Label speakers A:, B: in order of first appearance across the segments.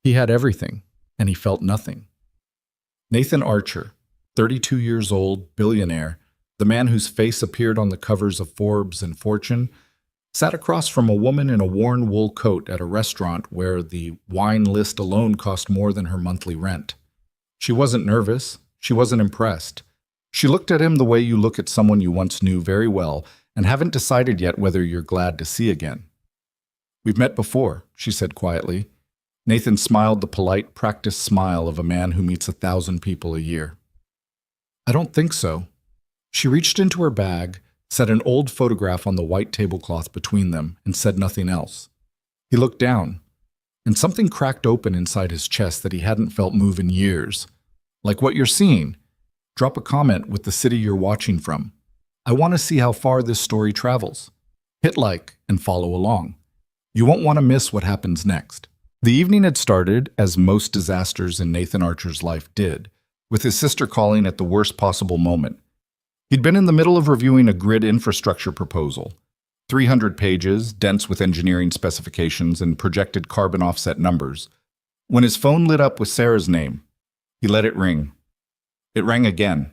A: He had everything, and he felt nothing. Nathan Archer, 32 years old, billionaire, the man whose face appeared on the covers of Forbes and Fortune, sat across from a woman in a worn wool coat at a restaurant where the wine list alone cost more than her monthly rent. She wasn't nervous. She wasn't impressed. She looked at him the way you look at someone you once knew very well and haven't decided yet whether you're glad to see again. "We've met before," she said quietly. Nathan smiled the polite, practiced smile of a man who meets 1,000 people a year. "I don't think so." She reached into her bag, set an old photograph on the white tablecloth between them, and said nothing else. He looked down, and something cracked open inside his chest that he hadn't felt move in years. "Like what you're seeing. Drop a comment with the city you're watching from. I want to see how far this story travels. Hit like and follow along. You won't want to miss what happens next." The evening had started, as most disasters in Nathan Archer's life did, with his sister calling at the worst possible moment. He'd been in the middle of reviewing a grid infrastructure proposal, 300 pages, dense with engineering specifications and projected carbon offset numbers, when his phone lit up with Sarah's name. He let it ring. It rang again.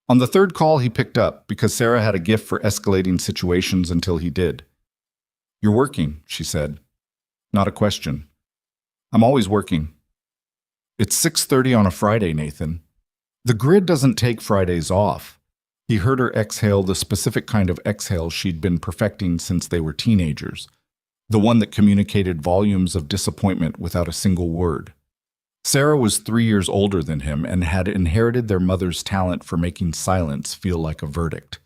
A: On the third call, he picked up because Sarah had a gift for escalating situations until he did. "You're working," she said. Not a question. "I'm always working." "It's 6:30 on a Friday, Nathan." The grid doesn't take Fridays off. He heard her exhale the specific kind of exhale she'd been perfecting since they were teenagers, the one that communicated volumes of disappointment without a single word. Sarah was 3 years older than him and had inherited their mother's talent for making silence feel like a verdict.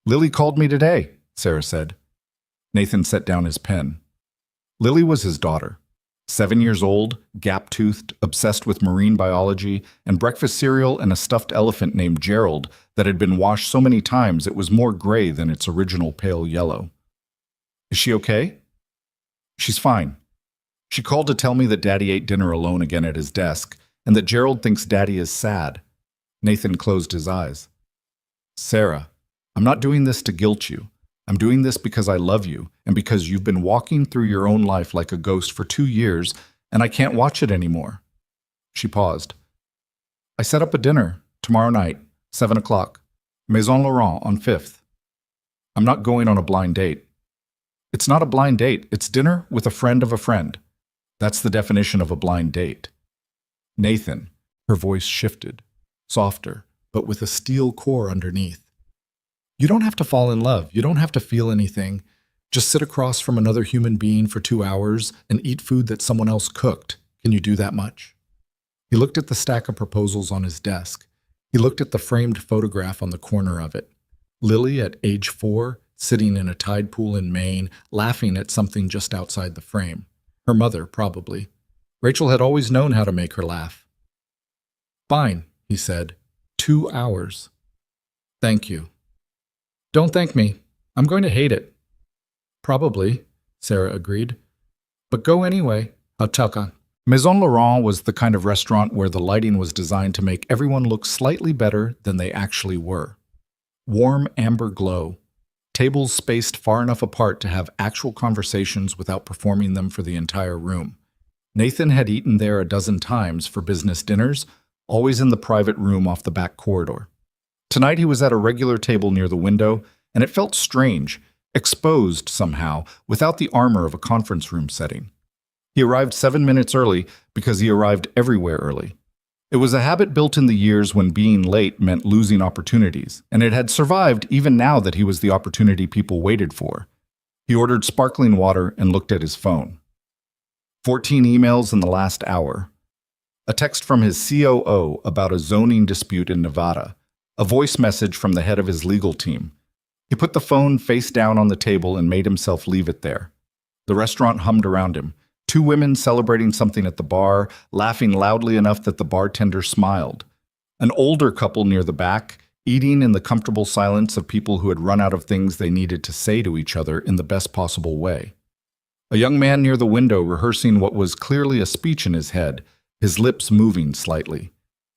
A: "Lily called me today," Sarah said. Nathan set down his pen. Lily was his daughter. 7 years old, gap-toothed, obsessed with marine biology, and breakfast cereal and a stuffed elephant named Gerald that had been washed so many times it was more gray than its original pale yellow. "Is she okay?" "She's fine. She called to tell me that Daddy ate dinner alone again at his desk, and that Gerald thinks Daddy is sad." Nathan closed his eyes. "Sarah, I'm not doing this to guilt you. I'm doing this because I love you, and because you've been walking through your own life like a ghost for 2 years, and I can't watch it anymore." She paused. "I set up a dinner, tomorrow night, 7 o'clock, Maison Laurent on 5th. I'm not going on a blind date." "It's not a blind date, it's dinner with a friend of a friend. That's the definition of a blind date." "Nathan," her voice shifted, softer, but with a steel core underneath. "You don't have to fall in love. You don't have to feel anything. Just sit across from another human being for 2 hours and eat food that someone else cooked. Can you do that much?" He looked at the stack of proposals on his desk. He looked at the framed photograph on the corner of it. Lily at age 4, sitting in a tide pool in Maine, laughing at something just outside the frame. Her mother, probably. Rachel had always known how to make her laugh. "Fine," he said. 2 hours. "Thank you." "Don't thank me. I'm going to hate it." "Probably," Sarah agreed. "But go anyway. Hachaka." Maison Laurent was the kind of restaurant where the lighting was designed to make everyone look slightly better than they actually were. Warm amber glow. Tables spaced far enough apart to have actual conversations without performing them for the entire room. Nathan had eaten there a dozen times for business dinners, always in the private room off the back corridor. Tonight he was at a regular table near the window, and it felt strange, exposed somehow, without the armor of a conference room setting. He arrived 7 minutes early because he arrived everywhere early. It was a habit built in the years when being late meant losing opportunities, and it had survived even now that he was the opportunity people waited for. He ordered sparkling water and looked at his phone. 14 emails in the last hour. A text from his COO about a zoning dispute in Nevada. A voice message from the head of his legal team. He put the phone face down on the table and made himself leave it there. The restaurant hummed around him. 2 women celebrating something at the bar, laughing loudly enough that the bartender smiled. An older couple near the back, eating in the comfortable silence of people who had run out of things they needed to say to each other in the best possible way. A young man near the window rehearsing what was clearly a speech in his head, his lips moving slightly.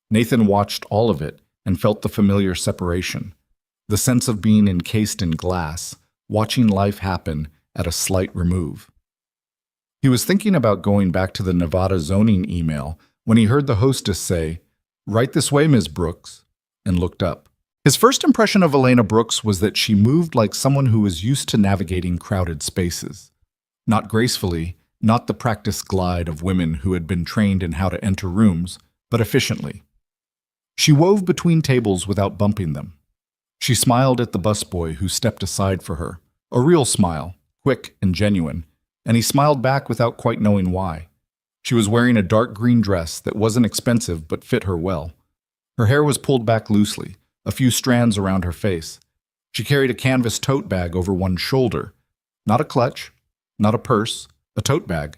A: Nathan watched all of it and felt the familiar separation, the sense of being encased in glass, watching life happen at a slight remove. He was thinking about going back to the Nevada zoning email when he heard the hostess say, "Right this way, Ms. Brooks," and looked up. His first impression of Elena Brooks was that she moved like someone who was used to navigating crowded spaces. Not gracefully, not the practiced glide of women who had been trained in how to enter rooms, but efficiently. She wove between tables without bumping them. She smiled at the busboy who stepped aside for her, a real smile, quick and genuine, and he smiled back without quite knowing why. She was wearing a dark green dress that wasn't expensive but fit her well. Her hair was pulled back loosely, a few strands around her face. She carried a canvas tote bag over one shoulder. Not a clutch, not a purse, a tote bag.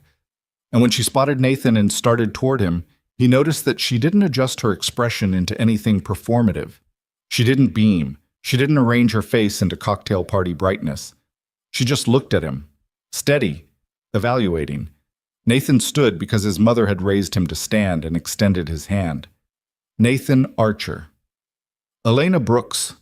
A: And when she spotted Nathan and started toward him, he noticed that she didn't adjust her expression into anything performative. She didn't beam. She didn't arrange her face into cocktail party brightness. She just looked at him, steady, evaluating. Nathan stood because his mother had raised him to stand and extended his hand. Nathan Archer. Elena Brooks.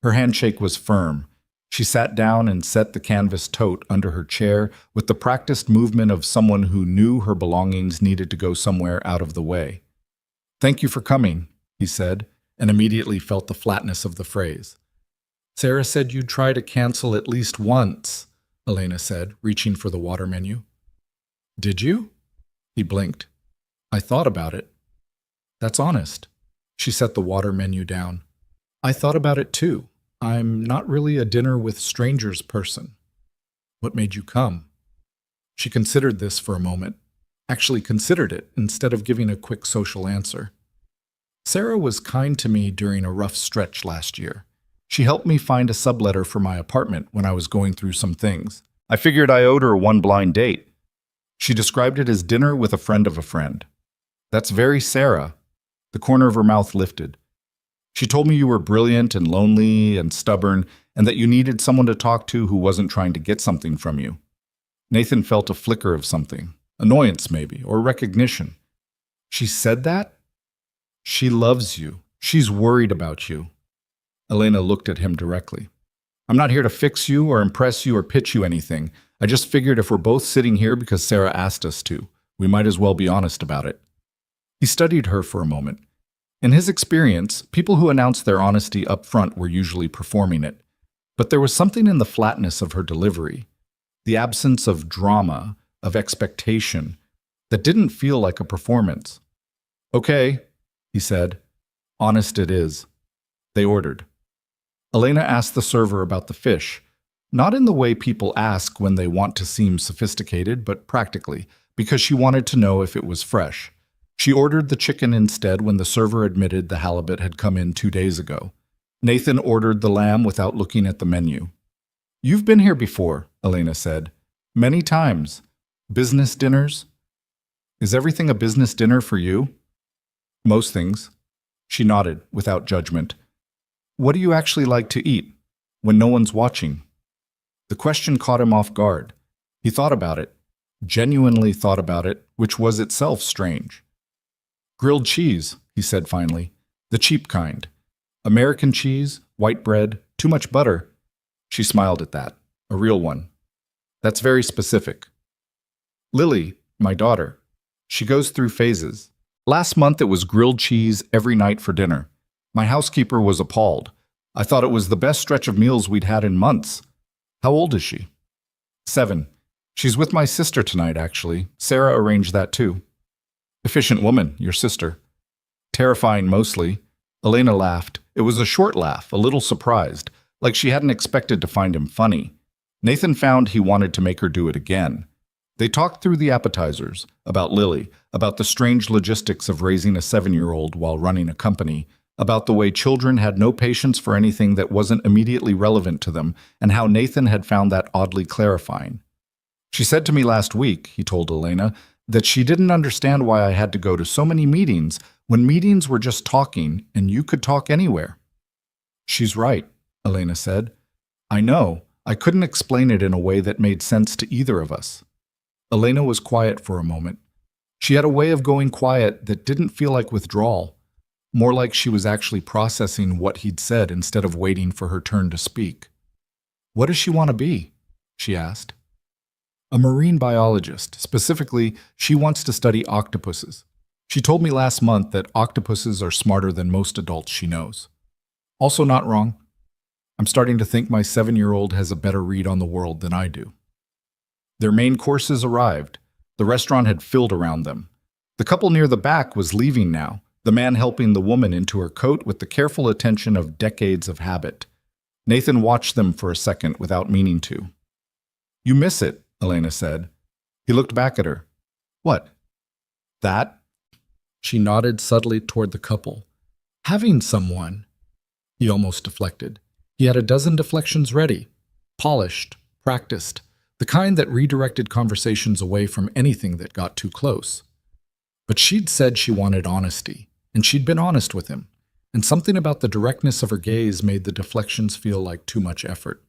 A: Her handshake was firm. She sat down and set the canvas tote under her chair with the practiced movement of someone who knew her belongings needed to go somewhere out of the way. "Thank you for coming," he said, and immediately felt the flatness of the phrase. "Sarah said you'd try to cancel at least once," Elena said, reaching for the water menu. "Did you?" He blinked. "I thought about it." "That's honest." She set the water menu down. "I thought about it too. I'm not really a dinner with strangers person." "What made you come?" She considered this for a moment. Actually considered it instead of giving a quick social answer. "Sarah was kind to me during a rough stretch last year. She helped me find a subletter for my apartment when I was going through some things. I figured I owed her one blind date." She described it as dinner with a friend of a friend. "That's very Sarah." The corner of her mouth lifted. "She told me you were brilliant and lonely and stubborn, and that you needed someone to talk to who wasn't trying to get something from you." Nathan felt a flicker of something, annoyance maybe, or recognition. "She said that?" "She loves you. She's worried about you." Elena looked at him directly. "I'm not here to fix you or impress you or pitch you anything. I just figured if we're both sitting here because Sarah asked us to, we might as well be honest about it." He studied her for a moment. In his experience, people who announced their honesty up front were usually performing it. But there was something in the flatness of her delivery, the absence of drama, of expectation, that didn't feel like a performance. "Okay," he said. "Honest it is." They ordered. Elena asked the server about the fish, not in the way people ask when they want to seem sophisticated, but practically, because she wanted to know if it was fresh. She ordered the chicken instead when the server admitted the halibut had come in 2 days ago. Nathan ordered the lamb without looking at the menu. "You've been here before," Elena said. "Many times. Business dinners?" "Is everything a business dinner for you?" "Most things." She nodded, without judgment. "What do you actually like to eat, when no one's watching?" The question caught him off guard. He thought about it, genuinely thought about it, which was itself strange. "Grilled cheese," he said finally. "The cheap kind. American cheese, white bread, too much butter." She smiled at that. "A real one." "That's very specific." "Lily, my daughter. She goes through phases. Last month it was grilled cheese every night for dinner. My housekeeper was appalled. I thought it was the best stretch of meals we'd had in months." "How old is she?" 7. "She's with my sister tonight, actually. Sarah arranged that too." "Efficient woman, your sister." "Terrifying mostly." Elena laughed. It was a short laugh, a little surprised, like she hadn't expected to find him funny. Nathan found he wanted to make her do it again. They talked through the appetizers, about Lily, about the strange logistics of raising a 7-year-old while running a company, about the way children had no patience for anything that wasn't immediately relevant to them, and how Nathan had found that oddly clarifying. "She said to me last week," he told Elena, "that she didn't understand why I had to go to so many meetings when meetings were just talking and you could talk anywhere." "She's right," Elena said. "I know. I couldn't explain it in a way that made sense to either of us." Elena was quiet for a moment. She had a way of going quiet that didn't feel like withdrawal, more like she was actually processing what he'd said instead of waiting for her turn to speak. "What does she want to be?" she asked. A marine biologist. Specifically, she wants to study octopuses. She told me last month that octopuses are smarter than most adults she knows. Also not wrong. I'm starting to think my 7-year-old has a better read on the world than I do. Their main courses arrived. The restaurant had filled around them. The couple near the back was leaving now, the man helping the woman into her coat with the careful attention of decades of habit. Nathan watched them for a second without meaning to. "You miss it," Elena said. He looked back at her. "What? That?" She nodded subtly toward the couple. "Having someone." He almost deflected. He had a dozen deflections ready, polished, practiced, the kind that redirected conversations away from anything that got too close. But she'd said she wanted honesty, and she'd been honest with him, and something about the directness of her gaze made the deflections feel like too much effort.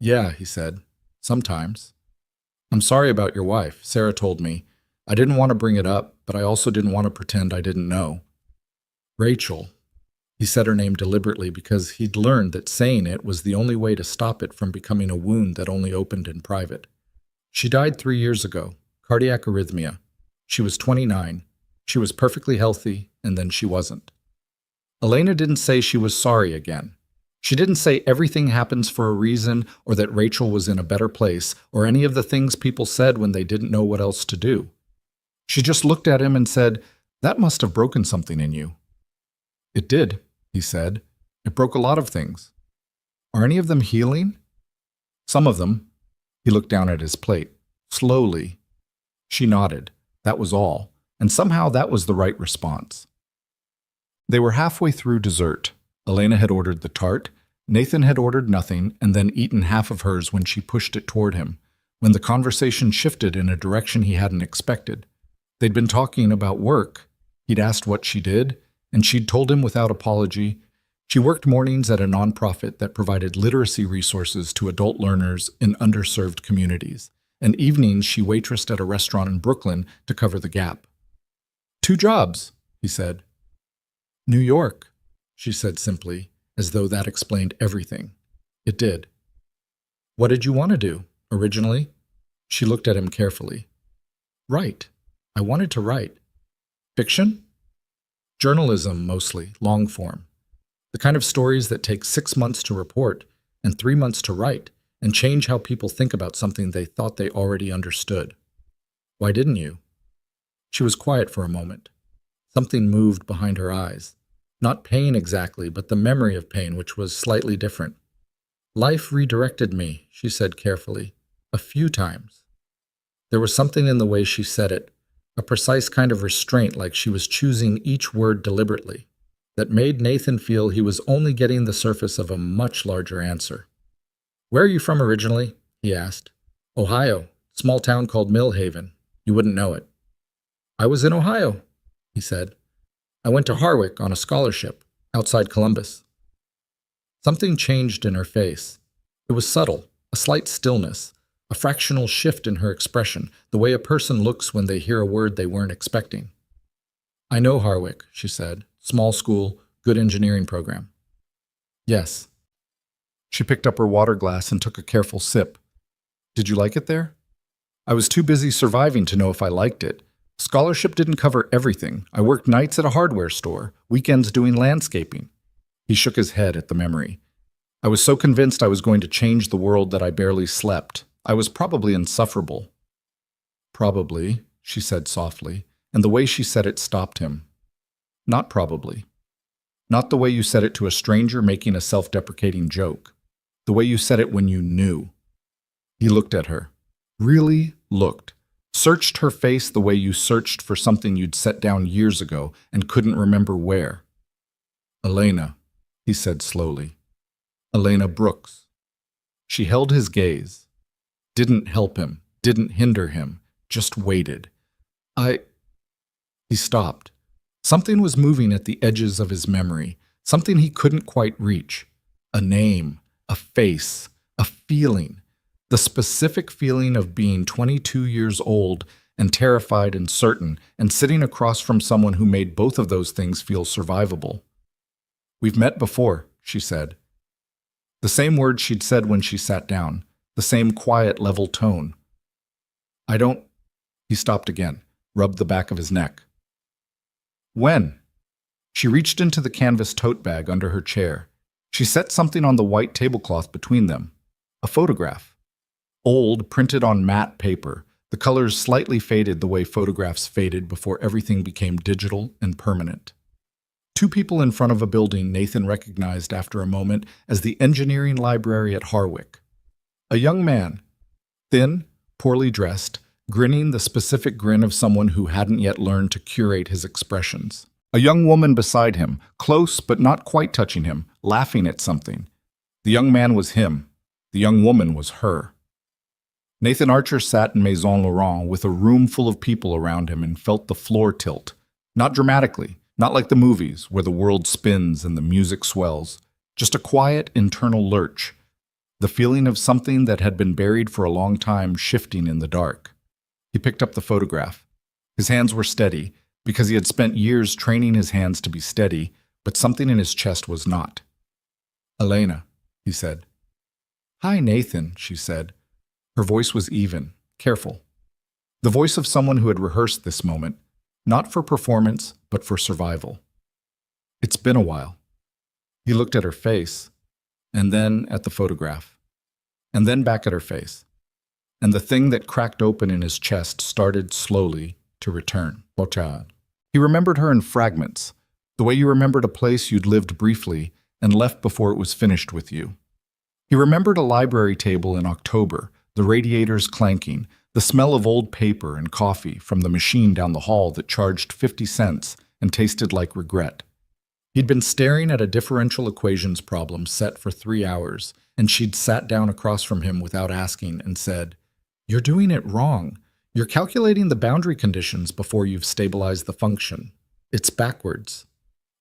A: "Yeah," he said, "sometimes. I'm sorry about your wife. Sarah told me. I didn't want to bring it up, but I also didn't want to pretend I didn't know. Rachel." He said her name deliberately because he'd learned that saying it was the only way to stop it from becoming a wound that only opened in private. "She died 3 years ago, cardiac arrhythmia. She was 29. She was perfectly healthy, and then she wasn't." Elena didn't say she was sorry again. She didn't say everything happens for a reason or that Rachel was in a better place or any of the things people said when they didn't know what else to do. She just looked at him and said, "That must have broken something in you." "It did," he said. "It broke a lot of things. Are any of them healing?" "Some of them." He looked down at his plate. "Slowly." She nodded. That was all, and somehow that was the right response. They were halfway through dessert. Elena had ordered the tart. Nathan had ordered nothing and then eaten half of hers when she pushed it toward him, when the conversation shifted in a direction he hadn't expected. They'd been talking about work. He'd asked what she did, and she'd told him without apology. She worked mornings at a nonprofit that provided literacy resources to adult learners in underserved communities, and evenings she waitressed at a restaurant in Brooklyn to cover the gap. "2 jobs," he said. "New York," she said simply, as though that explained everything. It did. "What did you want to do, originally?" She looked at him carefully. "Write. I wanted to write." "Fiction?" "Journalism, mostly, long form. The kind of stories that take 6 months to report and 3 months to write and change how people think about something they thought they already understood." "Why didn't you?" She was quiet for a moment. Something moved behind her eyes. Not pain exactly, but the memory of pain, which was slightly different. "Life redirected me," she said carefully, "a few times." There was something in the way she said it, a precise kind of restraint, like she was choosing each word deliberately, that made Nathan feel he was only getting the surface of a much larger answer. "Where are you from originally?" he asked. "Ohio, small town called Mill Haven. You wouldn't know it." "I was in Ohio," he said. "I went to Harwick on a scholarship, outside Columbus." Something changed in her face. It was subtle, a slight stillness, a fractional shift in her expression, the way a person looks when they hear a word they weren't expecting. "I know Harwick," she said. "Small school, good engineering program." "Yes." She picked up her water glass and took a careful sip. "Did you like it there?" "I was too busy surviving to know if I liked it. Scholarship didn't cover everything. I worked nights at a hardware store, weekends doing landscaping." He shook his head at the memory. "I was so convinced I was going to change the world that I barely slept. I was probably insufferable." "Probably," she said softly, and the way she said it stopped him. "Not probably. Not the way you said it to a stranger making a self-deprecating joke. The way you said it when you knew." He looked at her. Really looked. Searched her face the way you searched for something you'd set down years ago and couldn't remember where. "Elena," he said slowly. "Elena Brooks." She held his gaze. Didn't help him, didn't hinder him, just waited. He stopped. Something was moving at the edges of his memory, something he couldn't quite reach. A name, a face, a feeling. The specific feeling of being 22 years old and terrified and certain, and sitting across from someone who made both of those things feel survivable. "We've met before," she said. The same words she'd said when she sat down, the same quiet, level tone. I don't. He stopped again, rubbed the back of his neck. When? She reached into the canvas tote bag under her chair. She set something on the white tablecloth between them. A photograph. Old, printed on matte paper, the colors slightly faded the way photographs faded before everything became digital and permanent. Two people in front of a building Nathan recognized after a moment as the engineering library at Harwick. A young man, thin, poorly dressed, grinning the specific grin of someone who hadn't yet learned to curate his expressions. A young woman beside him, close but not quite touching him, laughing at something. The young man was him. The young woman was her. Nathan Archer sat in Maison Laurent with a room full of people around him and felt the floor tilt. Not dramatically, not like the movies where the world spins and the music swells. Just a quiet internal lurch. The feeling of something that had been buried for a long time shifting in the dark. He picked up the photograph. His hands were steady, because he had spent years training his hands to be steady, but something in his chest was not. "Elena," he said. "Hi, Nathan," she said. Her voice was even, careful. The voice of someone who had rehearsed this moment, not for performance, but for survival. "It's been a while." He looked at her face, and then at the photograph, and then back at her face. And the thing that cracked open in his chest started slowly to return. He remembered her in fragments, the way you remembered a place you'd lived briefly and left before it was finished with you. He remembered a library table in October, the radiators clanking, the smell of old paper and coffee from the machine down the hall that charged 50 cents and tasted like regret. He'd been staring at a differential equations problem set for 3 hours, and she'd sat down across from him without asking and said, "You're doing it wrong. You're calculating the boundary conditions before you've stabilized the function. It's backwards."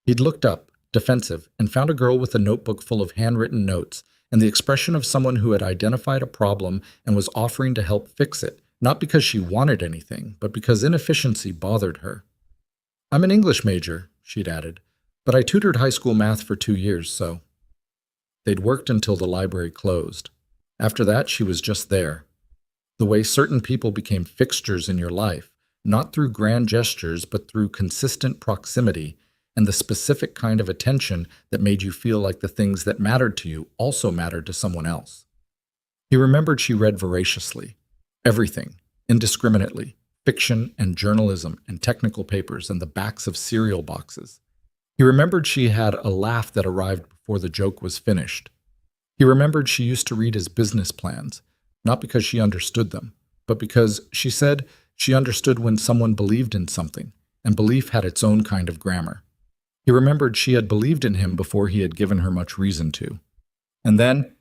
A: He'd looked up, defensive, and found a girl with a notebook full of handwritten notes and the expression of someone who had identified a problem and was offering to help fix it, not because she wanted anything, but because inefficiency bothered her. "I'm an English major," she'd added, "but I tutored high school math for 2 years, so." They'd worked until the library closed. After that, she was just there. The way certain people became fixtures in your life, not through grand gestures, but through consistent proximity and the specific kind of attention that made you feel like the things that mattered to you also mattered to someone else. He remembered she read voraciously. Everything, indiscriminately, fiction and journalism and technical papers and the backs of cereal boxes. He remembered she had a laugh that arrived before the joke was finished. He remembered she used to read his business plans, not because she understood them, but because, she said, she understood when someone believed in something, and belief had its own kind of grammar. He remembered she had believed in him before he had given her much reason to. And then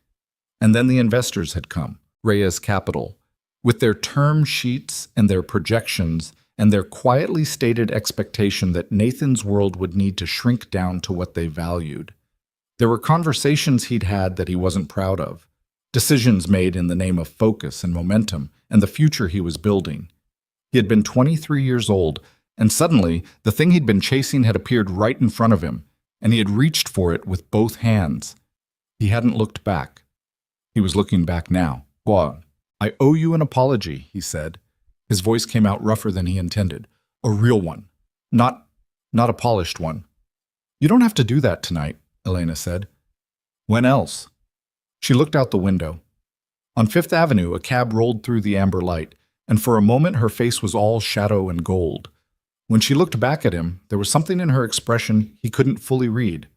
A: the investors had come, Reyes Capital, with their term sheets and their projections and their quietly stated expectation that Nathan's world would need to shrink down to what they valued. There were conversations he'd had that he wasn't proud of, decisions made in the name of focus and momentum and the future he was building. He had been 23 years old, and suddenly the thing he'd been chasing had appeared right in front of him, and he had reached for it with both hands. He hadn't looked back. He was looking back now. "Guan, I owe you an apology," he said. His voice came out rougher than he intended. "A real one. Not a polished one." "You don't have to do that tonight," Elena said. "When else?" She looked out the window. On Fifth Avenue, a cab rolled through the amber light, and for a moment her face was all shadow and gold. When she looked back at him, there was something in her expression he couldn't fully read.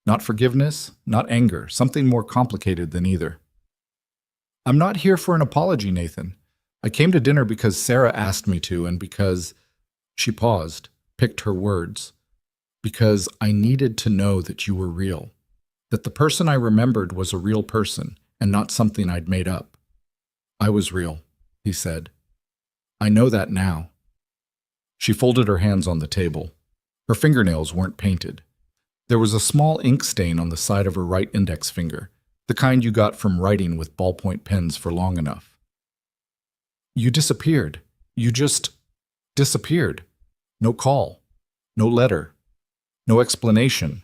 A: Not forgiveness, not anger, something more complicated than either. "I'm not here for an apology, Nathan. I came to dinner because Sarah asked me to, and because—" She paused, picked her words. "Because I needed to know that you were real. That the person I remembered was a real person, and not something I'd made up." "I was real," he said. "I know that now." She folded her hands on the table. Her fingernails weren't painted. There was a small ink stain on the side of her right index finger, the kind you got from writing with ballpoint pens for long enough. "You disappeared. You just disappeared. No call. No letter. No explanation.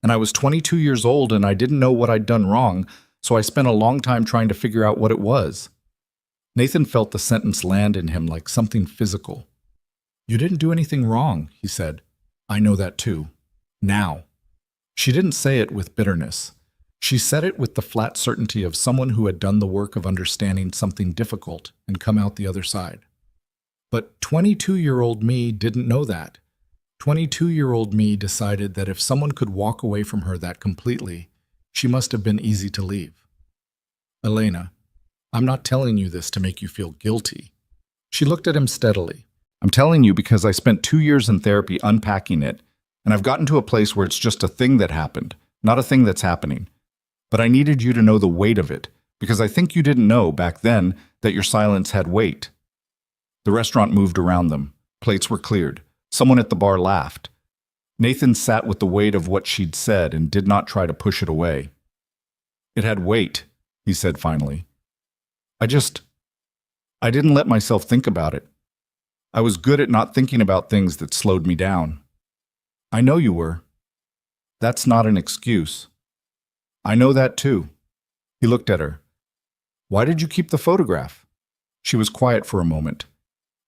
A: And I was 22 years old and I didn't know what I'd done wrong, so I spent a long time trying to figure out what it was." Nathan felt the sentence land in him like something physical. "You didn't do anything wrong," he said. "I know that too. Now." She didn't say it with bitterness. She said it with the flat certainty of someone who had done the work of understanding something difficult and come out the other side. But 22-year-old me didn't know that. 22-year-old me decided that if someone could walk away from her that completely, she must have been easy to leave. "Elena, I'm not telling you this to make you feel guilty." She looked at him steadily. "I'm telling you because I spent 2 years in therapy unpacking it, and I've gotten to a place where it's just a thing that happened, not a thing that's happening. But I needed you to know the weight of it, because I think you didn't know back then that your silence had weight." The restaurant moved around them. Plates were cleared. Someone at the bar laughed. Nathan sat with the weight of what she'd said and did not try to push it away. "It had weight," he said finally. I didn't let myself think about it. I was good at not thinking about things that slowed me down." "I know you were. That's not an excuse." "I know that too." He looked at her. "Why did you keep the photograph?" She was quiet for a moment.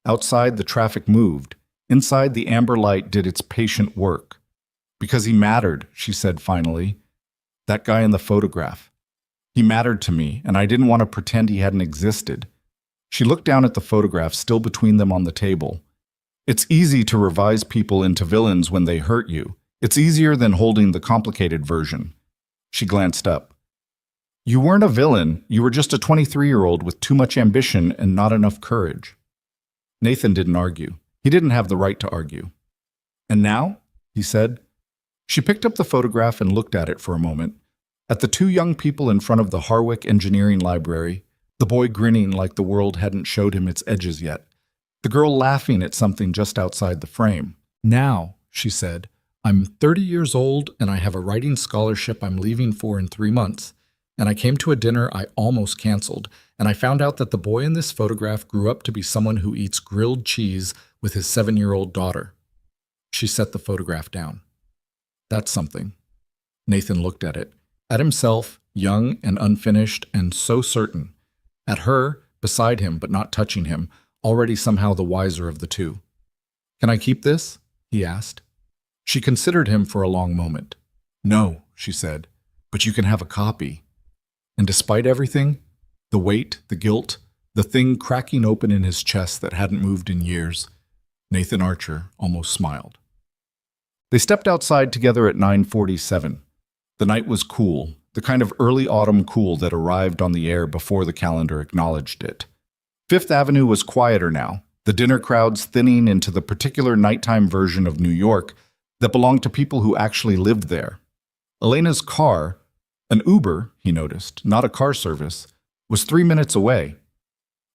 A: Outside, the traffic moved. Inside, the amber light did its patient work. "Because he mattered," she said finally. "That guy in the photograph. He mattered to me, and I didn't want to pretend he hadn't existed." She looked down at the photograph still between them on the table. "It's easy to revise people into villains when they hurt you. It's easier than holding the complicated version." She glanced up. "You weren't a villain. You were just a 23-year-old with too much ambition and not enough courage." Nathan didn't argue. He didn't have the right to argue. "And now?" he said. She picked up the photograph and looked at it for a moment. At the two young people in front of the Harwick Engineering Library, the boy grinning like the world hadn't showed him its edges yet, the girl laughing at something just outside the frame. "Now," she said, "I'm 30 years old and I have a writing scholarship I'm leaving for in 3 months, and I came to a dinner I almost canceled, and I found out that the boy in this photograph grew up to be someone who eats grilled cheese with his 7-year-old daughter." She set the photograph down. "That's something." Nathan looked at it. At himself, young and unfinished and so certain. At her, beside him but not touching him, already somehow the wiser of the two. "Can I keep this?" he asked. She considered him for a long moment. "No," she said, "but you can have a copy." And despite everything, the weight, the guilt, the thing cracking open in his chest that hadn't moved in years, Nathan Archer almost smiled. They stepped outside together at 9:47. The night was cool, the kind of early autumn cool that arrived on the air before the calendar acknowledged it. Fifth Avenue was quieter now, the dinner crowds thinning into the particular nighttime version of New York that belonged to people who actually lived there. Elena's car, an Uber, he noticed, not a car service, was 3 minutes away.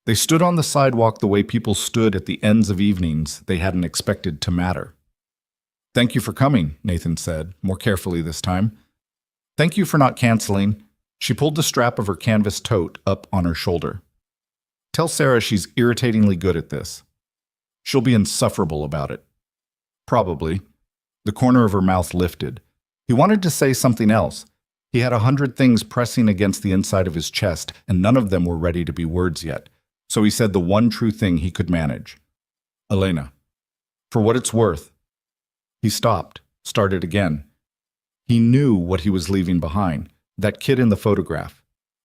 A: They stood on the sidewalk the way people stood at the ends of evenings they hadn't expected to matter. "Thank you for coming," Nathan said, more carefully this time. "Thank you for not canceling." She pulled the strap of her canvas tote up on her shoulder. "Tell Sarah she's irritatingly good at this. She'll be insufferable about it." "Probably." The corner of her mouth lifted. He wanted to say something else. He had 100 things pressing against the inside of his chest, and none of them were ready to be words yet. So he said the one true thing he could manage. "Elena, for what it's worth." He stopped, started again. He knew what he was leaving behind, that kid in the photograph.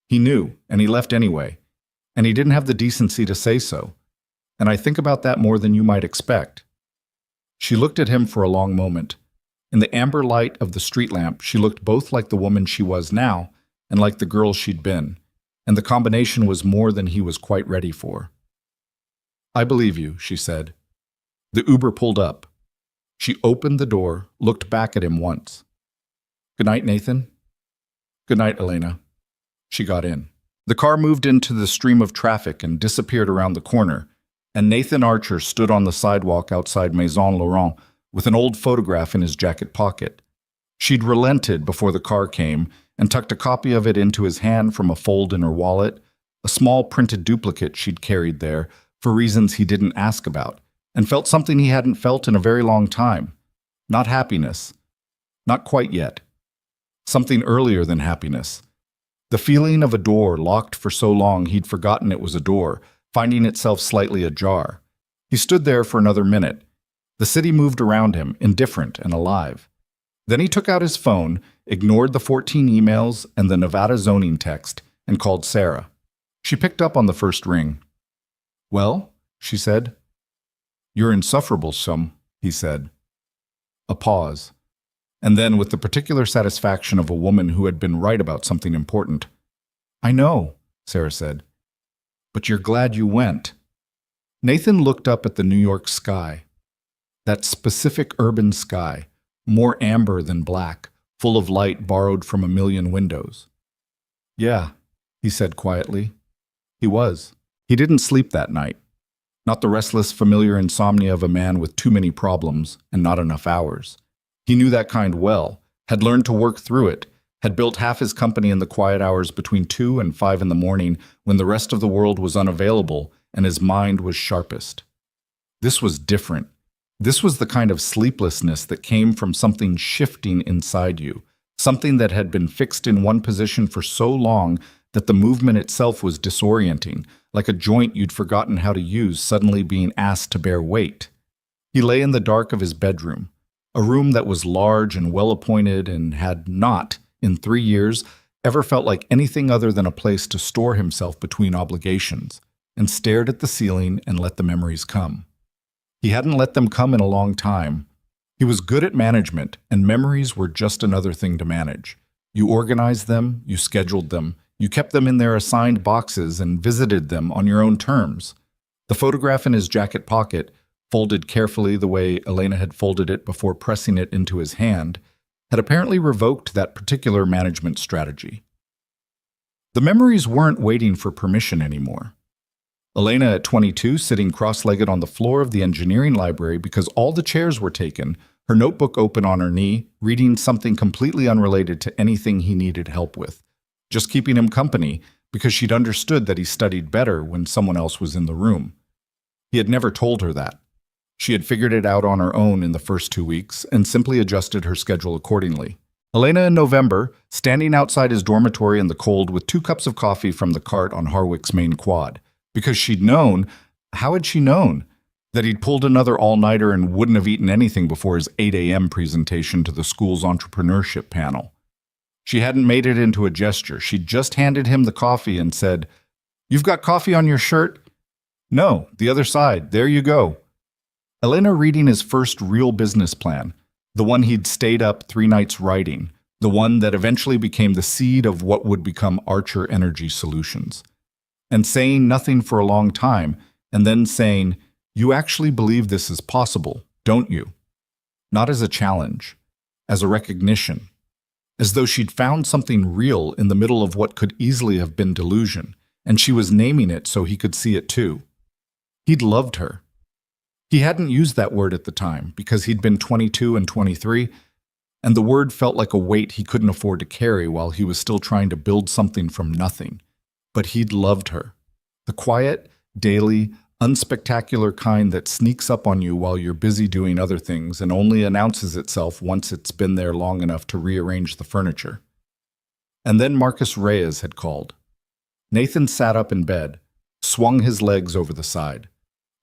A: He knew, and he left anyway. And he didn't have the decency to say so. And I think about that more than you might expect. She looked at him for a long moment. In the amber light of the street lamp, she looked both like the woman she was now and like the girl she'd been, and the combination was more than he was quite ready for. "I believe you," she said. The Uber pulled up. She opened the door, looked back at him once. "Good night, Nathan." "Good night, Elena." She got in. The car moved into the stream of traffic and disappeared around the corner, and Nathan Archer stood on the sidewalk outside Maison Laurent with an old photograph in his jacket pocket. She'd relented before the car came and tucked a copy of it into his hand from a fold in her wallet, a small printed duplicate she'd carried there for reasons he didn't ask about, and felt something he hadn't felt in a very long time. Not happiness. Not quite yet. Something earlier than happiness. The feeling of a door locked for so long he'd forgotten it was a door, finding itself slightly ajar. He stood there for another minute. The city moved around him, indifferent and alive. Then he took out his phone, ignored the 14 emails and the Nevada zoning text, and called Sarah. She picked up on the first ring. "Well," she said. "You're insufferable, some," he said. A pause. And then, with the particular satisfaction of a woman who had been right about something important, "I know," Sarah said. "But you're glad you went." Nathan looked up at the New York sky. That specific urban sky, more amber than black, full of light borrowed from a million windows. "Yeah," he said quietly. He was. He didn't sleep that night. Not the restless, familiar insomnia of a man with too many problems and not enough hours. He knew that kind well, had learned to work through it, had built half his company in the quiet hours between 2 and 5 in the morning when the rest of the world was unavailable and his mind was sharpest. This was different. This was the kind of sleeplessness that came from something shifting inside you, something that had been fixed in one position for so long that the movement itself was disorienting, like a joint you'd forgotten how to use suddenly being asked to bear weight. He lay in the dark of his bedroom, a room that was large and well-appointed and had not, in 3 years, ever felt like anything other than a place to store himself between obligations, and stared at the ceiling and let the memories come. He hadn't let them come in a long time. He was good at management, and memories were just another thing to manage. You organized them, you scheduled them, you kept them in their assigned boxes and visited them on your own terms. The photograph in his jacket pocket, folded carefully the way Elena had folded it before pressing it into his hand, had apparently revoked that particular management strategy. The memories weren't waiting for permission anymore. Elena at 22, sitting cross-legged on the floor of the engineering library because all the chairs were taken, her notebook open on her knee, reading something completely unrelated to anything he needed help with, just keeping him company because she'd understood that he studied better when someone else was in the room. He had never told her that. She had figured it out on her own in the first 2 weeks and simply adjusted her schedule accordingly. Elena in November, standing outside his dormitory in the cold with 2 cups of coffee from the cart on Harwick's main quad. Because she'd known, how had she known, that he'd pulled another all-nighter and wouldn't have eaten anything before his 8 a.m. presentation to the school's entrepreneurship panel. She hadn't made it into a gesture. She'd just handed him the coffee and said, "You've got coffee on your shirt?" "No, the other side. There you go." Elena reading his first real business plan, the one he'd stayed up 3 nights writing, the one that eventually became the seed of what would become Archer Energy Solutions. And saying nothing for a long time, and then saying, "You actually believe this is possible, don't you?" Not as a challenge, as a recognition, as though she'd found something real in the middle of what could easily have been delusion, and she was naming it so he could see it too. He'd loved her. He hadn't used that word at the time because he'd been 22 and 23, and the word felt like a weight he couldn't afford to carry while he was still trying to build something from nothing. But he'd loved her. The quiet, daily, unspectacular kind that sneaks up on you while you're busy doing other things and only announces itself once it's been there long enough to rearrange the furniture. And then Marcus Reyes had called. Nathan sat up in bed, swung his legs over the side.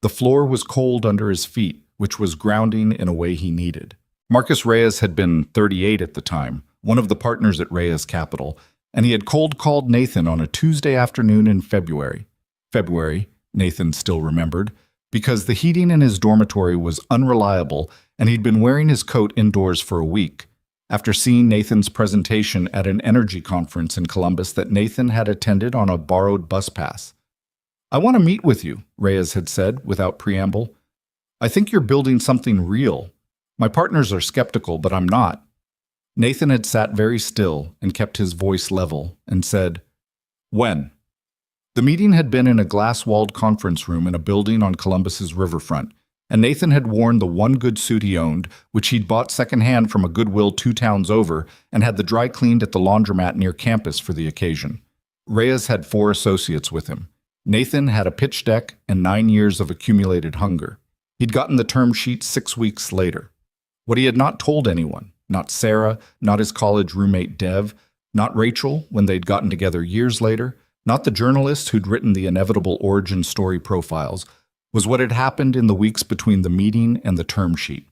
A: The floor was cold under his feet, which was grounding in a way he needed. Marcus Reyes had been 38 at the time, one of the partners at Reyes Capital, and he had cold-called Nathan on a Tuesday afternoon in February. February, Nathan still remembered, because the heating in his dormitory was unreliable and he'd been wearing his coat indoors for a week, after seeing Nathan's presentation at an energy conference in Columbus that Nathan had attended on a borrowed bus pass. "I want to meet with you," Reyes had said without preamble. "I think you're building something real. My partners are skeptical, but I'm not." Nathan had sat very still and kept his voice level and said, "When?" The meeting had been in a glass-walled conference room in a building on Columbus's riverfront, and Nathan had worn the one good suit he owned, which he'd bought secondhand from a Goodwill 2 towns over, and had the dry cleaned at the laundromat near campus for the occasion. Reyes had 4 associates with him. Nathan had a pitch deck and 9 years of accumulated hunger. He'd gotten the term sheet 6 weeks later. What he had not told anyone, not Sarah, not his college roommate Dev, not Rachel when they'd gotten together years later, not the journalist who'd written the inevitable origin story profiles, was what had happened in the weeks between the meeting and the term sheet.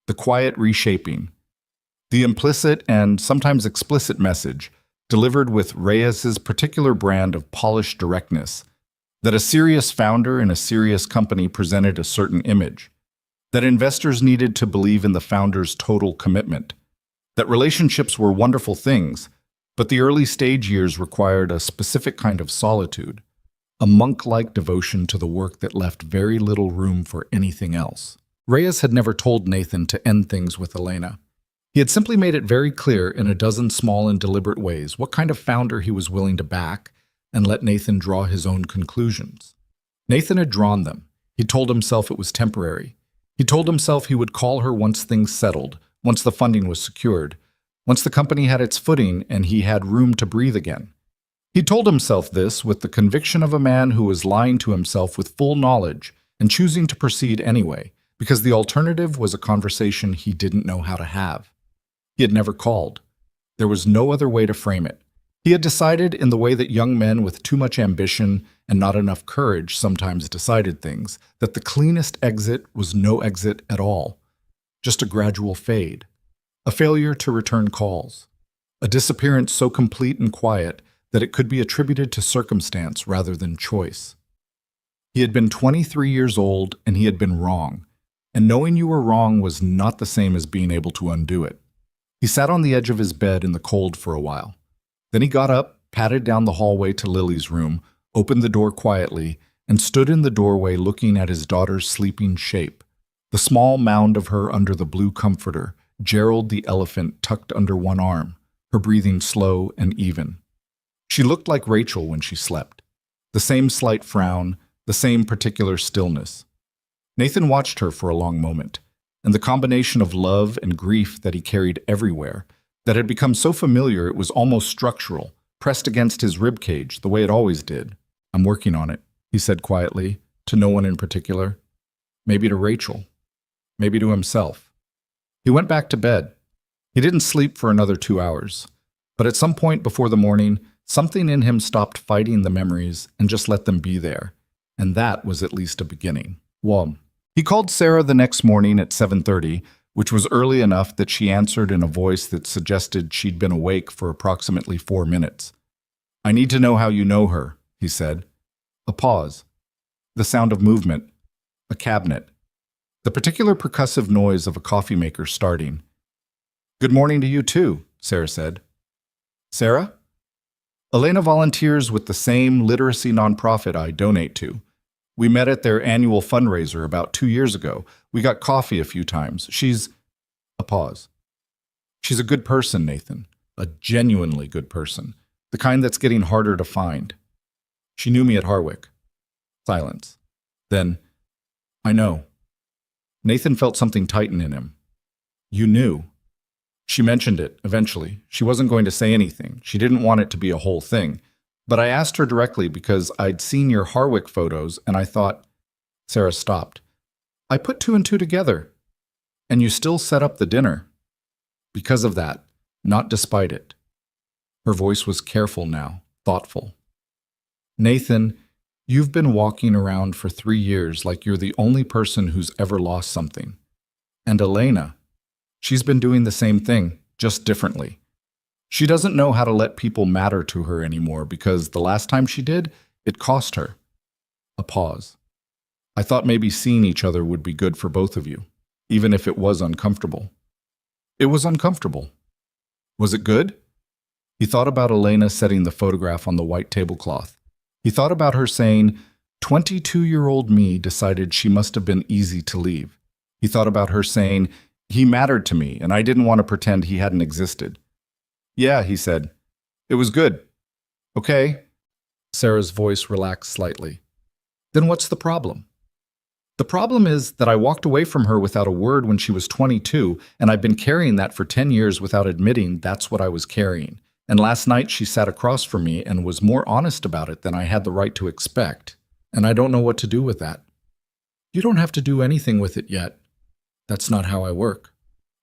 A: The quiet reshaping. The implicit and sometimes explicit message, delivered with Reyes's particular brand of polished directness, that a serious founder in a serious company presented a certain image, that investors needed to believe in the founder's total commitment, that relationships were wonderful things, but the early stage years required a specific kind of solitude, a monk-like devotion to the work that left very little room for anything else. Reyes had never told Nathan to end things with Elena. He had simply made it very clear in a dozen small and deliberate ways what kind of founder he was willing to back and let Nathan draw his own conclusions. Nathan had drawn them. He told himself it was temporary. He told himself he would call her once things settled, once the funding was secured, once the company had its footing and he had room to breathe again. He told himself this with the conviction of a man who was lying to himself with full knowledge and choosing to proceed anyway, because the alternative was a conversation he didn't know how to have. He had never called. There was no other way to frame it. He had decided in the way that young men with too much ambition and not enough courage sometimes decided things, that the cleanest exit was no exit at all, just a gradual fade, a failure to return calls, a disappearance so complete and quiet that it could be attributed to circumstance rather than choice. He had been 23 years old and he had been wrong, and knowing you were wrong was not the same as being able to undo it. He sat on the edge of his bed in the cold for a while. Then he got up, padded down the hallway to Lily's room, opened the door quietly, and stood in the doorway looking at his daughter's sleeping shape, the small mound of her under the blue comforter, Gerald the elephant tucked under one arm, her breathing slow and even. She looked like Rachel when she slept. The same slight frown, the same particular stillness. Nathan watched her for a long moment, and the combination of love and grief that he carried everywhere, that had become so familiar it was almost structural, pressed against his ribcage the way it always did. "I'm working on it," he said quietly, to no one in particular. Maybe to Rachel. Maybe to himself. He went back to bed. He didn't sleep for another 2 hours. But at some point before the morning, something in him stopped fighting the memories and just let them be there. And that was at least a beginning. He called Sarah the next morning at 7:30, which was early enough that she answered in a voice that suggested she'd been awake for approximately 4 minutes. "I need to know how you know her," he said. A pause. The sound of movement. A cabinet. The particular percussive noise of a coffee maker starting. "Good morning to you too," Sarah said. "Sarah?" "Elena volunteers with the same literacy nonprofit I donate to. We met at their annual fundraiser about 2 years ago. We got coffee a few times. She's..." A pause. "She's a good person, Nathan. A genuinely good person. The kind that's getting harder to find. She knew me at Harwick." Silence. Then, "I know." Nathan felt something tighten in him. "You knew." She mentioned it, eventually. She wasn't going to say anything. She didn't want it to be a whole thing. But I asked her directly because I'd seen your Harwick photos and I thought... Sarah stopped. "I put 2 and 2 together. And you still set up the dinner." "Because of that, not despite it." Her voice was careful now, thoughtful. "Nathan, you've been walking around for 3 years like you're the only person who's ever lost something. And Elena, she's been doing the same thing, just differently. She doesn't know how to let people matter to her anymore because the last time she did, it cost her." A pause. "I thought maybe seeing each other would be good for both of you, even if it was uncomfortable." "It was uncomfortable." "Was it good?" He thought about Elena setting the photograph on the white tablecloth. He thought about her saying, 22-year-old me decided she must have been easy to leave. He thought about her saying, "He mattered to me and I didn't want to pretend he hadn't existed." "Yeah," he said. "It was good." "Okay." Sarah's voice relaxed slightly. "Then what's the problem?" "The problem is that I walked away from her without a word when she was 22, and I've been carrying that for 10 years without admitting that's what I was carrying. And last night she sat across from me and was more honest about it than I had the right to expect. And I don't know what to do with that." "You don't have to do anything with it yet. That's not how I work."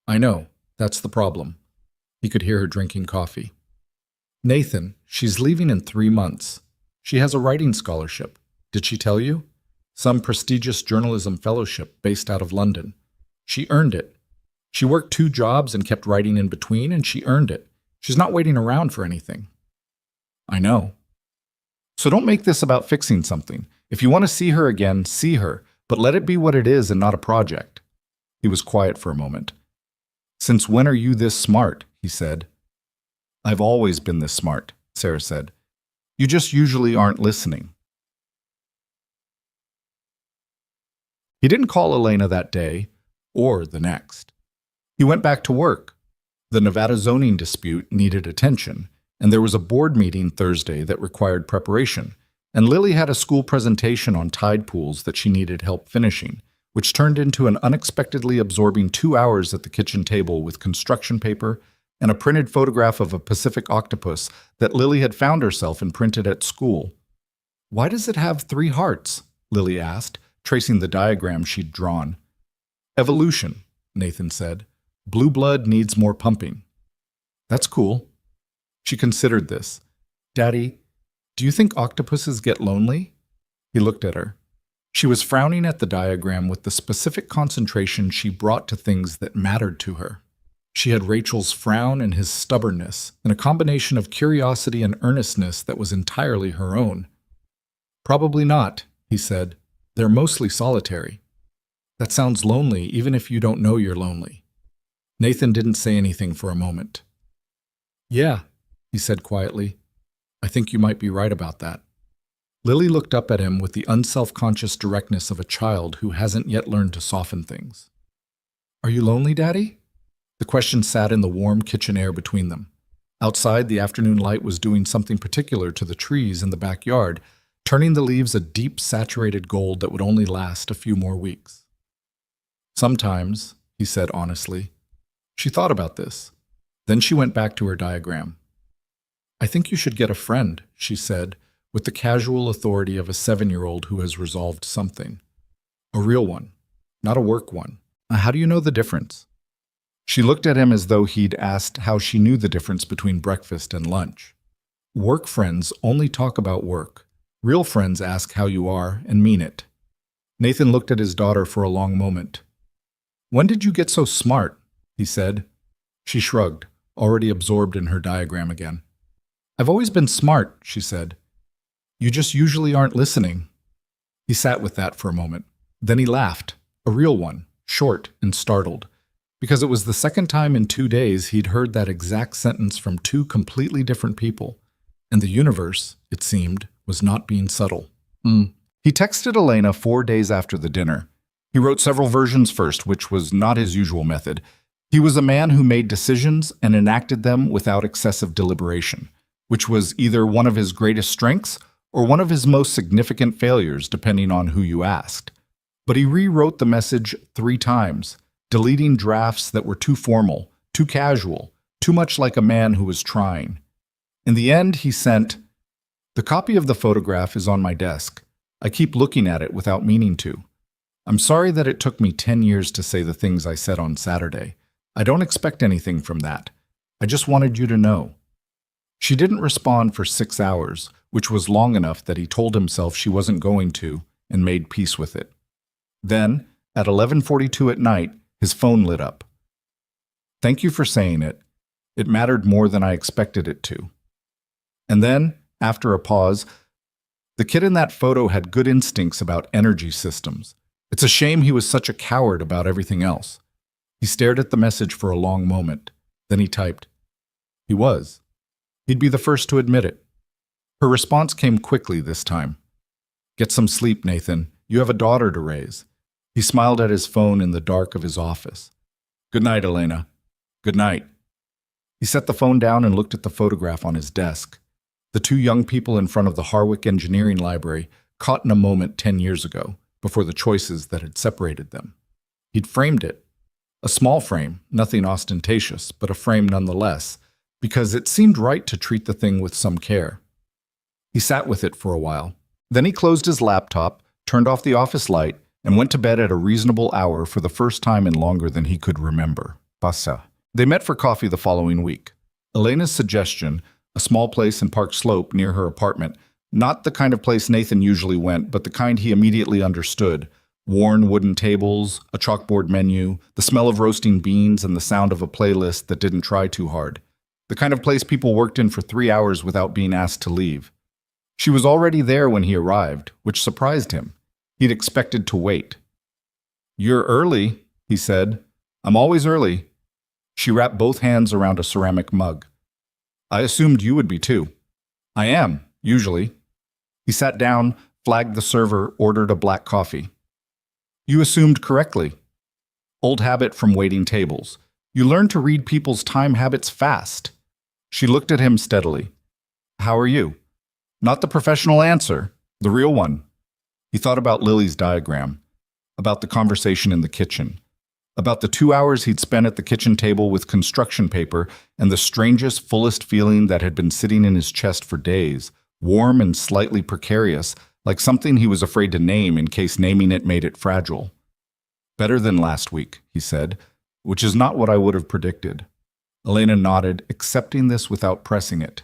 A: "I know. That's the problem." He could hear her drinking coffee. "Nathan, she's leaving in 3 months. She has a writing scholarship. Did she tell you? Some prestigious journalism fellowship based out of London. She earned it. She worked 2 jobs and kept writing in between, and she earned it. She's not waiting around for anything. I know. So don't make this about fixing something. If you want to see her again, see her, but let it be what it is and not a project. He was quiet for a moment. Since when are you this smart? He said. I've always been this smart, Sarah said. You just usually aren't listening. He didn't call Elena that day, or the next. He went back to work. The Nevada zoning dispute needed attention, and there was a board meeting Thursday that required preparation, and Lily had a school presentation on tide pools that she needed help finishing, which turned into an unexpectedly absorbing 2 hours at the kitchen table with construction paper and a printed photograph of a Pacific octopus that Lily had found herself and printed at school. Why does it have 3 hearts? Lily asked, tracing the diagram she'd drawn. Evolution, Nathan said. Blue blood needs more pumping. That's cool. She considered this. Daddy, do you think octopuses get lonely? He looked at her. She was frowning at the diagram with the specific concentration she brought to things that mattered to her. She had Rachel's frown and his stubbornness, and a combination of curiosity and earnestness that was entirely her own. Probably not, he said. They're mostly solitary. That sounds lonely, even if you don't know you're lonely. Nathan didn't say anything for a moment. Yeah, he said quietly. I think you might be right about that. Lily looked up at him with the unself-conscious directness of a child who hasn't yet learned to soften things. Are you lonely, Daddy? The question sat in the warm kitchen air between them. Outside, the afternoon light was doing something particular to the trees in the backyard, turning the leaves a deep, saturated gold that would only last a few more weeks. Sometimes, he said honestly. She thought about this. Then she went back to her diagram. I think you should get a friend, she said, with the casual authority of a 7-year-old who has resolved something. A real one, not a work one. How do you know the difference? She looked at him as though he'd asked how she knew the difference between breakfast and lunch. Work friends only talk about work. Real friends ask how you are and mean it. Nathan looked at his daughter for a long moment. When did you get so smart? He said. She shrugged, already absorbed in her diagram again. I've always been smart, she said. You just usually aren't listening. He sat with that for a moment. Then he laughed, a real one, short and startled, because it was the second time in 2 days he'd heard that exact sentence from 2 completely different people, and the universe, it seemed, was not being subtle. He texted Elena 4 days after the dinner. He wrote several versions first, which was not his usual method. He was a man who made decisions and enacted them without excessive deliberation, which was either one of his greatest strengths or one of his most significant failures, depending on who you asked. But he rewrote the message 3 times, deleting drafts that were too formal, too casual, too much like a man who was trying. In the end, he sent, "The copy of the photograph is on my desk. I keep looking at it without meaning to. I'm sorry that it took me 10 years to say the things I said on Saturday. I don't expect anything from that. I just wanted you to know." She didn't respond for 6 hours, which was long enough that he told himself she wasn't going to, and made peace with it. Then, at 11:42 at night, his phone lit up. Thank you for saying it. It mattered more than I expected it to. And then, after a pause, the kid in that photo had good instincts about energy systems. It's a shame he was such a coward about everything else. He stared at the message for a long moment. Then he typed. He was. He'd be the first to admit it. Her response came quickly this time. Get some sleep, Nathan. You have a daughter to raise. He smiled at his phone in the dark of his office. Good night, Elena. Good night. He set the phone down and looked at the photograph on his desk. The 2 young people in front of the Harwick Engineering Library, caught in a moment 10 years ago, before the choices that had separated them. He'd framed it. A small frame, nothing ostentatious, but a frame nonetheless, because it seemed right to treat the thing with some care. He sat with it for a while. Then he closed his laptop, turned off the office light, and went to bed at a reasonable hour for the first time in longer than he could remember. Passa. They met for coffee the following week. Elena's suggestion, a small place in Park Slope near her apartment, Not the kind of place Nathan usually went, but the kind he immediately understood. Worn wooden tables, a chalkboard menu, the smell of roasting beans, and the sound of a playlist that didn't try too hard. The kind of place people worked in for 3 hours without being asked to leave. She was already there when he arrived, which surprised him. He'd expected to wait. "You're early," he said. "I'm always early." She wrapped both hands around a ceramic mug. "I assumed you would be too." "I am, usually." He sat down, flagged the server, ordered a black coffee. "You assumed correctly." Old habit from waiting tables. You learn to read people's time habits fast. She looked at him steadily. "How are you?" Not the professional answer, the real one. He thought about Lily's diagram, about the conversation in the kitchen, about the 2 hours he'd spent at the kitchen table with construction paper and the strangest, fullest feeling that had been sitting in his chest for days, warm and slightly precarious, like something he was afraid to name in case naming it made it fragile. "Better than last week," he said, which is not what I would have predicted. Elena nodded, accepting this without pressing it.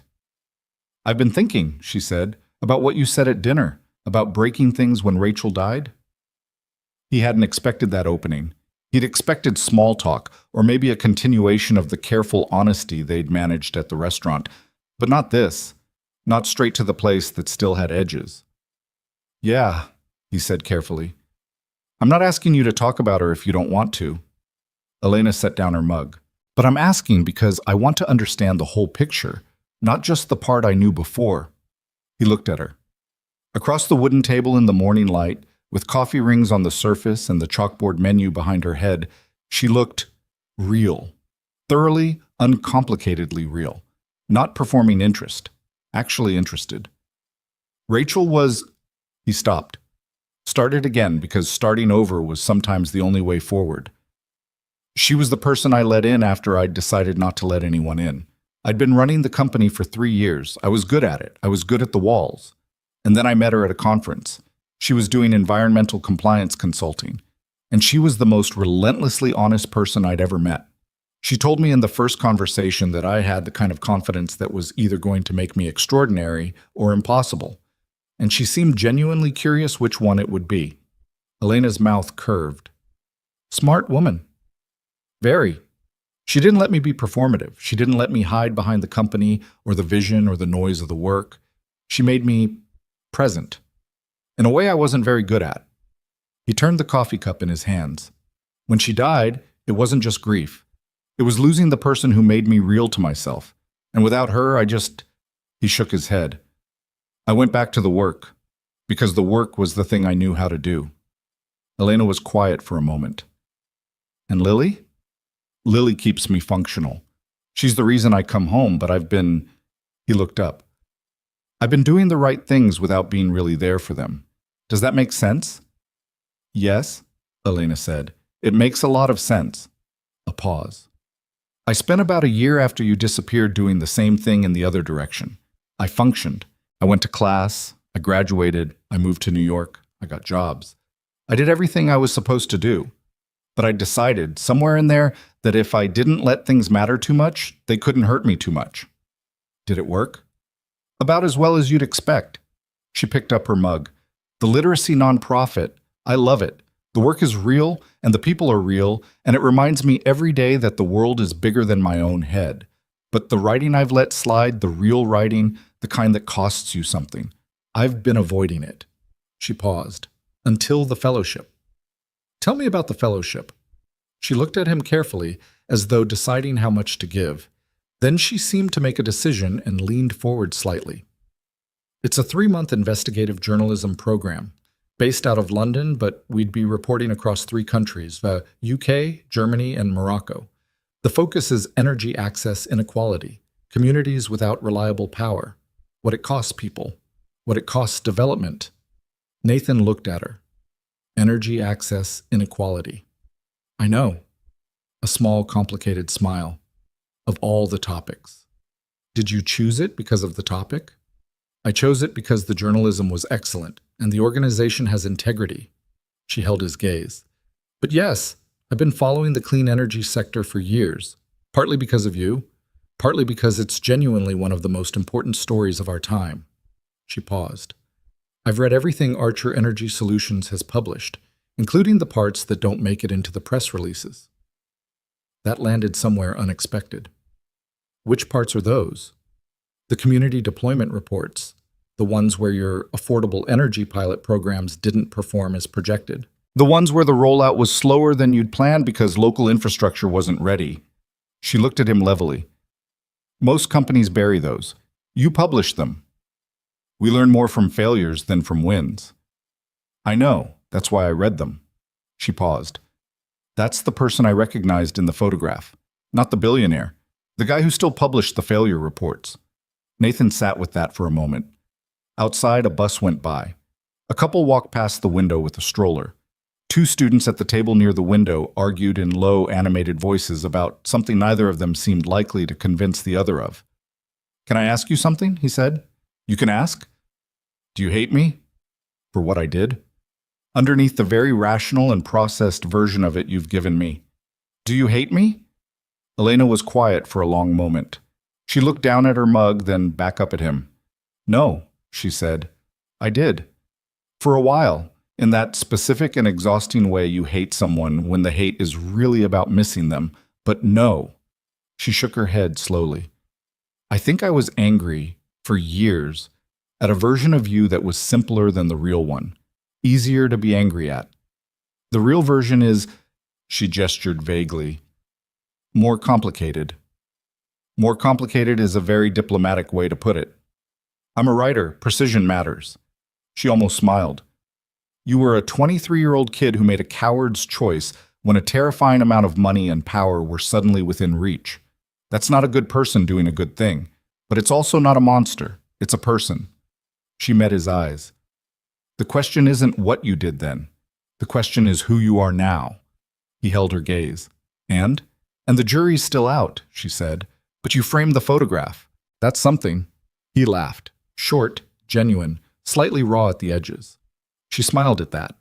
A: "I've been thinking," she said, "about what you said at dinner, about breaking things when Rachel died." He hadn't expected that opening. He'd expected small talk, or maybe a continuation of the careful honesty they'd managed at the restaurant, but not this, not straight to the place that still had edges. "Yeah," he said carefully. "I'm not asking you to talk about her if you don't want to." Elena set down her mug. "But I'm asking because I want to understand the whole picture, not just the part I knew before." He looked at her. Across the wooden table in the morning light, with coffee rings on the surface and the chalkboard menu behind her head, she looked real, thoroughly, uncomplicatedly real, not performing interest, actually interested. Rachel was... He stopped. Started again because starting over was sometimes the only way forward. "She was the person I let in after I'd decided not to let anyone in. I'd been running the company for 3 years. I was good at it. I was good at the walls. And then I met her at a conference. She was doing environmental compliance consulting. And she was the most relentlessly honest person I'd ever met. She told me in the first conversation that I had the kind of confidence that was either going to make me extraordinary or impossible. And she seemed genuinely curious which one it would be." Elena's mouth curved. "Smart woman." "Very. She didn't let me be performative. She didn't let me hide behind the company or the vision or the noise of the work. She made me present, in a way I wasn't very good at." He turned the coffee cup in his hands. "When she died, it wasn't just grief. It was losing the person who made me real to myself. And without her, He shook his head. "I went back to the work, because the work was the thing I knew how to do." Elena was quiet for a moment. "And Lily?" "Lily keeps me functional. She's the reason I come home, but He looked up. "I've been doing the right things without being really there for them. Does that make sense?" "Yes," Elena said. "It makes a lot of sense." A pause. "I spent about a year after you disappeared doing the same thing in the other direction. I functioned. I went to class. I graduated. I moved to New York. I got jobs. I did everything I was supposed to do. But I decided, somewhere in there, that if I didn't let things matter too much, they couldn't hurt me too much." "Did it work?" "About as well as you'd expect." She picked up her mug. "The literacy nonprofit, I love it. The work is real, and the people are real, and it reminds me every day that the world is bigger than my own head. But the writing I've let slide, the real writing, the kind that costs you something, I've been avoiding it." She paused. "Until the fellowship." "Tell me about the fellowship." She looked at him carefully, as though deciding how much to give. Then she seemed to make a decision and leaned forward slightly. "It's a 3-month investigative journalism program, based out of London, but we'd be reporting across 3 countries, the UK, Germany, and Morocco. The focus is energy access inequality, communities without reliable power, what it costs people, what it costs development." Nathan looked at her. "Energy access inequality. I know." A small, complicated smile. "Of all the topics. Did you choose it because of the topic?" "I chose it because the journalism was excellent, and the organization has integrity." She held his gaze. "But yes, I've been following the clean energy sector for years, partly because of you, partly because it's genuinely one of the most important stories of our time." She paused. I've read everything Archer Energy Solutions has published, including the parts that don't make it into the press releases. That landed somewhere unexpected. Which parts are those? The community deployment reports, the ones where your affordable energy pilot programs didn't perform as projected. The ones where the rollout was slower than you'd planned because local infrastructure wasn't ready. She looked at him levelly. Most companies bury those. You publish them. We learn more from failures than from wins. I know. That's why I read them. She paused. That's the person I recognized in the photograph, not the billionaire, the guy who still published the failure reports. Nathan sat with that for a moment. Outside, a bus went by. A couple walked past the window with a stroller. Two students at the table near the window argued in low, animated voices about something neither of them seemed likely to convince the other of. Can I ask you something? He said. You can ask. Do you hate me? For what I did? Underneath the very rational and processed version of it you've given me. Do you hate me? Elena was quiet for a long moment. She looked down at her mug, then back up at him. No, she said. I did. For a while, in that specific and exhausting way you hate someone when the hate is really about missing them. But no. She shook her head slowly. I think I was angry, for years, at a version of you that was simpler than the real one. Easier to be angry at. The real version is, she gestured vaguely, more complicated. More complicated is a very diplomatic way to put it. I'm a writer. Precision matters. She almost smiled. You were a 23-year-old kid who made a coward's choice when a terrifying amount of money and power were suddenly within reach. That's not a good person doing a good thing, but it's also not a monster. It's a person. She met his eyes. The question isn't what you did then. The question is who you are now. He held her gaze. And the jury's still out, she said. But you framed the photograph. That's something. He laughed. Short, genuine, slightly raw at the edges. She smiled at that.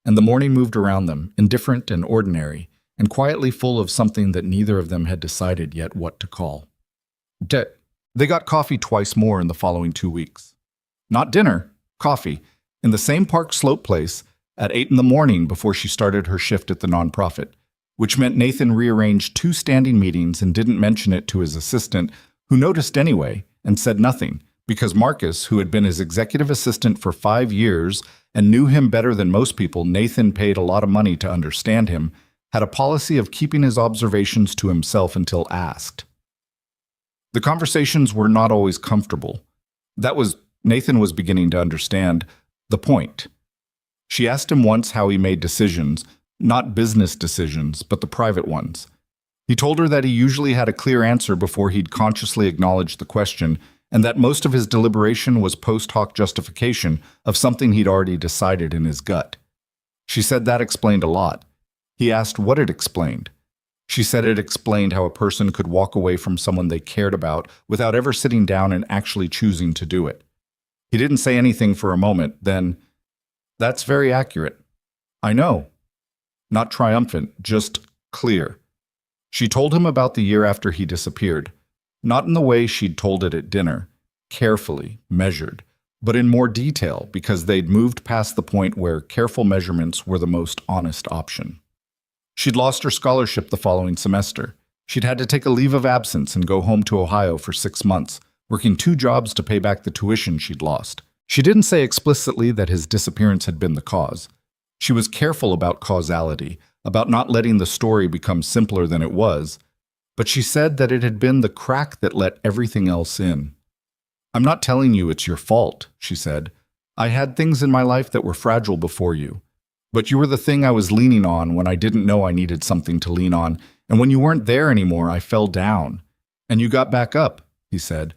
A: And the morning moved around them, indifferent and ordinary, and quietly full of something that neither of them had decided yet what to call. They got coffee twice more in the following 2 weeks. Not dinner, coffee, in the same Park Slope place at 8 a.m. before she started her shift at the nonprofit, which meant Nathan rearranged 2 standing meetings and didn't mention it to his assistant, who noticed anyway and said nothing, because Marcus, who had been his executive assistant for 5 years and knew him better than most people Nathan paid a lot of money to understand him, had a policy of keeping his observations to himself until asked. The conversations were not always comfortable. Nathan was beginning to understand the point. She asked him once how he made decisions, not business decisions, but the private ones. He told her that he usually had a clear answer before he'd consciously acknowledged the question, and that most of his deliberation was post hoc justification of something he'd already decided in his gut. She said that explained a lot. He asked what it explained. She said it explained how a person could walk away from someone they cared about without ever sitting down and actually choosing to do it. He didn't say anything for a moment, then, "That's very accurate." "I know." Not triumphant, just clear. She told him about the year after he disappeared, not in the way she'd told it at dinner, carefully, measured, but in more detail because they'd moved past the point where careful measurements were the most honest option. She'd lost her scholarship the following semester. She'd had to take a leave of absence and go home to Ohio for 6 months, working 2 jobs to pay back the tuition she'd lost. She didn't say explicitly that his disappearance had been the cause. She was careful about causality, about not letting the story become simpler than it was, but she said that it had been the crack that let everything else in. "I'm not telling you it's your fault," she said. "I had things in my life that were fragile before you. But you were the thing I was leaning on when I didn't know I needed something to lean on, and when you weren't there anymore, I fell down. And you got back up," he said.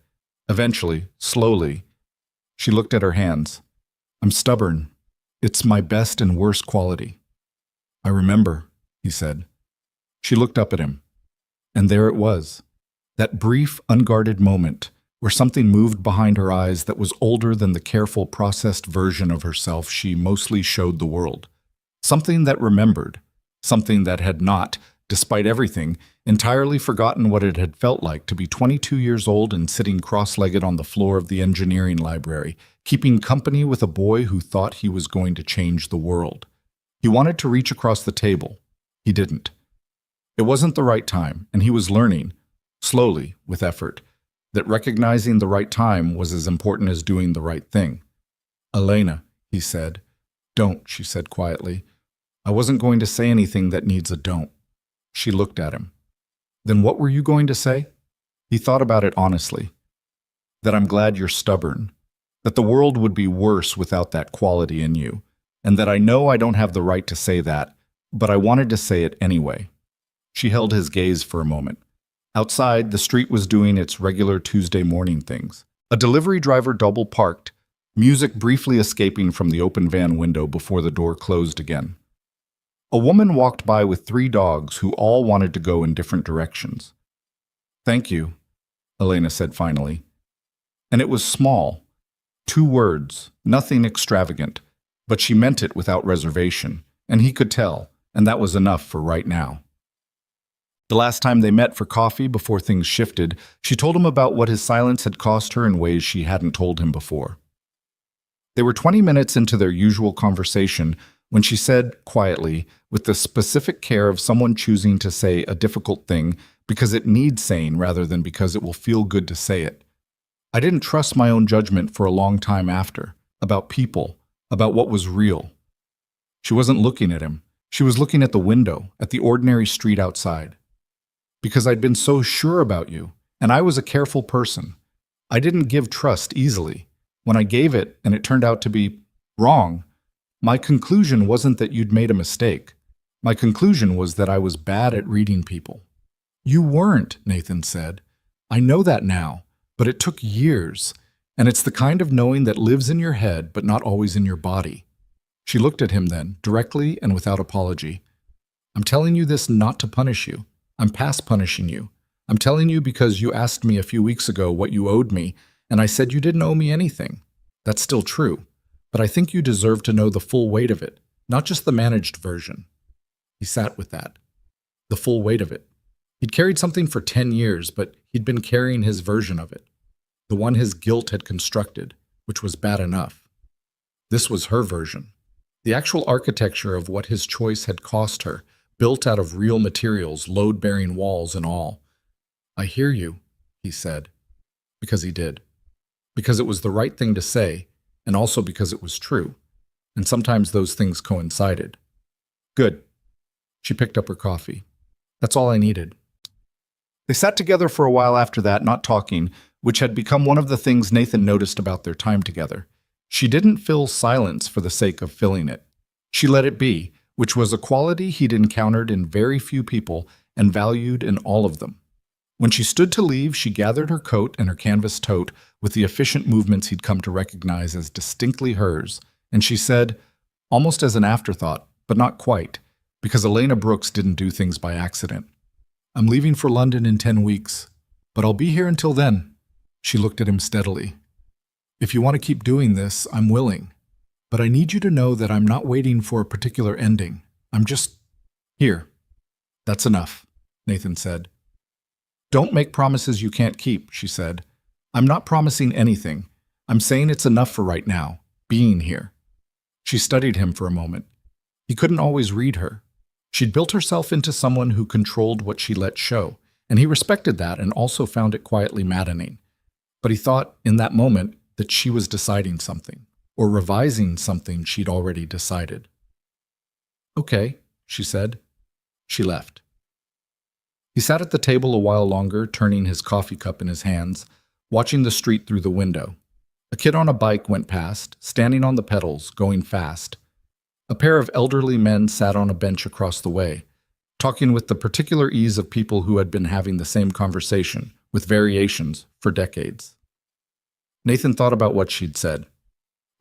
A: Eventually, slowly. She looked at her hands. "I'm stubborn. It's my best and worst quality." "I remember," he said. She looked up at him. And there it was, that brief, unguarded moment where something moved behind her eyes that was older than the careful, processed version of herself she mostly showed the world. Something that remembered, something that had not, despite everything, entirely forgotten what it had felt like to be 22 years old and sitting cross-legged on the floor of the engineering library, keeping company with a boy who thought he was going to change the world. He wanted to reach across the table. He didn't. It wasn't the right time, and he was learning, slowly, with effort, that recognizing the right time was as important as doing the right thing. "Elena," he said. "Don't," she said quietly. "I wasn't going to say anything that needs a don't." She looked at him. "Then what were you going to say?" He thought about it honestly. "That I'm glad you're stubborn, that the world would be worse without that quality in you, and that I know I don't have the right to say that, but I wanted to say it anyway." She held his gaze for a moment. Outside, the street was doing its regular Tuesday morning things. A delivery driver double-parked, music briefly escaping from the open van window before the door closed again. A woman walked by with 3 dogs who all wanted to go in different directions. "Thank you," Elena said finally. And it was small. 2 words, nothing extravagant, but she meant it without reservation, and he could tell, and that was enough for right now. The last time they met for coffee before things shifted, she told him about what his silence had cost her in ways she hadn't told him before. They were 20 minutes into their usual conversation when she said, quietly, with the specific care of someone choosing to say a difficult thing because it needs saying rather than because it will feel good to say it. "I didn't trust my own judgment for a long time after, about people, about what was real." She wasn't looking at him. She was looking at the window, at the ordinary street outside. "Because I'd been so sure about you, and I was a careful person. I didn't give trust easily. When I gave it, and it turned out to be wrong, my conclusion wasn't that you'd made a mistake. My conclusion was that I was bad at reading people." "You weren't," Nathan said. "I know that now, but it took years, and it's the kind of knowing that lives in your head but not always in your body." She looked at him then, directly and without apology. "I'm telling you this not to punish you. I'm past punishing you. I'm telling you because you asked me a few weeks ago what you owed me, and I said you didn't owe me anything. That's still true, but I think you deserve to know the full weight of it, not just the managed version." He sat with that. The full weight of it. He'd carried something for 10 years, but he'd been carrying his version of it, the one his guilt had constructed, which was bad enough. This was her version. The actual architecture of what his choice had cost her, built out of real materials, load-bearing walls and all. "I hear you," he said, because he did. Because it was the right thing to say, and also because it was true, and sometimes those things coincided. "Good." She picked up her coffee. "That's all I needed." They sat together for a while after that, not talking, which had become one of the things Nathan noticed about their time together. She didn't fill silence for the sake of filling it. She let it be, which was a quality he'd encountered in very few people and valued in all of them. When she stood to leave, she gathered her coat and her canvas tote with the efficient movements he'd come to recognize as distinctly hers, and she said, almost as an afterthought, but not quite, because Elena Brooks didn't do things by accident, "I'm leaving for London in 10 weeks, but I'll be here until then." She looked at him steadily. "If you want to keep doing this, I'm willing. But I need you to know that I'm not waiting for a particular ending. I'm just here." "That's enough," Nathan said. "Don't make promises you can't keep," she said. "I'm not promising anything. I'm saying it's enough for right now, being here." She studied him for a moment. He couldn't always read her. She'd built herself into someone who controlled what she let show, and he respected that and also found it quietly maddening. But he thought, in that moment, that she was deciding something, or revising something she'd already decided. "Okay," she said. She left. He sat at the table a while longer, turning his coffee cup in his hands, watching the street through the window. A kid on a bike went past, standing on the pedals, going fast. A pair of elderly men sat on a bench across the way, talking with the particular ease of people who had been having the same conversation, with variations, for decades. Nathan thought about what she'd said.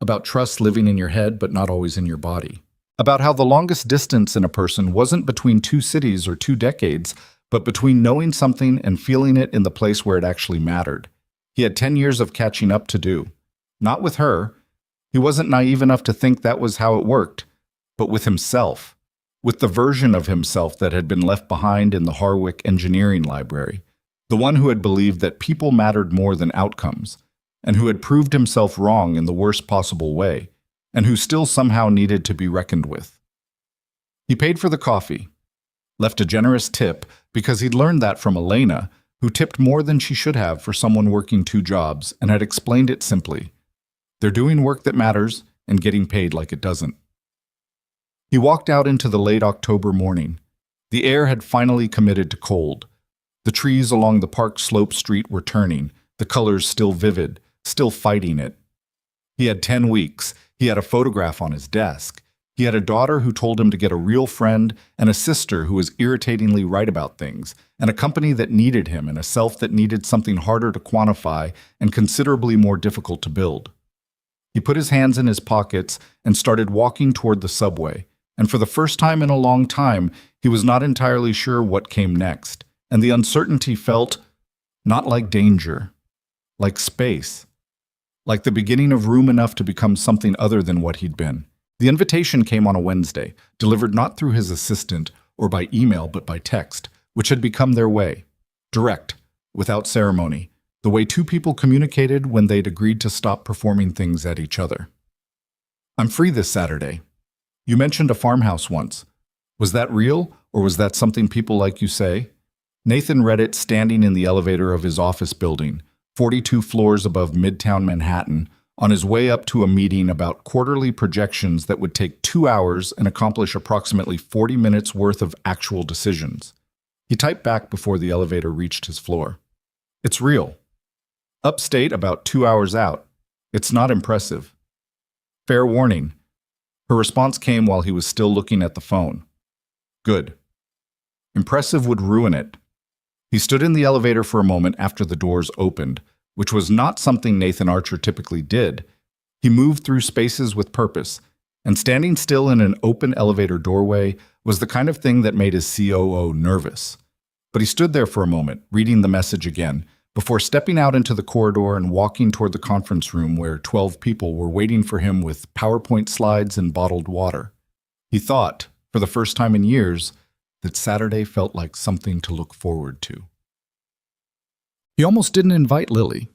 A: About trust living in your head but not always in your body. About how the longest distance in a person wasn't between 2 cities or 2 decades, but between knowing something and feeling it in the place where it actually mattered. He had 10 years of catching up to do. Not with her. He wasn't naive enough to think that was how it worked, but with himself. with the version of himself that had been left behind in the Harwick Engineering Library, the one who had believed that people mattered more than outcomes, and who had proved himself wrong in the worst possible way, and who still somehow needed to be reckoned with. He paid for the coffee, left a generous tip because he'd learned that from Elena, who tipped more than she should have for someone working 2 jobs, and had explained it simply. They're doing work that matters and getting paid like it doesn't. He walked out into the late October morning. The air had finally committed to cold. The trees along the park slope street were turning, the colors still vivid, still fighting it. He had 10 weeks. He had a photograph on his desk. He had a daughter who told him to get a real friend, and a sister who was irritatingly right about things, and a company that needed him, and a self that needed something harder to quantify and considerably more difficult to build. He put his hands in his pockets and started walking toward the subway, and for the first time in a long time, he was not entirely sure what came next, and the uncertainty felt not like danger, like space, like the beginning of room enough to become something other than what he'd been. The invitation came on a Wednesday, delivered not through his assistant or by email but by text, which had become their way. Direct, without ceremony, the way 2 people communicated when they'd agreed to stop performing things at each other. I'm free this Saturday. You mentioned a farmhouse once. Was that real, or was that something people like you say? Nathan read it standing in the elevator of his office building, 42 floors above Midtown Manhattan, on his way up to a meeting about quarterly projections that would take 2 hours and accomplish approximately 40 minutes worth of actual decisions. He typed back before the elevator reached his floor. It's real. Upstate, about 2 hours out. It's not impressive. Fair warning. Her response came while he was still looking at the phone. Good. Impressive would ruin it. He stood in the elevator for a moment after the doors opened, which was not something Nathan Archer typically did. He moved through spaces with purpose, and standing still in an open elevator doorway was the kind of thing that made his COO nervous. But he stood there for a moment, reading the message again, before stepping out into the corridor and walking toward the conference room where 12 people were waiting for him with PowerPoint slides and bottled water. He thought, for the first time in years, that Saturday felt like something to look forward to. He almost didn't invite Lily.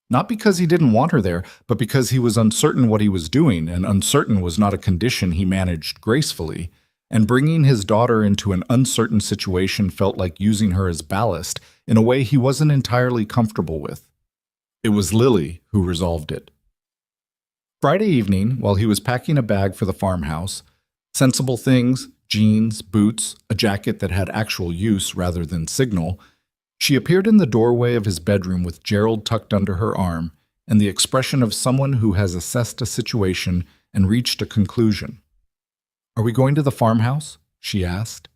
A: Not because he didn't want her there, but because he was uncertain what he was doing, and uncertain was not a condition he managed gracefully, and bringing his daughter into an uncertain situation felt like using her as ballast in a way he wasn't entirely comfortable with. It was Lily who resolved it. Friday evening, while he was packing a bag for the farmhouse, sensible things, jeans, boots, a jacket that had actual use rather than signal, she appeared in the doorway of his bedroom with Gerald tucked under her arm and the expression of someone who has assessed a situation and reached a conclusion. Are we going to the farmhouse? She asked.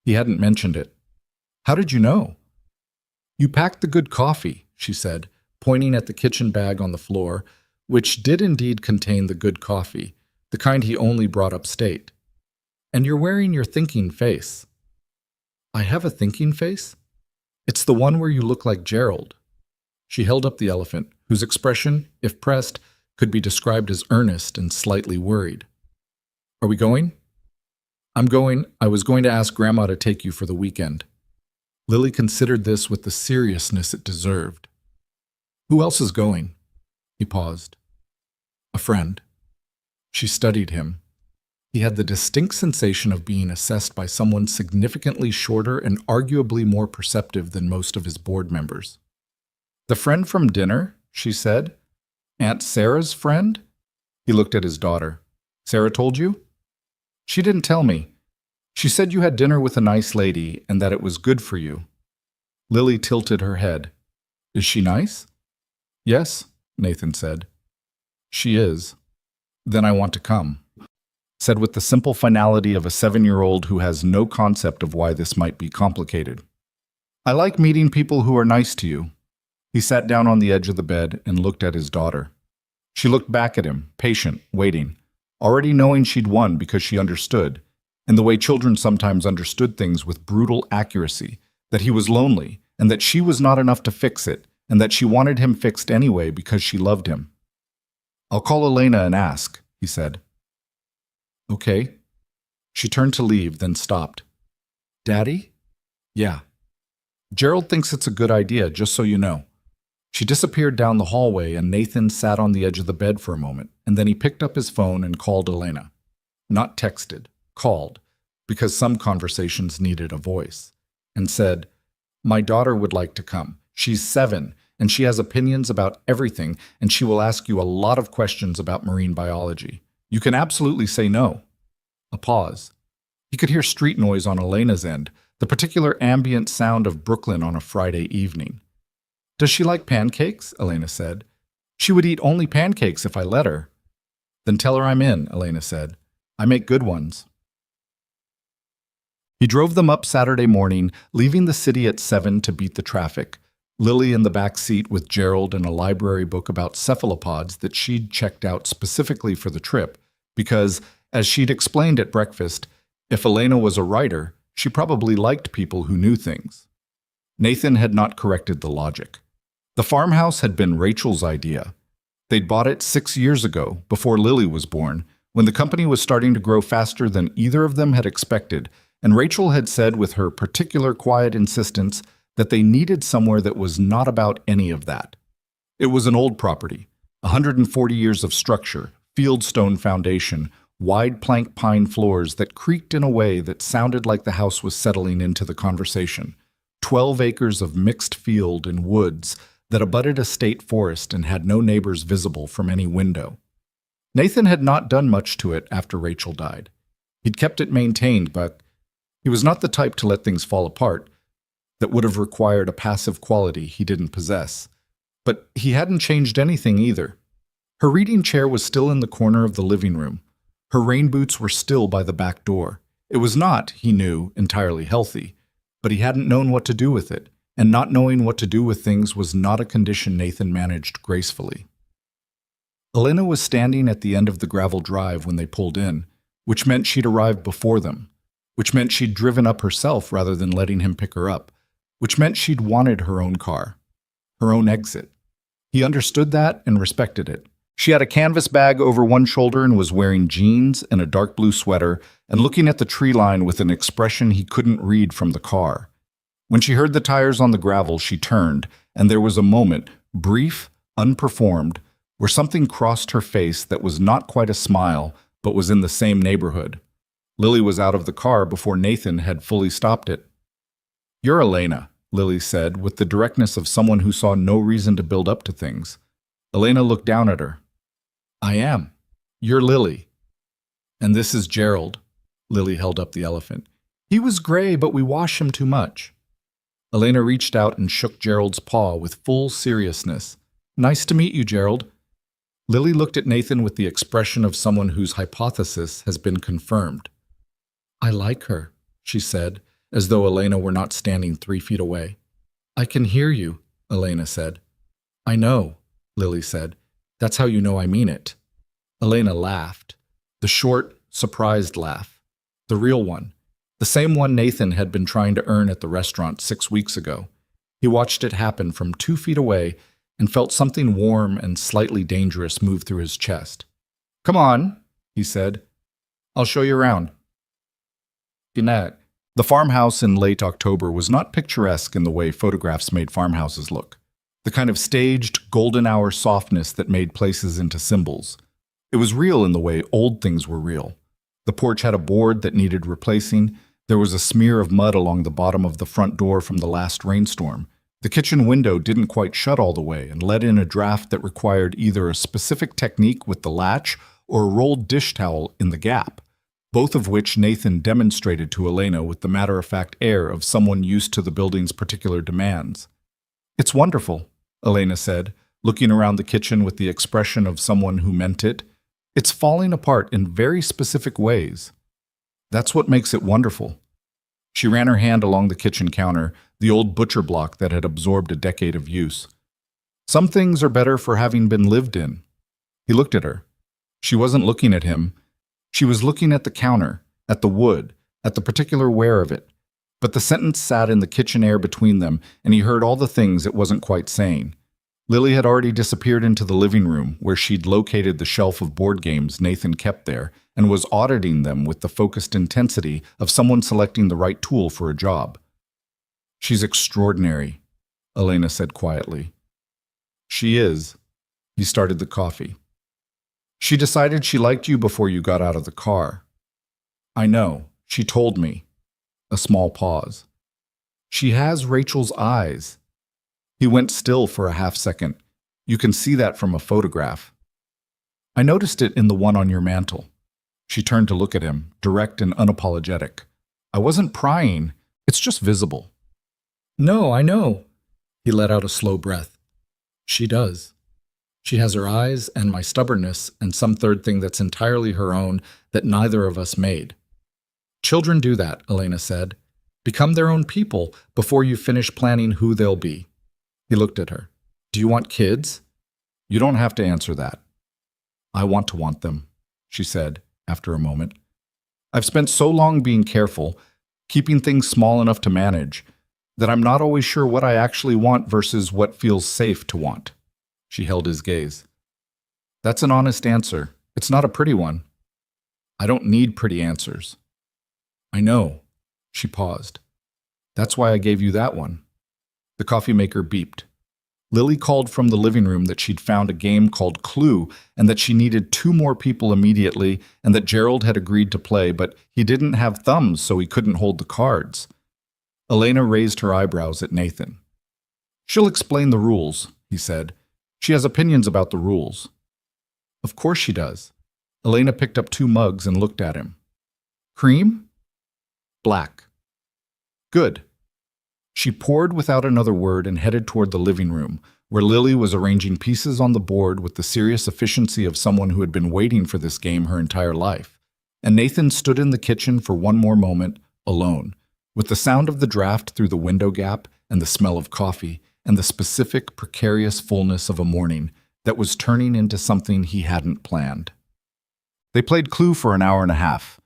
A: He hadn't mentioned it. How did you know? You packed the good coffee, she said, pointing at the kitchen bag on the floor, which did indeed contain the good coffee, the kind he only brought upstate. And you're wearing your thinking face. I have a thinking face? It's the one where you look like Gerald. She held up the elephant, whose expression, if pressed, could be described as earnest and slightly worried. Are we going? I'm going. I was going to ask Grandma to take you for the weekend. Lily considered this with the seriousness it deserved. Who else is going? He paused. A friend. She studied him. He had the distinct sensation of being assessed by someone significantly shorter and arguably more perceptive than most of his board members. The friend from dinner, she said. Aunt Sarah's friend? He looked at his daughter. Sarah told you? She didn't tell me. She said you had dinner with a nice lady and that it was good for you. Lily tilted her head. Is she nice? Yes, Nathan said. She is. Then I want to come. Said with the simple finality of a 7-year-old who has no concept of why this might be complicated. I like meeting people who are nice to you. He sat down on the edge of the bed and looked at his daughter. She looked back at him, patient, waiting, already knowing she'd won because she understood, and the way children sometimes understood things with brutal accuracy, that he was lonely, and that she was not enough to fix it, and that she wanted him fixed anyway because she loved him. I'll call Elena and ask, he said. Okay. She turned to leave, then stopped. Daddy? Yeah. Gerald thinks it's a good idea, just so you know. She disappeared down the hallway, and Nathan sat on the edge of the bed for a moment, and then he picked up his phone and called Elena. Not texted, called, because some conversations needed a voice, and said, My daughter would like to come. She's 7, and she has opinions about everything, and she will ask you a lot of questions about marine biology. You can absolutely say no. A pause. He could hear street noise on Elena's end, the particular ambient sound of Brooklyn on a Friday evening. Does she like pancakes? Elena said. She would eat only pancakes if I let her. Then tell her I'm in, Elena said. I make good ones. He drove them up Saturday morning, leaving the city at 7 to beat the traffic. Lily in the back seat with Gerald and a library book about cephalopods that she'd checked out specifically for the trip, because, as she'd explained at breakfast, if Elena was a writer, she probably liked people who knew things. Nathan had not corrected the logic. The farmhouse had been Rachel's idea. They'd bought it 6 years ago, before Lily was born, when the company was starting to grow faster than either of them had expected, and Rachel had said with her particular quiet insistence that they needed somewhere that was not about any of that. It was an old property, 140 years of structure, fieldstone foundation, wide plank pine floors that creaked in a way that sounded like the house was settling into the conversation, 12 acres of mixed field and woods that abutted a state forest and had no neighbors visible from any window. Nathan had not done much to it after Rachel died. He'd kept it maintained, but he was not the type to let things fall apart. That would have required a passive quality he didn't possess. But he hadn't changed anything either. Her reading chair was still in the corner of the living room. Her rain boots were still by the back door. It was not, he knew, entirely healthy, but he hadn't known what to do with it, and not knowing what to do with things was not a condition Nathan managed gracefully. Elena was standing at the end of the gravel drive when they pulled in, which meant she'd arrived before them, which meant she'd driven up herself rather than letting him pick her up, which meant she'd wanted her own car, her own exit. He understood that and respected it. She had a canvas bag over one shoulder and was wearing jeans and a dark blue sweater and looking at the tree line with an expression he couldn't read from the car. When she heard the tires on the gravel, she turned, and there was a moment, brief, unperformed, where something crossed her face that was not quite a smile, but was in the same neighborhood. Lily was out of the car before Nathan had fully stopped it. You're Elena, Lily said, with the directness of someone who saw no reason to build up to things. Elena looked down at her. I am. You're Lily. And this is Gerald. Lily held up the elephant. He was gray, but we wash him too much. Elena reached out and shook Gerald's paw with full seriousness. Nice to meet you, Gerald. Lily looked at Nathan with the expression of someone whose hypothesis has been confirmed. I like her, she said, as though Elena were not standing 3 feet away. I can hear you, Elena said. I know, Lily said. That's how you know I mean it. Elena laughed. The short, surprised laugh. The real one. The same one Nathan had been trying to earn at the restaurant 6 weeks ago. He watched it happen from 2 feet away and felt something warm and slightly dangerous move through his chest. Come on, he said. I'll show you around. Good night. The farmhouse in late October was not picturesque in the way photographs made farmhouses look, the kind of staged, golden hour softness that made places into symbols. It was real in the way old things were real. The porch had a board that needed replacing. There was a smear of mud along the bottom of the front door from the last rainstorm. The kitchen window didn't quite shut all the way and let in a draft that required either a specific technique with the latch or a rolled dish towel in the gap, both of which Nathan demonstrated to Elena with the matter-of-fact air of someone used to the building's particular demands. It's wonderful, Elena said, looking around the kitchen with the expression of someone who meant it. It's falling apart in very specific ways. That's what makes it wonderful. She ran her hand along the kitchen counter, the old butcher block that had absorbed a decade of use. Some things are better for having been lived in. He looked at her. She wasn't looking at him. She was looking at the counter, at the wood, at the particular wear of it. But the sentence sat in the kitchen air between them, and he heard all the things it wasn't quite saying. Lily had already disappeared into the living room, where she'd located the shelf of board games Nathan kept there, and was auditing them with the focused intensity of someone selecting the right tool for a job. "She's extraordinary," Elena said quietly. "She is." He started the coffee. "She decided she liked you before you got out of the car." "I know. She told me." A small pause. "She has Rachel's eyes." He went still for a half second. "You can see that from a photograph." "I noticed it in the one on your mantle." She turned to look at him, direct and unapologetic. "I wasn't prying. It's just visible." "No, I know." He let out a slow breath. "She does. She has her eyes and my stubbornness and some third thing that's entirely her own that neither of us made." "Children do that," Elena said. "Become their own people before you finish planning who they'll be." He looked at her. "Do you want kids?" "You don't have to answer that." "I want them," she said after a moment. "I've spent so long being careful, keeping things small enough to manage, that I'm not always sure what I actually want versus what feels safe to want." She held his gaze. "That's an honest answer. It's not a pretty one." "I don't need pretty answers." "I know." She paused. "That's why I gave you that one." The coffee maker beeped. Lily called from the living room that she'd found a game called Clue and that she needed 2 more people immediately and that Gerald had agreed to play, but he didn't have thumbs so he couldn't hold the cards. Elena raised her eyebrows at Nathan. "She'll explain the rules," he said. "She has opinions about the rules." "Of course she does." Elena picked up 2 mugs and looked at him. "Cream?" "Black." "Good." She poured without another word and headed toward the living room, where Lily was arranging pieces on the board with the serious efficiency of someone who had been waiting for this game her entire life. And Nathan stood in the kitchen for one more moment, alone, with the sound of the draft through the window gap and the smell of coffee and the specific, precarious fullness of a morning that was turning into something he hadn't planned. They played Clue for an hour and a half.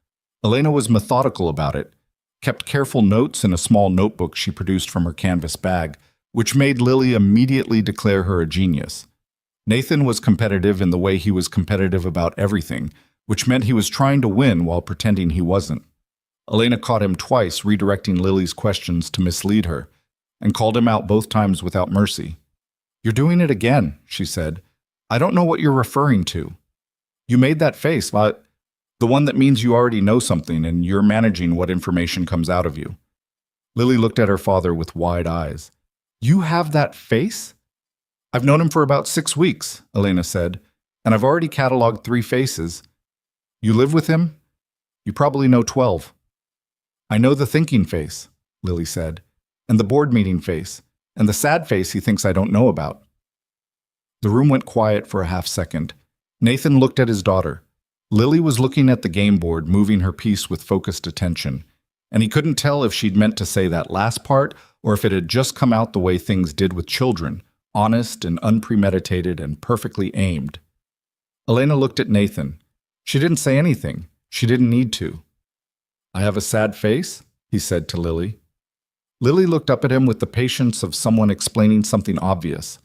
A: Elena was methodical about it, kept careful notes in a small notebook she produced from her canvas bag, which made Lily immediately declare her a genius. Nathan was competitive in the way he was competitive about everything, which meant he was trying to win while pretending he wasn't. Elena caught him twice redirecting Lily's questions to mislead her, and called him out both times without mercy. "You're doing it again," she said. "I don't know what you're referring to. You made that face, but the one that means you already know something and you're managing what information comes out of you." Lily looked at her father with wide eyes. "You have that face?" "I've known him for about 6 weeks," Elena said, "and I've already cataloged 3 faces. You live with him? You probably know 12. "I know the thinking face," Lily said, "and the board meeting face, and the sad face he thinks I don't know about." The room went quiet for a half second. Nathan looked at his daughter. Lily was looking at the game board, moving her piece with focused attention, and he couldn't tell if she'd meant to say that last part or if it had just come out the way things did with children, honest and unpremeditated and perfectly aimed. Elena looked at Nathan. She didn't say anything. She didn't need to. "I have a sad face?" he said to Lily. Lily looked up at him with the patience of someone explaining something obvious.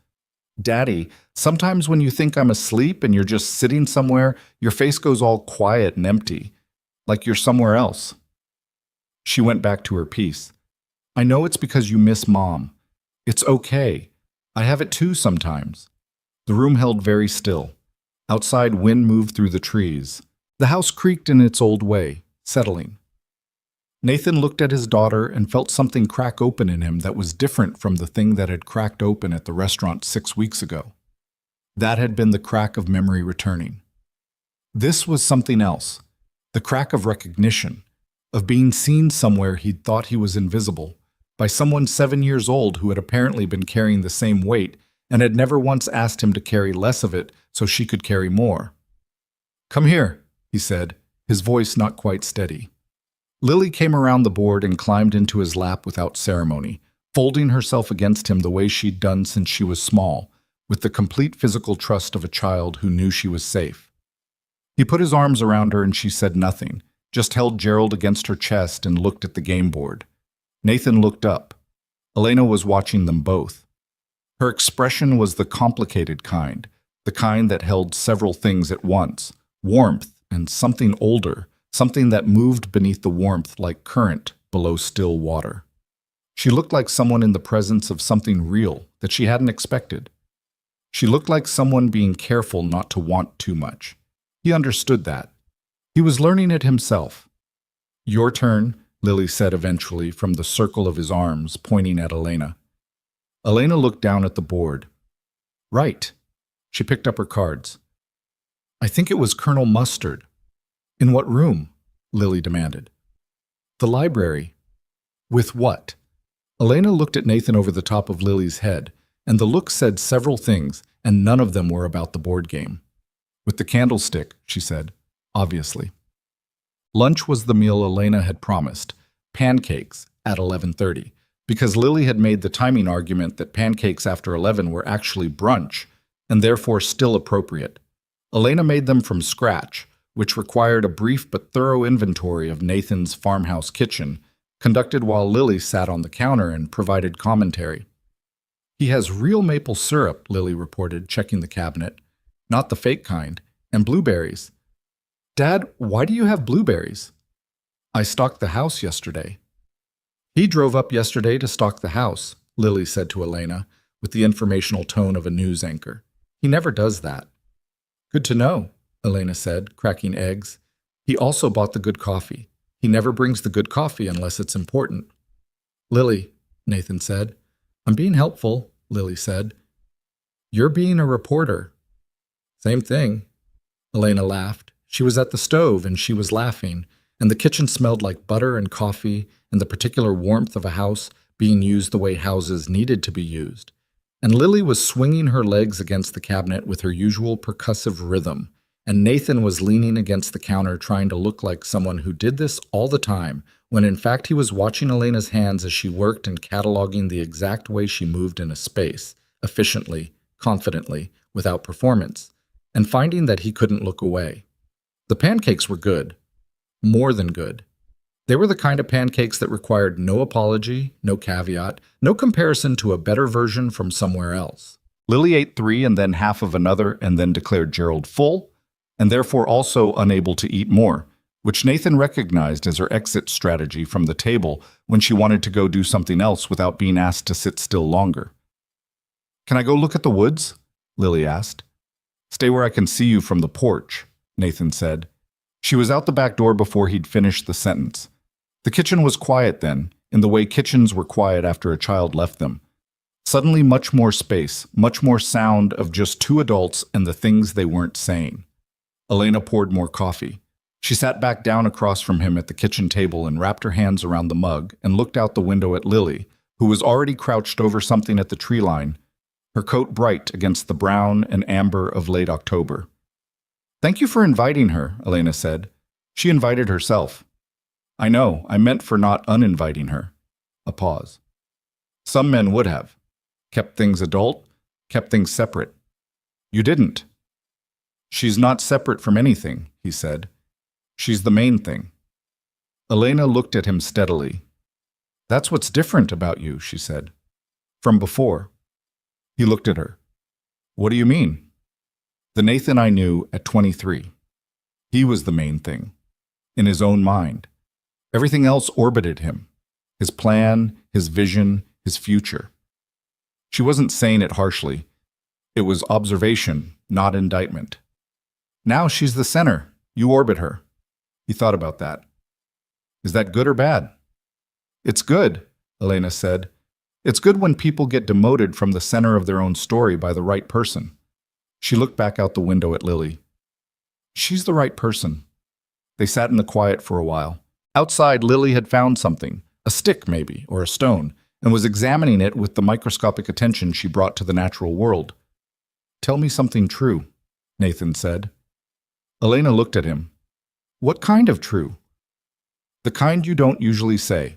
A: "Daddy, sometimes when you think I'm asleep and you're just sitting somewhere, your face goes all quiet and empty, like you're somewhere else." She went back to her piece. "I know it's because you miss Mom. It's okay. I have it too sometimes." The room held very still. Outside, wind moved through the trees. The house creaked in its old way, settling. Nathan looked at his daughter and felt something crack open in him that was different from the thing that had cracked open at the restaurant 6 weeks ago. That had been the crack of memory returning. This was something else, the crack of recognition, of being seen somewhere he'd thought he was invisible, by someone 7 years old who had apparently been carrying the same weight and had never once asked him to carry less of it so she could carry more. "Come here," he said, his voice not quite steady. Lily came around the board and climbed into his lap without ceremony, folding herself against him the way she'd done since she was small, with the complete physical trust of a child who knew she was safe. He put his arms around her and she said nothing, just held Gerald against her chest and looked at the game board. Nathan looked up. Elena was watching them both. Her expression was the complicated kind, the kind that held several things at once: warmth and something older, something that moved beneath the warmth like current below still water. She looked like someone in the presence of something real that she hadn't expected. She looked like someone being careful not to want too much. He understood that. He was learning it himself. "Your turn," Lily said eventually from the circle of his arms, pointing at Elena. Elena looked down at the board. "Right." She picked up her cards. "I think it was Colonel Mustard." "In what room?" Lily demanded. "The library." "With what?" Elena looked at Nathan over the top of Lily's head, and the look said several things, and none of them were about the board game. "With the candlestick," she said, obviously. Lunch was the meal Elena had promised, pancakes at 11:30, because Lily had made the timing argument that pancakes after 11 were actually brunch, and therefore still appropriate. Elena made them from scratch, which required a brief but thorough inventory of Nathan's farmhouse kitchen, conducted while Lily sat on the counter and provided commentary. "He has real maple syrup," Lily reported, checking the cabinet. "Not the fake kind. And blueberries." "Dad, why do you have blueberries?" "I stocked the house yesterday." "He drove up yesterday to stock the house," Lily said to Elena, with the informational tone of a news anchor. "He never does that." "Good to know," Elena said, cracking eggs. "He also bought the good coffee. He never brings the good coffee unless it's important." "Lily," Nathan said. "I'm being helpful," Lily said. "You're being a reporter." "Same thing." Elena laughed. She was at the stove and she was laughing, and the kitchen smelled like butter and coffee and the particular warmth of a house being used the way houses needed to be used. And Lily was swinging her legs against the cabinet with her usual percussive rhythm, and Nathan was leaning against the counter trying to look like someone who did this all the time, when in fact he was watching Elena's hands as she worked and cataloging the exact way she moved in a space, efficiently, confidently, without performance, and finding that he couldn't look away. The pancakes were good. More than good. They were the kind of pancakes that required no apology, no caveat, no comparison to a better version from somewhere else. Lily ate 3 and then half of another and then declared Gerald full, and therefore also unable to eat more, which Nathan recognized as her exit strategy from the table when she wanted to go do something else without being asked to sit still longer. "Can I go look at the woods?" Lily asked. "Stay where I can see you from the porch," Nathan said. She was out the back door before he'd finished the sentence. The kitchen was quiet then, in the way kitchens were quiet after a child left them. Suddenly much more space, much more sound of just 2 adults and the things they weren't saying. Elena poured more coffee. She sat back down across from him at the kitchen table and wrapped her hands around the mug and looked out the window at Lily, who was already crouched over something at the tree line, her coat bright against the brown and amber of late October. "Thank you for inviting her," Elena said. "She invited herself." "I know, I meant for not uninviting her." A pause. "Some men would have. Kept things adult, kept things separate. You didn't." "She's not separate from anything," he said. "She's the main thing." Elena looked at him steadily. "That's what's different about you," she said. "From before." He looked at her. "What do you mean?" "The Nathan I knew at 23. He was the main thing. In his own mind. Everything else orbited him. His plan, his vision, his future." She wasn't saying it harshly. It was observation, not indictment. "Now she's the center. You orbit her." He thought about that. "Is that good or bad?" "It's good," Elena said. "It's good when people get demoted from the center of their own story by the right person." She looked back out the window at Lily. "She's the right person." They sat in the quiet for a while. Outside, Lily had found something, a stick maybe, or a stone, and was examining it with the microscopic attention she brought to the natural world. "Tell me something true," Nathan said. Elena looked at him. "What kind of true?" "The kind you don't usually say."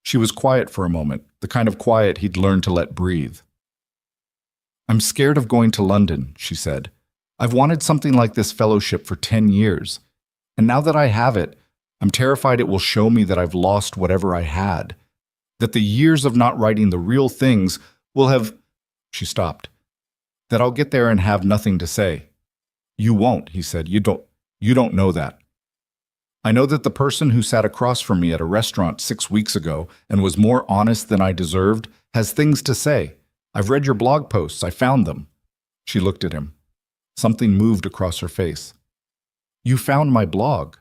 A: She was quiet for a moment, the kind of quiet he'd learned to let breathe. "I'm scared of going to London," she said. "I've wanted something like this fellowship for 10 years, and now that I have it, I'm terrified it will show me that I've lost whatever I had, that the years of not writing the real things will have—" She stopped. "That I'll get there and have nothing to say." "You won't," he said. "You don't. You don't know that. I know that the person who sat across from me at a restaurant 6 weeks ago and was more honest than I deserved has things to say. I've read your blog posts. I found them. She looked at him. Something moved across her face. You found my blog.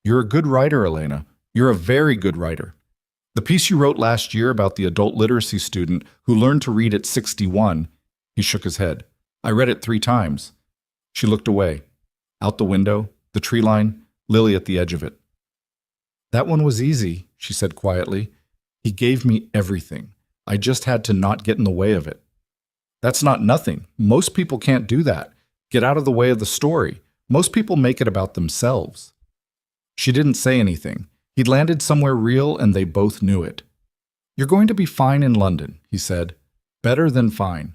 A: You're a good writer, Elena. You're a very good writer. The piece you wrote last year about the adult literacy student who learned to read at 61, he shook his head. I read it 3 times. She looked away. Out the window, the tree line, Lily at the edge of it. That one was easy, she said quietly. He gave me everything. I just had to not get in the way of it. That's not nothing. Most people can't do that. Get out of the way of the story. Most people make it about themselves. She didn't say anything. He'd landed somewhere real and they both knew it. You're going to be fine in London, he said. Better than fine.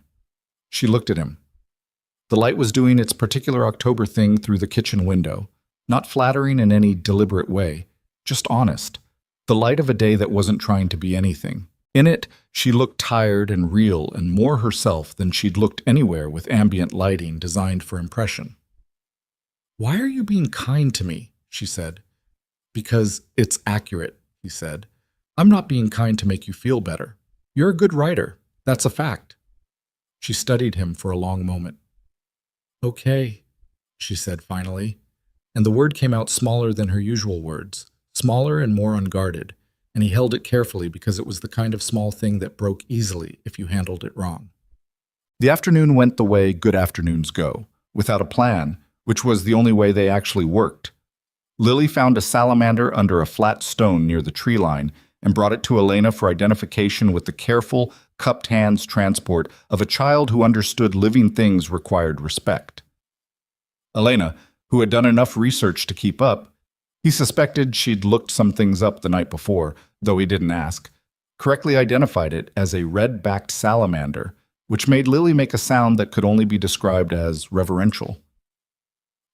A: She looked at him. The light was doing its particular October thing through the kitchen window, not flattering in any deliberate way, just honest. The light of a day that wasn't trying to be anything. In it, she looked tired and real and more herself than she'd looked anywhere with ambient lighting designed for impression. Why are you being kind to me? She said. Because it's accurate, he said. I'm not being kind to make you feel better. You're a good writer. That's a fact. She studied him for a long moment. Okay, she said finally, and the word came out smaller than her usual words, smaller and more unguarded, and he held it carefully because it was the kind of small thing that broke easily if you handled it wrong. The afternoon went the way good afternoons go, without a plan, which was the only way they actually worked. Lily found a salamander under a flat stone near the tree line and brought it to Elena for identification with the careful, cupped hands transport of a child who understood living things required respect. Elena, who had done enough research to keep up, he suspected she'd looked some things up the night before, though he didn't ask, correctly identified it as a red-backed salamander, which made Lily make a sound that could only be described as reverential.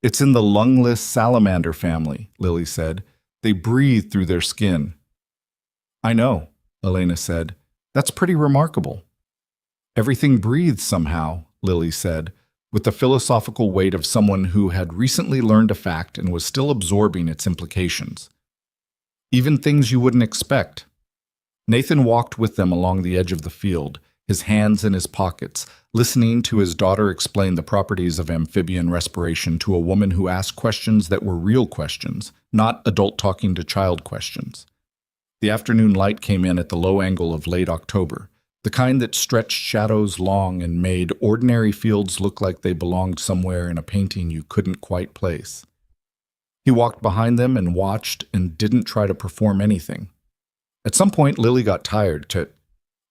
A: It's in the lungless salamander family, Lily said. They breathe through their skin. I know, Elena said. That's pretty remarkable. Everything breathes somehow, Lily said, with the philosophical weight of someone who had recently learned a fact and was still absorbing its implications. Even things you wouldn't expect. Nathan walked with them along the edge of the field, his hands in his pockets, listening to his daughter explain the properties of amphibian respiration to a woman who asked questions that were real questions, not adult talking to child questions. The afternoon light came in at the low angle of late October, the kind that stretched shadows long and made ordinary fields look like they belonged somewhere in a painting you couldn't quite place. He walked behind them and watched and didn't try to perform anything. At some point, Lily got tired.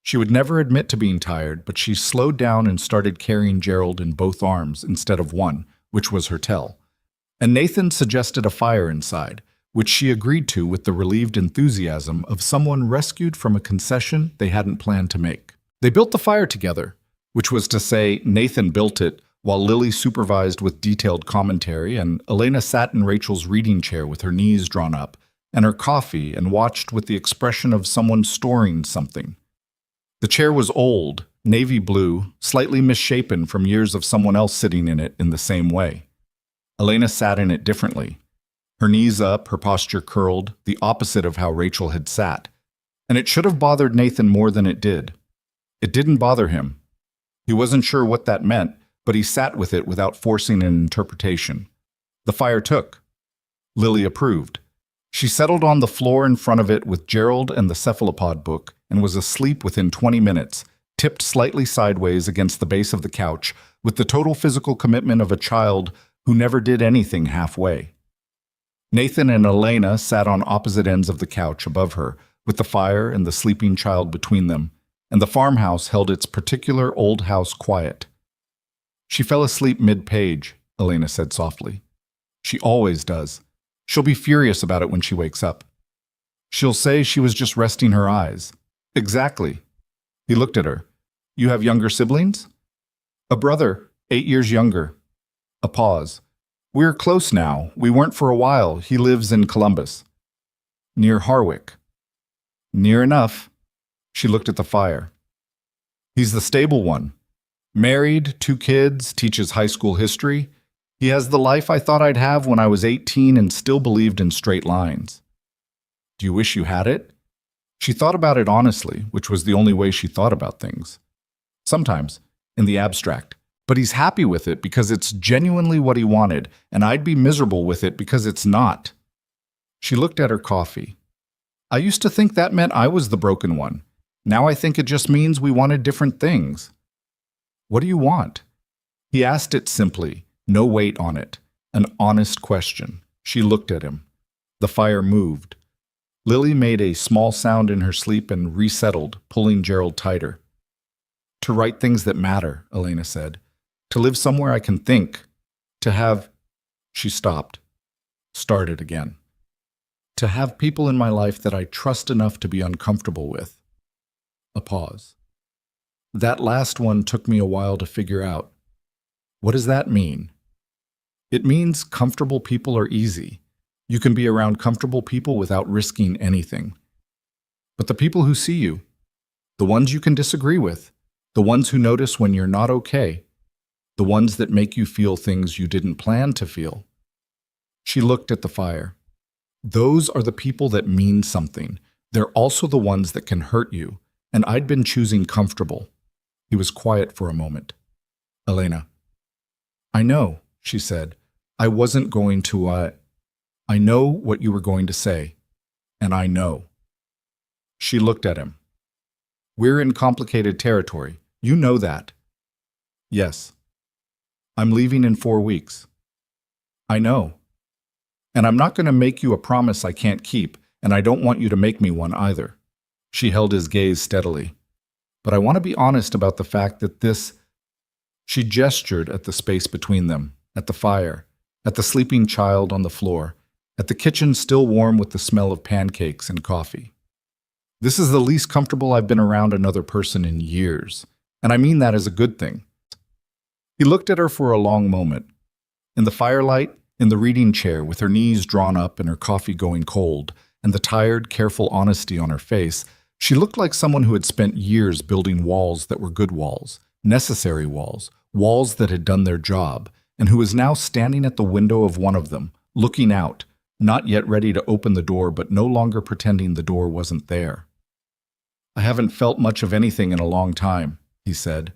A: She would never admit to being tired, but she slowed down and started carrying Gerald in both arms instead of one, which was her tell. And Nathan suggested a fire inside, which she agreed to with the relieved enthusiasm of someone rescued from a concession they hadn't planned to make. They built the fire together, which was to say Nathan built it while Lily supervised with detailed commentary and Elena sat in Rachel's reading chair with her knees drawn up and her coffee and watched with the expression of someone storing something. The chair was old, navy blue, slightly misshapen from years of someone else sitting in it in the same way. Elena sat in it differently. Her knees up, her posture curled, the opposite of how Rachel had sat. And it should have bothered Nathan more than it did. It didn't bother him. He wasn't sure what that meant, but he sat with it without forcing an interpretation. The fire took. Lily approved. She settled on the floor in front of it with Gerald and the cephalopod book and was asleep within 20 minutes, tipped slightly sideways against the base of the couch with the total physical commitment of a child who never did anything halfway. Nathan and Elena sat on opposite ends of the couch above her, with the fire and the sleeping child between them, and the farmhouse held its particular old house quiet. She fell asleep mid-page, Elena said softly. She always does. She'll be furious about it when she wakes up. She'll say she was just resting her eyes. Exactly. He looked at her. You have younger siblings? A brother, 8 years younger. A pause. We're close now. We weren't for a while. He lives in Columbus. Near Harwick. Near enough. She looked at the fire. He's the stable one. Married, 2 kids, teaches high school history. He has the life I thought I'd have when I was 18 and still believed in straight lines. Do you wish you had it? She thought about it honestly, which was the only way she thought about things. Sometimes, in the abstract. But he's happy with it because it's genuinely what he wanted, and I'd be miserable with it because it's not. She looked at her coffee. I used to think that meant I was the broken one. Now I think it just means we wanted different things. What do you want? He asked it simply, no weight on it. An honest question. She looked at him. The fire moved. Lily made a small sound in her sleep and resettled, pulling Gerald tighter. To write things that matter, Elena said. To live somewhere I can think. To have... She stopped. Started again. To have people in my life that I trust enough to be uncomfortable with. A pause. That last one took me a while to figure out. What does that mean? It means comfortable people are easy. You can be around comfortable people without risking anything. But the people who see you, the ones you can disagree with, the ones who notice when you're not okay, the ones that make you feel things you didn't plan to feel. She looked at the fire. Those are the people that mean something. They're also the ones that can hurt you, and I'd been choosing comfortable. He was quiet for a moment. Elena. I know, she said. I wasn't going to, I know what you were going to say, and I know. She looked at him. We're in complicated territory. You know that. Yes. I'm leaving in 4 weeks. I know. And I'm not going to make you a promise I can't keep, and I don't want you to make me one either. She held his gaze steadily. But I want to be honest about the fact that this... She gestured at the space between them, at the fire, at the sleeping child on the floor, at the kitchen still warm with the smell of pancakes and coffee. This is the least comfortable I've been around another person in years, and I mean that as a good thing. He looked at her for a long moment. In the firelight, in the reading chair with her knees drawn up and her coffee going cold, and the tired, careful honesty on her face, she looked like someone who had spent years building walls that were good walls, necessary walls, walls that had done their job, and who was now standing at the window of one of them, looking out, not yet ready to open the door but no longer pretending the door wasn't there. I haven't felt much of anything in a long time, he said.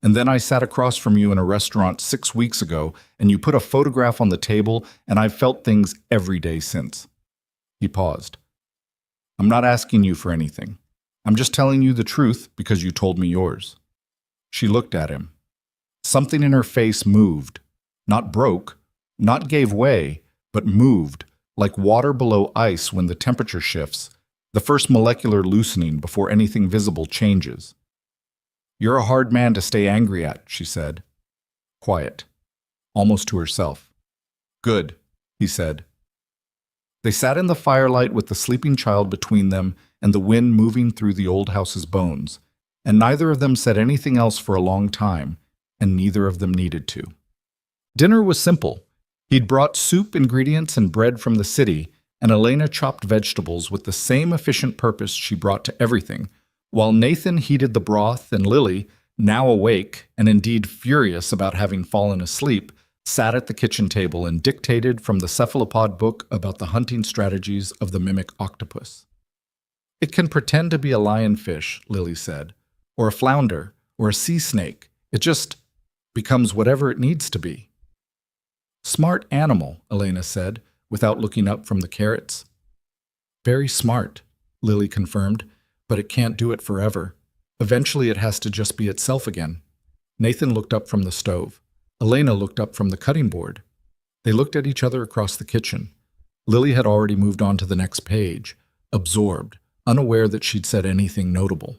A: And then I sat across from you in a restaurant 6 weeks ago, and you put a photograph on the table, and I've felt things every day since. He paused. I'm not asking you for anything. I'm just telling you the truth because you told me yours. She looked at him. Something in her face moved. Not broke, not gave way, but moved, like water below ice when the temperature shifts, the first molecular loosening before anything visible changes. You're a hard man to stay angry at, she said. Quiet, almost to herself. Good, he said. They sat in the firelight with the sleeping child between them and the wind moving through the old house's bones, and neither of them said anything else for a long time, and neither of them needed to. Dinner was simple. He'd brought soup, ingredients, and bread from the city, and Elena chopped vegetables with the same efficient purpose she brought to everything, while Nathan heated the broth and Lily, now awake and indeed furious about having fallen asleep, sat at the kitchen table and dictated from the cephalopod book about the hunting strategies of the mimic octopus. It can pretend to be a lionfish, Lily said, or a flounder, or a sea snake. It just becomes whatever it needs to be. Smart animal, Elena said, without looking up from the carrots. Very smart, Lily confirmed, but it can't do it forever. Eventually it has to just be itself again. Nathan looked up from the stove. Elena looked up from the cutting board. They looked at each other across the kitchen. Lily had already moved on to the next page, absorbed, unaware that she'd said anything notable.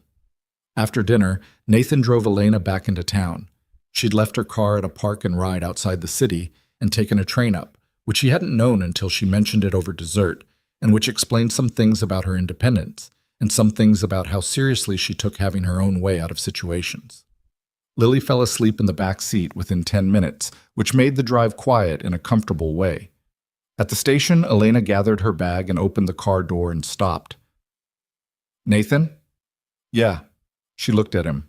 A: After dinner, Nathan drove Elena back into town. She'd left her car at a park and ride outside the city and taken a train up, which she hadn't known until she mentioned it over dessert, and which explained some things about her independence, and some things about how seriously she took having her own way out of situations. Lily fell asleep in the back seat within 10 minutes, which made the drive quiet in a comfortable way. At the station, Elena gathered her bag and opened the car door and stopped. Nathan? Yeah. She looked at him.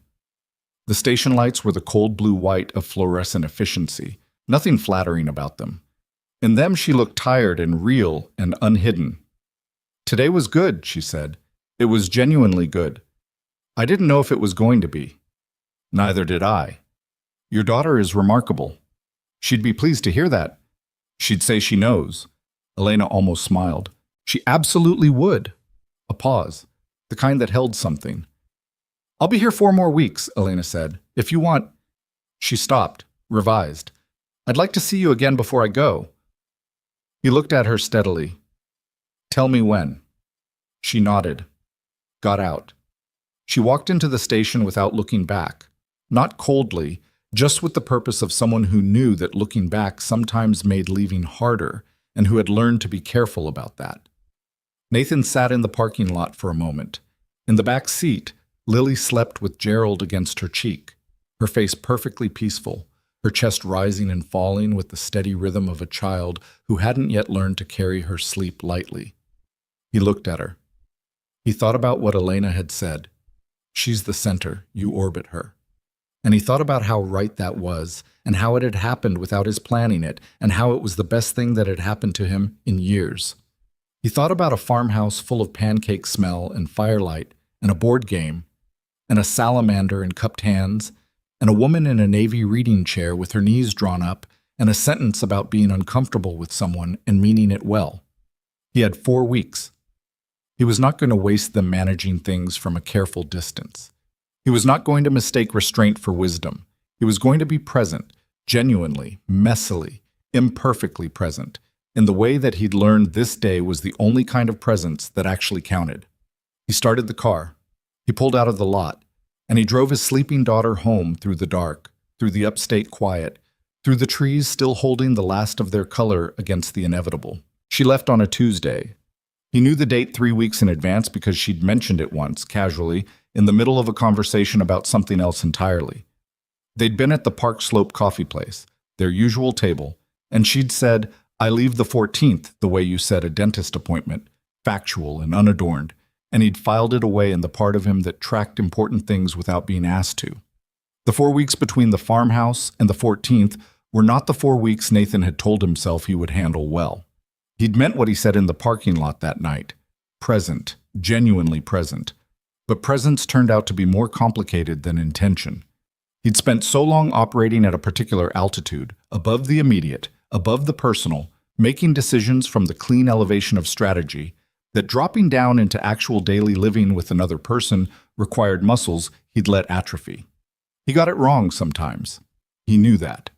A: The station lights were the cold blue white of fluorescent efficiency, Nothing flattering about them. In them she looked tired and real and unhidden. "Today was good," she said. "It was genuinely good. I didn't know if it was going to be." "Neither did I." "Your daughter is remarkable." "She'd be pleased to hear that." "She'd say she knows." Elena almost smiled. "She absolutely would." A pause, the kind that held something. "I'll be here 4 more weeks," Elena said. "If you want—" She stopped, revised. "I'd like to see you again before I go." He looked at her steadily. "Tell me when." She nodded. Got out. She walked into the station without looking back. Not coldly, just with the purpose of someone who knew that looking back sometimes made leaving harder and who had learned to be careful about that. Nathan sat in the parking lot for a moment. In the back seat, Lily slept with Gerald against her cheek, her face perfectly peaceful, her chest rising and falling with the steady rhythm of a child who hadn't yet learned to carry her sleep lightly. He looked at her. He thought about what Elena had said. "She's the center, you orbit her." And he thought about how right that was, and how it had happened without his planning it, and how it was the best thing that had happened to him in years. He thought about a farmhouse full of pancake smell and firelight, and a board game, and a salamander in cupped hands, and a woman in a navy reading chair with her knees drawn up, and a sentence about being uncomfortable with someone and meaning it well. He had 4 weeks. He was not going to waste them managing things from a careful distance. He was not going to mistake restraint for wisdom. He was going to be present, genuinely, messily, imperfectly present, in the way that he'd learned this day was the only kind of presence that actually counted. He started the car. He pulled out of the lot, and he drove his sleeping daughter home through the dark, through the upstate quiet, through the trees still holding the last of their color against the inevitable. She left on a Tuesday. He knew the date 3 weeks in advance because she'd mentioned it once, casually, in the middle of a conversation about something else entirely. They'd been at the Park Slope coffee place, their usual table, and she'd said, "I leave the 14th, the way you said a dentist appointment," factual and unadorned, and he'd filed it away in the part of him that tracked important things without being asked to. The 4 weeks between the farmhouse and the 14th were not the 4 weeks Nathan had told himself he would handle well. He'd meant what he said in the parking lot that night. Present, genuinely present. But presence turned out to be more complicated than intention. He'd spent so long operating at a particular altitude, above the immediate, above the personal, making decisions from the clean elevation of strategy, that dropping down into actual daily living with another person required muscles he'd let atrophy. He got it wrong sometimes. He knew that.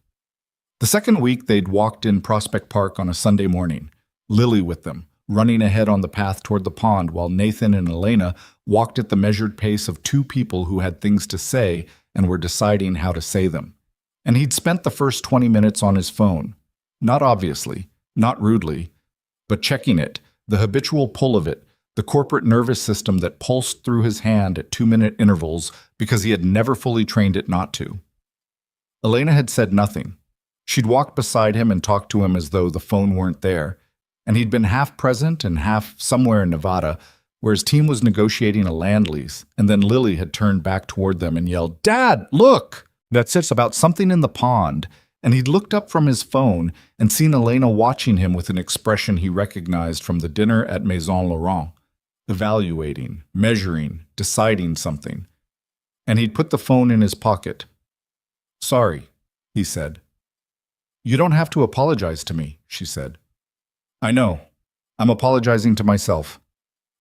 A: The second week they'd walked in Prospect Park on a Sunday morning, Lily with them, running ahead on the path toward the pond while Nathan and Elena walked at the measured pace of 2 people who had things to say and were deciding how to say them. And he'd spent the first 20 minutes on his phone, not obviously, not rudely, but checking it, the habitual pull of it, the corporate nervous system that pulsed through his hand at 2-minute intervals because he had never fully trained it not to. Elena had said nothing. She'd walked beside him and talked to him as though the phone weren't there, and he'd been half present and half somewhere in Nevada, where his team was negotiating a land lease, and then Lily had turned back toward them and yelled, "Dad, look!" That's it, about something in the pond, and he'd looked up from his phone and seen Elena watching him with an expression he recognized from the dinner at Maison Laurent, evaluating, measuring, deciding something. And he'd put the phone in his pocket. "Sorry," he said. "You don't have to apologize to me," she said. "I know. I'm apologizing to myself."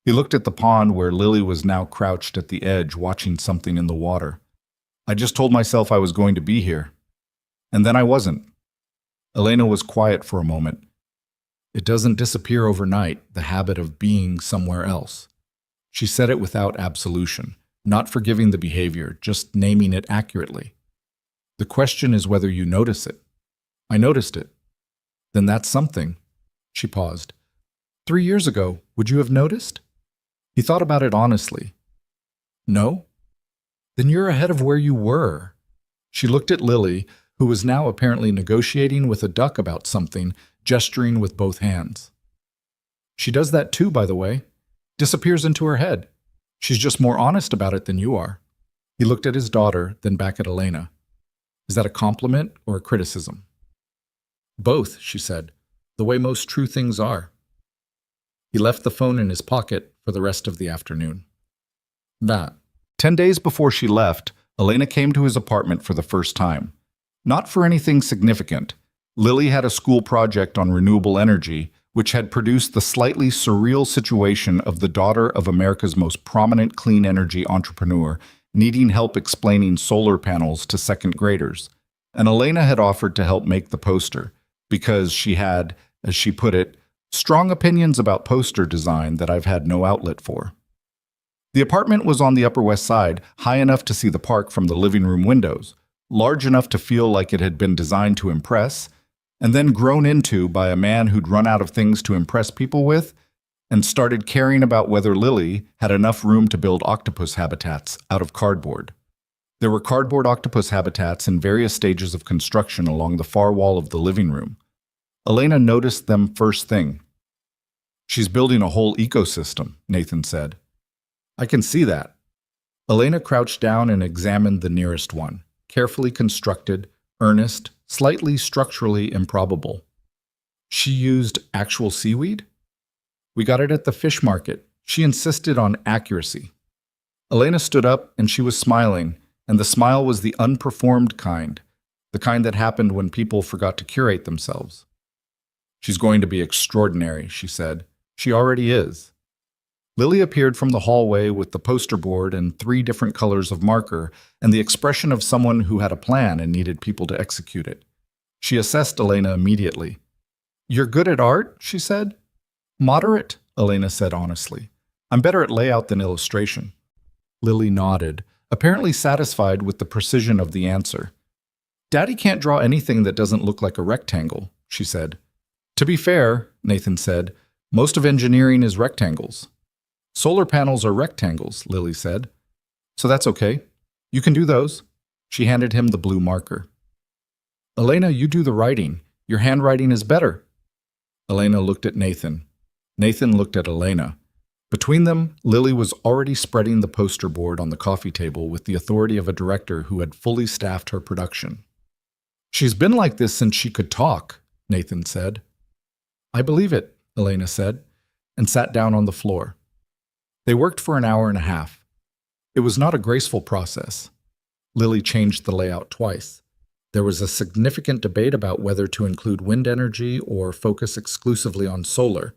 A: He looked at the pond where Lily was now crouched at the edge watching something in the water. "I just told myself I was going to be here. And then I wasn't." Elena was quiet for a moment. It doesn't disappear overnight, the habit of being somewhere else. She said it without absolution, not forgiving the behavior, just naming it accurately. "The question is whether you notice it." "I noticed it." "Then that's something." She paused. 3 years ago, would you have noticed?" He thought about it honestly. "No?" "Then you're ahead of where you were." She looked at Lily, who was now apparently negotiating with a duck about something, gesturing with both hands. "She does that too, by the way. Disappears into her head. She's just more honest about it than you are." He looked at his daughter, then back at Elena. "Is that a compliment or a criticism?" Both, she said, the way most true things are. He left the phone in his pocket for the rest of the afternoon. That. 10 days before she left, Elena came to his apartment for the first time. Not for anything significant. Lily had a school project on renewable energy, which had produced the slightly surreal situation of the daughter of America's most prominent clean energy entrepreneur needing help explaining solar panels to second graders. And Elena had offered to help make the poster, because she had, as she put it, strong opinions about poster design that I've had no outlet for. The apartment was on the Upper West Side, high enough to see the park from the living room windows, large enough to feel like it had been designed to impress, and then grown into by a man who'd run out of things to impress people with and started caring about whether Lily had enough room to build octopus habitats out of cardboard. There were cardboard octopus habitats in various stages of construction along the far wall of the living room. Elena noticed them first thing. "She's building a whole ecosystem," Nathan said. "I can see that." Elena crouched down and examined the nearest one, carefully constructed, earnest, slightly structurally improbable. "She used actual seaweed?" "We got it at the fish market." She insisted on accuracy. Elena stood up and she was smiling, and the smile was the unperformed kind, the kind that happened when people forgot to curate themselves. "She's going to be extraordinary," she said. "She already is." Lily appeared from the hallway with the poster board and 3 different colors of marker and the expression of someone who had a plan and needed people to execute it. She assessed Elena immediately. "You're good at art?" she said. "Moderate," Elena said honestly. "I'm better at layout than illustration." Lily nodded, apparently satisfied with the precision of the answer. "Daddy can't draw anything that doesn't look like a rectangle," she said. "To be fair," Nathan said, "most of engineering is rectangles." "Solar panels are rectangles," Lily said. "So that's okay. You can do those." She handed him the blue marker. "Elena, you do the writing. Your handwriting is better." Elena looked at Nathan. Nathan looked at Elena. Between them, Lily was already spreading the poster board on the coffee table with the authority of a director who had fully staffed her production. "She's been like this since she could talk," Nathan said. "I believe it," Elena said, and sat down on the floor. They worked for an hour and a half. It was not a graceful process. Lily changed the layout twice. There was a significant debate about whether to include wind energy or focus exclusively on solar.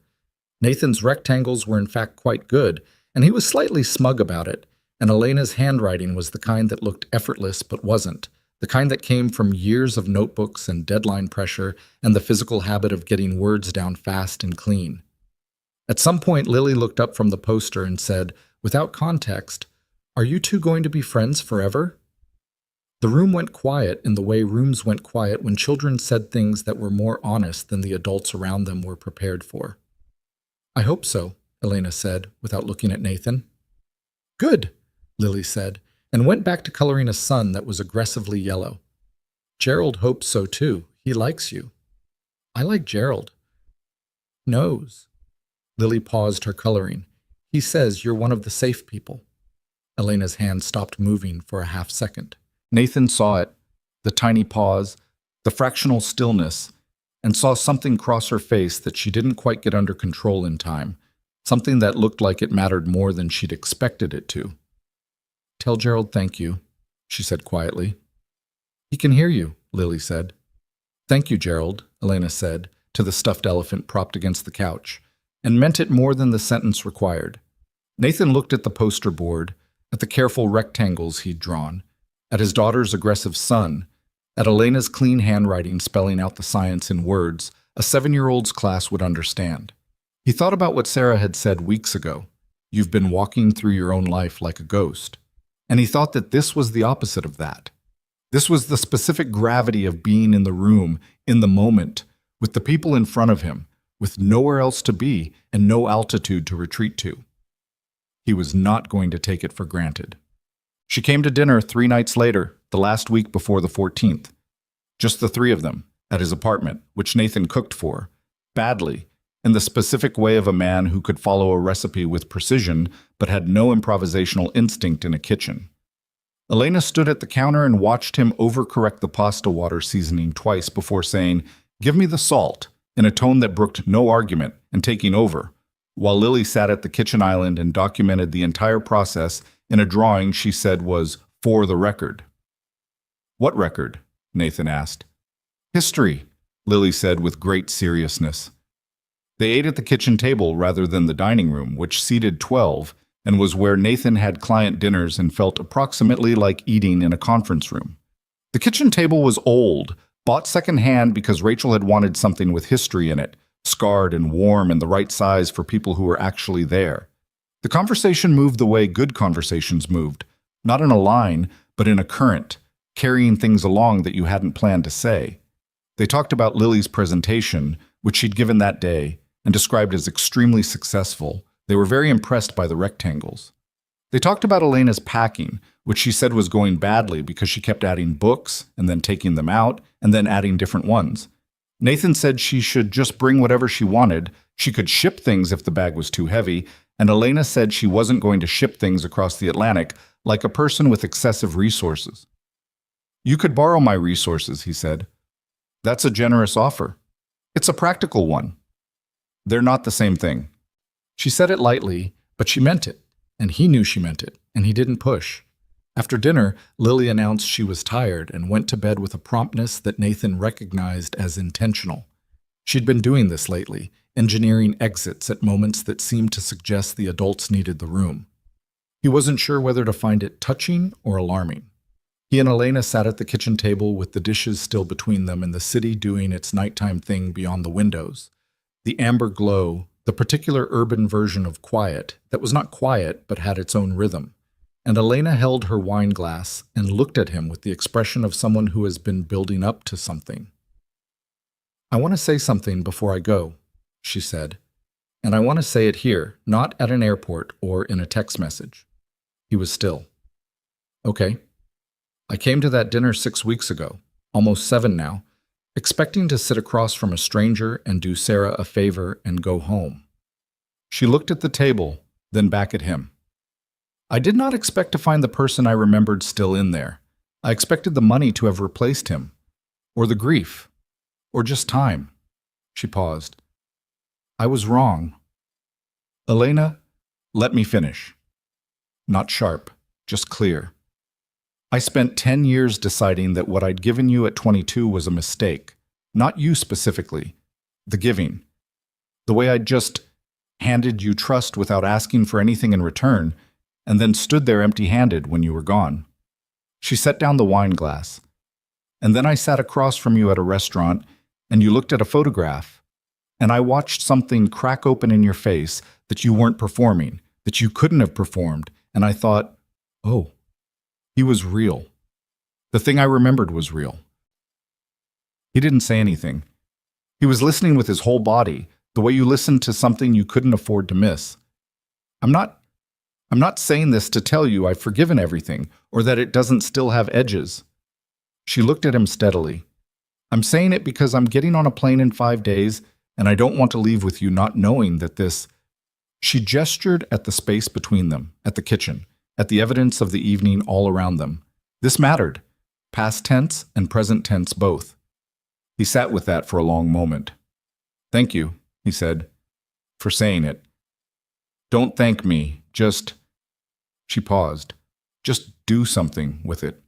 A: Nathan's rectangles were in fact quite good, and he was slightly smug about it, and Elena's handwriting was the kind that looked effortless but wasn't, the kind that came from years of notebooks and deadline pressure and the physical habit of getting words down fast and clean. At some point, Lily looked up from the poster and said, without context, "Are you two going to be friends forever?" The room went quiet in the way rooms went quiet when children said things that were more honest than the adults around them were prepared for. "I hope so," Elena said, without looking at Nathan. "Good," Lily said, and went back to coloring a sun that was aggressively yellow. "Gerald hopes so too. He likes you." "I like Gerald." "Knows." Lily paused her coloring. "He says you're one of the safe people." Elena's hand stopped moving for a half second. Nathan saw it, the tiny pause, the fractional stillness, and saw something cross her face that she didn't quite get under control in time, something that looked like it mattered more than she'd expected it to. "Tell Gerald thank you," she said quietly. "He can hear you," Lily said. "Thank you, Gerald," Elena said, to the stuffed elephant propped against the couch, and meant it more than the sentence required. Nathan looked at the poster board, at the careful rectangles he'd drawn, at his daughter's aggressive son, at Elena's clean handwriting spelling out the science in words a 7-year-old's class would understand. He thought about what Sarah had said weeks ago. "You've been walking through your own life like a ghost." And he thought that this was the opposite of that. This was the specific gravity of being in the room, in the moment, with the people in front of him, with nowhere else to be and no altitude to retreat to. He was not going to take it for granted. She came to dinner 3 nights later, the last week before the 14th. Just the 3 of them, at his apartment, which Nathan cooked for, badly, in the specific way of a man who could follow a recipe with precision but had no improvisational instinct in a kitchen. Elena stood at the counter and watched him overcorrect the pasta water seasoning twice before saying, Give me the salt, in a tone that brooked no argument and taking over, while Lily sat at the kitchen island and documented the entire process in a drawing she said was for the record. What record? Nathan asked. History, Lily said with great seriousness. They ate at the kitchen table rather than the dining room, which seated 12, and was where Nathan had client dinners and felt approximately like eating in a conference room. The kitchen table was old, bought secondhand because Rachel had wanted something with history in it, scarred and warm and the right size for people who were actually there. The conversation moved the way good conversations moved, not in a line, but in a current, carrying things along that you hadn't planned to say. They talked about Lily's presentation, which she'd given that day, and described as extremely successful. They were very impressed by the rectangles. They talked about Elena's packing, which she said was going badly because she kept adding books and then taking them out and then adding different ones. Nathan said she should just bring whatever she wanted, she could ship things if the bag was too heavy, and Elena said she wasn't going to ship things across the Atlantic like a person with excessive resources. You could borrow my resources, he said. That's a generous offer. It's a practical one. They're not the same thing. She said it lightly, but she meant it, and he knew she meant it, and he didn't push. After dinner, Lily announced she was tired and went to bed with a promptness that Nathan recognized as intentional. She'd been doing this lately, engineering exits at moments that seemed to suggest the adults needed the room. He wasn't sure whether to find it touching or alarming. He and Elena sat at the kitchen table with the dishes still between them and the city doing its nighttime thing beyond the windows. The amber glow, the particular urban version of quiet that was not quiet but had its own rhythm. And Elena held her wine glass and looked at him with the expression of someone who has been building up to something. I want to say something before I go, she said. And I want to say it here, not at an airport or in a text message. He was still. Okay. I came to that dinner 6 weeks ago, almost 7 now, expecting to sit across from a stranger and do Sarah a favor and go home. She looked at the table, then back at him. I did not expect to find the person I remembered still in there. I expected the money to have replaced him, or the grief, or just time. She paused. I was wrong. Elena, let me finish. Not sharp, just clear. I spent 10 years deciding that what I'd given you at 22 was a mistake. Not you specifically, the giving. The way I'd just handed you trust without asking for anything in return, and then stood there empty-handed when you were gone. She set down the wine glass. And then I sat across from you at a restaurant, and you looked at a photograph, and I watched something crack open in your face that you weren't performing, that you couldn't have performed, and I thought, oh, he was real. The thing I remembered was real. He didn't say anything. He was listening with his whole body, the way you listen to something you couldn't afford to miss. I'm not saying this to tell you I've forgiven everything, or that it doesn't still have edges. She looked at him steadily. I'm saying it because I'm getting on a plane in 5 days, and I don't want to leave with you not knowing that this... She gestured at the space between them, at the kitchen, at the evidence of the evening all around them. This mattered, past tense and present tense both. He sat with that for a long moment. Thank you, he said, for saying it. Don't thank me, just... She paused. Just do something with it.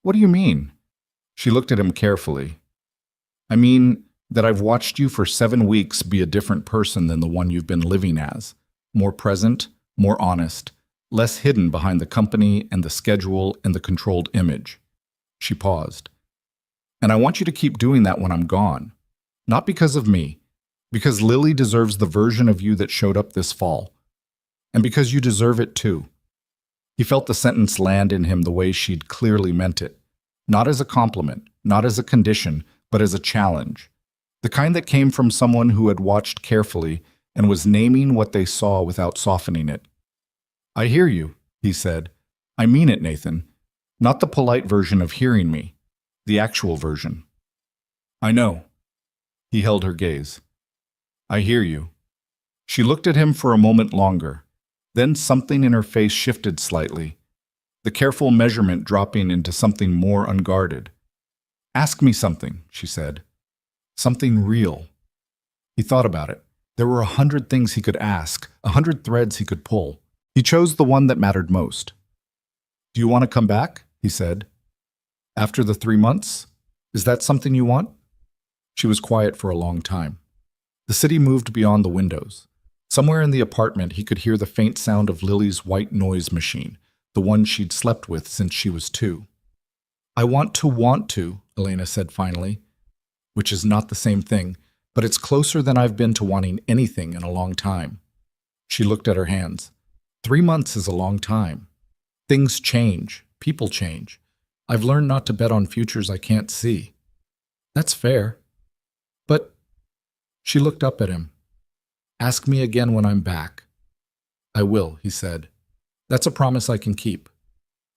A: What do you mean? She looked at him carefully. I mean that I've watched you for 7 weeks be a different person than the one you've been living as. More present, more honest, less hidden behind the company and the schedule and the controlled image. She paused. And I want you to keep doing that when I'm gone. Not because of me, because Lily deserves the version of you that showed up this fall. And because you deserve it too. He felt the sentence land in him the way she'd clearly meant it. Not as a compliment, not as a condition, but as a challenge. The kind that came from someone who had watched carefully and was naming what they saw without softening it. I hear you, he said. I mean it, Nathan. Not the polite version of hearing me, the actual version. I know. He held her gaze. I hear you. She looked at him for a moment longer. Then something in her face shifted slightly, the careful measurement dropping into something more unguarded. Ask me something, she said. Something real. He thought about it. There were 100 things he could ask, 100 threads he could pull. He chose the one that mattered most. Do you want to come back? He said. After the 3 months? Is that something you want? She was quiet for a long time. The city moved beyond the windows. Somewhere in the apartment, he could hear the faint sound of Lily's white noise machine, the one she'd slept with since she was 2. I want to, Elena said finally, which is not the same thing, but it's closer than I've been to wanting anything in a long time. She looked at her hands. 3 months is a long time. Things change. People change. I've learned not to bet on futures I can't see. That's fair. But she looked up at him. Ask me again when I'm back. I will, he said. That's a promise I can keep.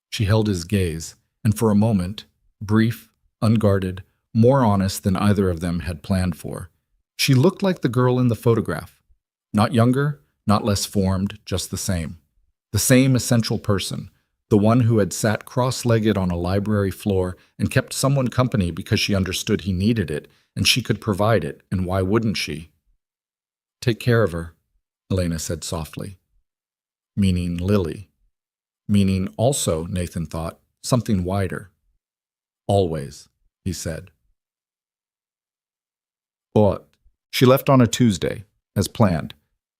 A: She held his gaze, and for a moment, brief, unguarded, more honest than either of them had planned for, she looked like the girl in the photograph. Not younger, not less formed, just the same. The same essential person, the one who had sat cross-legged on a library floor and kept someone company because she understood he needed it, and she could provide it, and why wouldn't she? Take care of her, Elena said softly. Meaning Lily. Meaning also, Nathan thought, something wider. Always, he said. But she left on a Tuesday, as planned.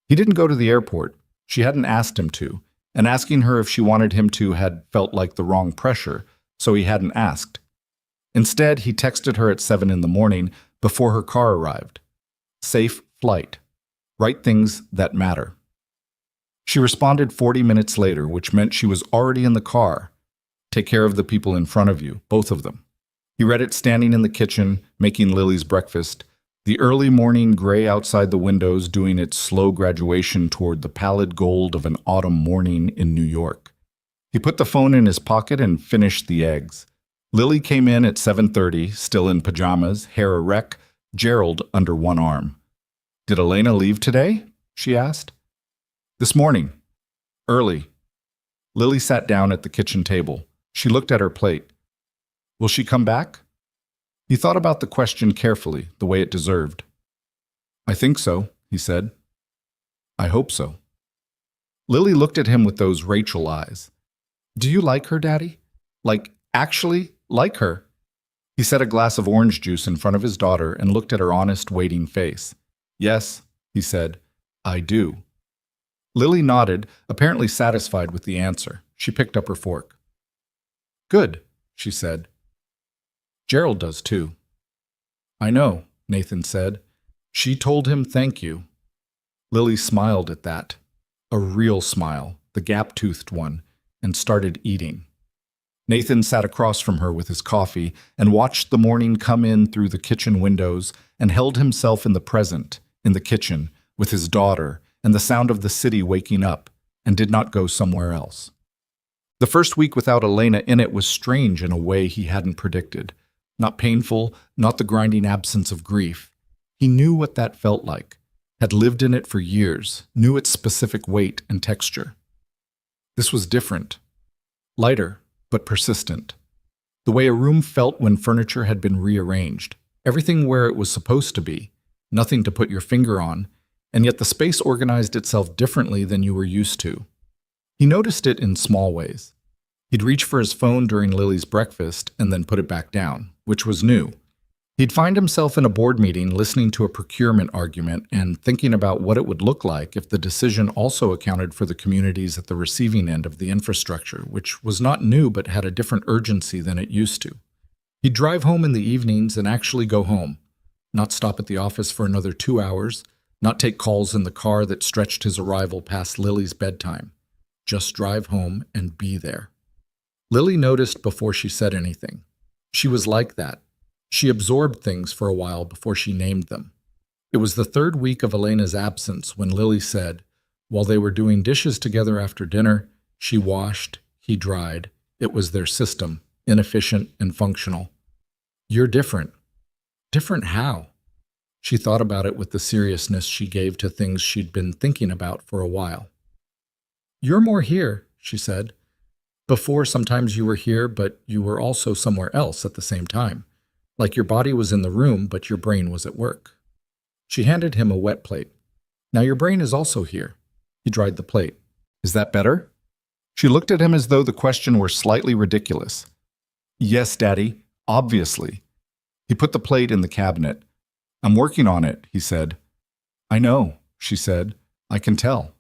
A: He didn't go to the airport. She hadn't asked him to, and asking her if she wanted him to had felt like the wrong pressure, so he hadn't asked. Instead, he texted her at 7 in the morning before her car arrived. Safe flight. Write things that matter. She responded 40 minutes later, which meant she was already in the car. Take care of the people in front of you, both of them. He read it standing in the kitchen, making Lily's breakfast, the early morning gray outside the windows doing its slow graduation toward the pallid gold of an autumn morning in New York. He put the phone in his pocket and finished the eggs. Lily came in at 7:30, still in pajamas, hair erect, Gerald under one arm. Did Elena leave today? She asked. This morning. Early. Lily sat down at the kitchen table. She looked at her plate. Will she come back? He thought about the question carefully, the way it deserved. I think so, he said. I hope so. Lily looked at him with those Rachel eyes. Do you like her, Daddy? Like, actually like her? He set a glass of orange juice in front of his daughter and looked at her honest, waiting face. Yes, he said, I do. Lily nodded, apparently satisfied with the answer. She picked up her fork. Good, she said. Gerald does too. I know, Nathan said. She told him thank you. Lily smiled at that. A real smile, the gap-toothed one, and started eating. Nathan sat across from her with his coffee and watched the morning come in through the kitchen windows and held himself in the present, in the kitchen, with his daughter and the sound of the city waking up, and did not go somewhere else. The first week without Elena in it was strange in a way he hadn't predicted. Not painful, not the grinding absence of grief. He knew what that felt like, had lived in it for years, knew its specific weight and texture. This was different. Lighter, but persistent. The way a room felt when furniture had been rearranged. Everything where it was supposed to be. Nothing to put your finger on, and yet the space organized itself differently than you were used to. He noticed it in small ways. He'd reach for his phone during Lily's breakfast and then put it back down, which was new. He'd find himself in a board meeting listening to a procurement argument and thinking about what it would look like if the decision also accounted for the communities at the receiving end of the infrastructure, which was not new but had a different urgency than it used to. He'd drive home in the evenings and actually go home, not stop at the office for another 2 hours, not take calls in the car that stretched his arrival past Lily's bedtime. Just drive home and be there. Lily noticed before she said anything. She was like that. She absorbed things for a while before she named them. It was the 3rd week of Elena's absence when Lily said, while they were doing dishes together after dinner, she washed, he dried. It was their system, inefficient and functional. You're different. Different how? She thought about it with the seriousness she gave to things she'd been thinking about for a while. You're more here, she said. Before, sometimes you were here, but you were also somewhere else at the same time. like your body was in the room, but your brain was at work. She handed him a wet plate. Now your brain is also here. He dried the plate. Is that better? She looked at him as though the question were slightly ridiculous. Yes, Daddy, obviously. He put the plate in the cabinet. I'm working on it, he said. I know, she said. I can tell.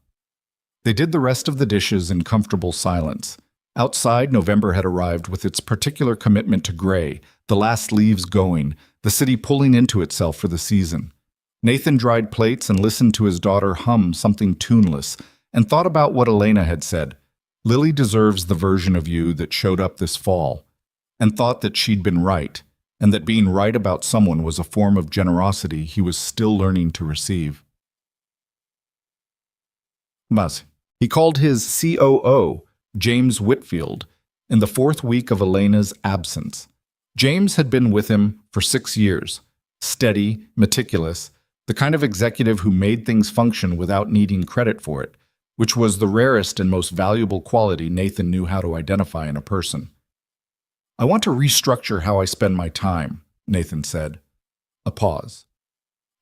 A: They did the rest of the dishes in comfortable silence. Outside, November had arrived with its particular commitment to gray, the last leaves going, the city pulling into itself for the season. Nathan dried plates and listened to his daughter hum something tuneless and thought about what Elena had said. Lily deserves the version of you that showed up this fall, and thought that she'd been right, and that being right about someone was a form of generosity he was still learning to receive. Mas. He called his COO, James Whitfield, in the 4th week of Elena's absence. James had been with him for 6 years, steady, meticulous, the kind of executive who made things function without needing credit for it, which was the rarest and most valuable quality Nathan knew how to identify in a person. I want to restructure how I spend my time, Nathan said. A pause.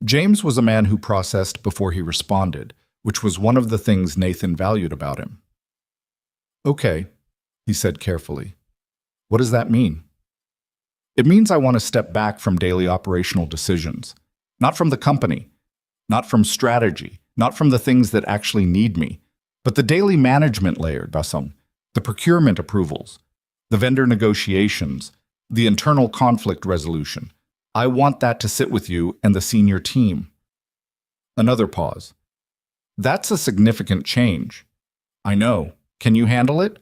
A: James was a man who processed before he responded, which was one of the things Nathan valued about him. Okay, he said carefully. What does that mean? It means I want to step back from daily operational decisions. Not from the company, not from strategy, not from the things that actually need me, but the daily management layer, Basong, the procurement approvals, the vendor negotiations, the internal conflict resolution. I want that to sit with you and the senior team. Another pause. That's a significant change. I know. Can you handle it?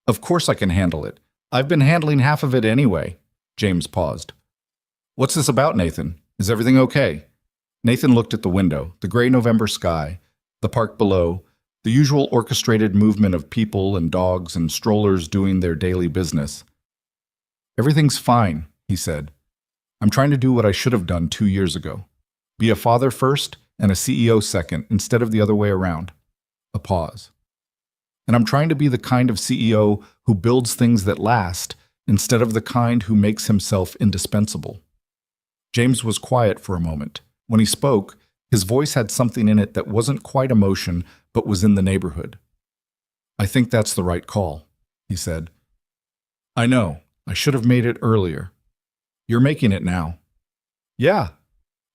A: Of course I can handle it. I've been handling half of it anyway. James paused. What's this about, Nathan? Is everything okay? Nathan looked at the window, the gray November sky, the park below, the usual orchestrated movement of people and dogs and strollers doing their daily business. Everything's fine, he said. I'm trying to do what I should have done 2 years ago. Be a father first and a CEO second, instead of the other way around. A pause. And I'm trying to be the kind of CEO who builds things that last, instead of the kind who makes himself indispensable. James was quiet for a moment. When he spoke, his voice had something in it that wasn't quite emotion, but was in the neighborhood. I think that's the right call, he said. I know. I should have made it earlier. You're making it now. Yeah.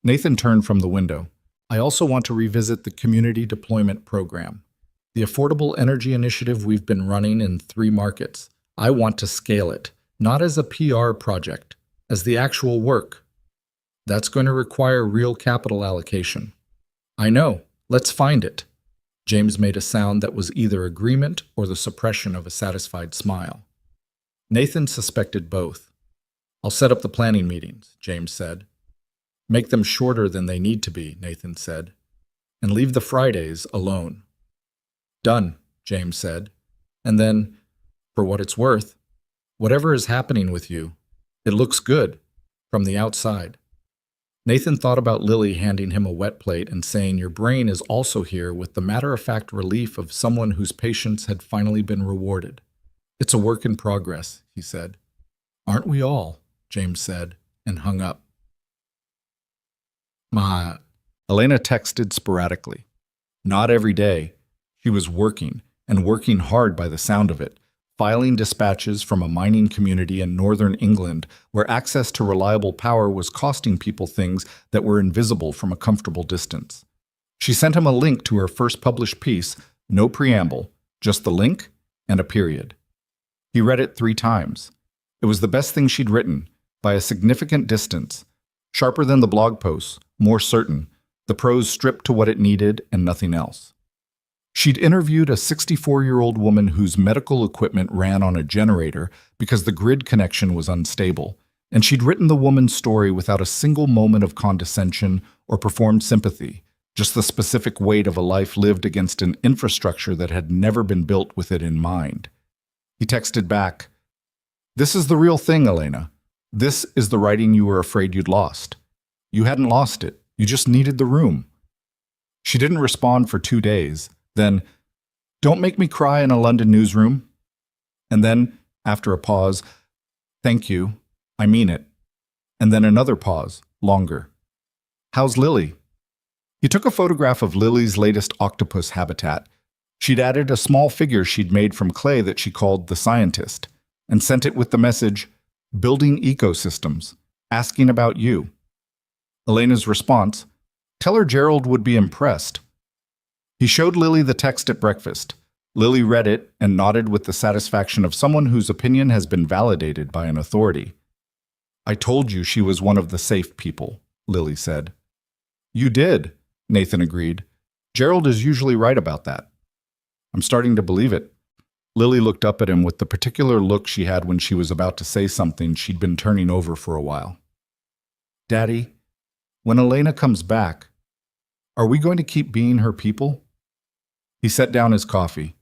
A: Nathan turned from the window. I also want to revisit the community deployment program, the affordable energy initiative we've been running in 3 markets. I want to scale it, not as a PR project, as the actual work. That's going to require real capital allocation. I know. Let's find it. James made a sound that was either agreement or the suppression of a satisfied smile. Nathan suspected both. I'll set up the planning meetings, James said. Make them shorter than they need to be, Nathan said, and leave the Fridays alone. Done, James said. And then, for what it's worth, whatever is happening with you, it looks good from the outside. Nathan thought about Lily handing him a wet plate and saying, your brain is also here with the matter-of-fact relief of someone whose patience had finally been rewarded. It's a work in progress, he said. Aren't we all? James said, and hung up. Ma. Elena texted sporadically. Not every day. She was working, and working hard by the sound of it, filing dispatches from a mining community in northern England where access to reliable power was costing people things that were invisible from a comfortable distance. She sent him a link to her first published piece, no preamble, just the link and a period. He read it 3 times. It was the best thing she'd written, by a significant distance, sharper than the blog posts, more certain, the prose stripped to what it needed and nothing else. She'd interviewed a 64-year-old woman whose medical equipment ran on a generator because the grid connection was unstable, and she'd written the woman's story without a single moment of condescension or performed sympathy, just the specific weight of a life lived against an infrastructure that had never been built with it in mind. He texted back, "This is the real thing, Elena. This is the writing you were afraid you'd lost. You hadn't lost it. You just needed the room." She didn't respond for 2 days. Then, "Don't make me cry in a London newsroom." And then, after a pause, "Thank you. I mean it." and then another pause, longer. "How's Lily?" He took a photograph of Lily's latest octopus habitat. She'd added a small figure she'd made from clay that she called the scientist, and sent it with the message, "Building ecosystems, asking about you." Elena's response, "Tell her Gerald would be impressed." He showed Lily the text at breakfast. Lily read it and nodded with the satisfaction of someone whose opinion has been validated by an authority. "I told you she was one of the safe people," Lily said. "You did," Nathan agreed. "Gerald is usually right about that." "I'm starting to believe it." Lily looked up at him with the particular look she had when she was about to say something she'd been turning over for a while. "Daddy, when Elena comes back, are we going to keep being her people?" He set down his coffee,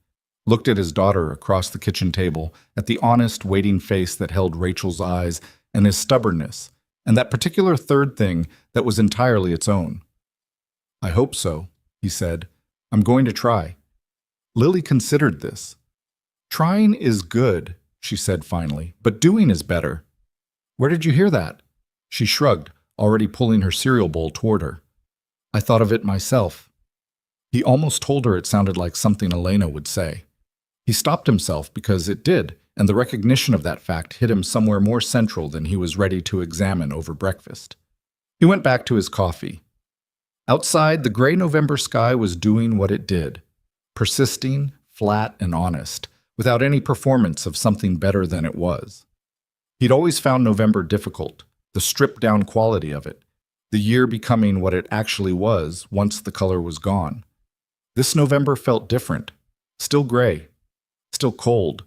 A: looked at his daughter across the kitchen table, at the honest, waiting face that held Rachel's eyes, and his stubbornness, and that particular third thing that was entirely its own. "I hope so," he said. "I'm going to try." Lily considered this. "Trying is good," she said finally, "but doing is better." "Where did you hear that?" She shrugged, already pulling her cereal bowl toward her. "I thought of it myself." He almost told her it sounded like something Elena would say. He stopped himself because it did, and the recognition of that fact hit him somewhere more central than he was ready to examine over breakfast. He went back to his coffee. Outside, the gray November sky was doing what it did, persisting, flat and honest, without any performance of something better than it was. He'd always found November difficult, the stripped-down quality of it, the year becoming what it actually was once the color was gone. This November felt different, still gray, still cold,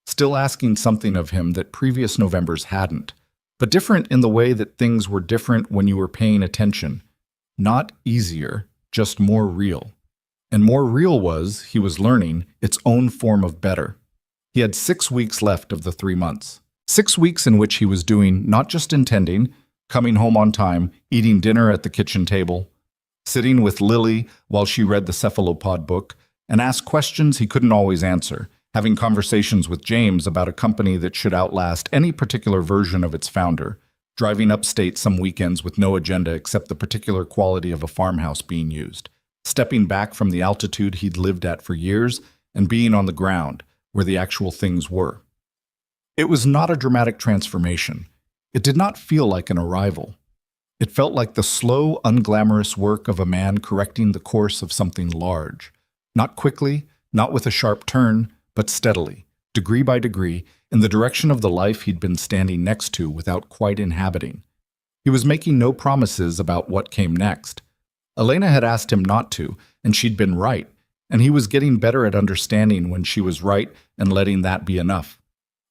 A: still asking something of him that previous Novembers hadn't, but different in the way that things were different when you were paying attention. Not easier, just more real. And more real was, he was learning, its own form of better. He had 6 weeks left of the 3 months. 6 weeks in which he was doing not just intending, coming home on time, eating dinner at the kitchen table, sitting with Lily while she read the cephalopod book, and asked questions he couldn't always answer, having conversations with James about a company that should outlast any particular version of its founder, driving upstate some weekends with no agenda except the particular quality of a farmhouse being used, stepping back from the altitude he'd lived at for years and being on the ground, where the actual things were. It was not a dramatic transformation. It did not feel like an arrival. It felt like the slow, unglamorous work of a man correcting the course of something large. Not quickly, not with a sharp turn, but steadily, degree by degree, in the direction of the life he'd been standing next to without quite inhabiting. He was making no promises about what came next. Elena had asked him not to, and she'd been right, and he was getting better at understanding when she was right and letting that be enough.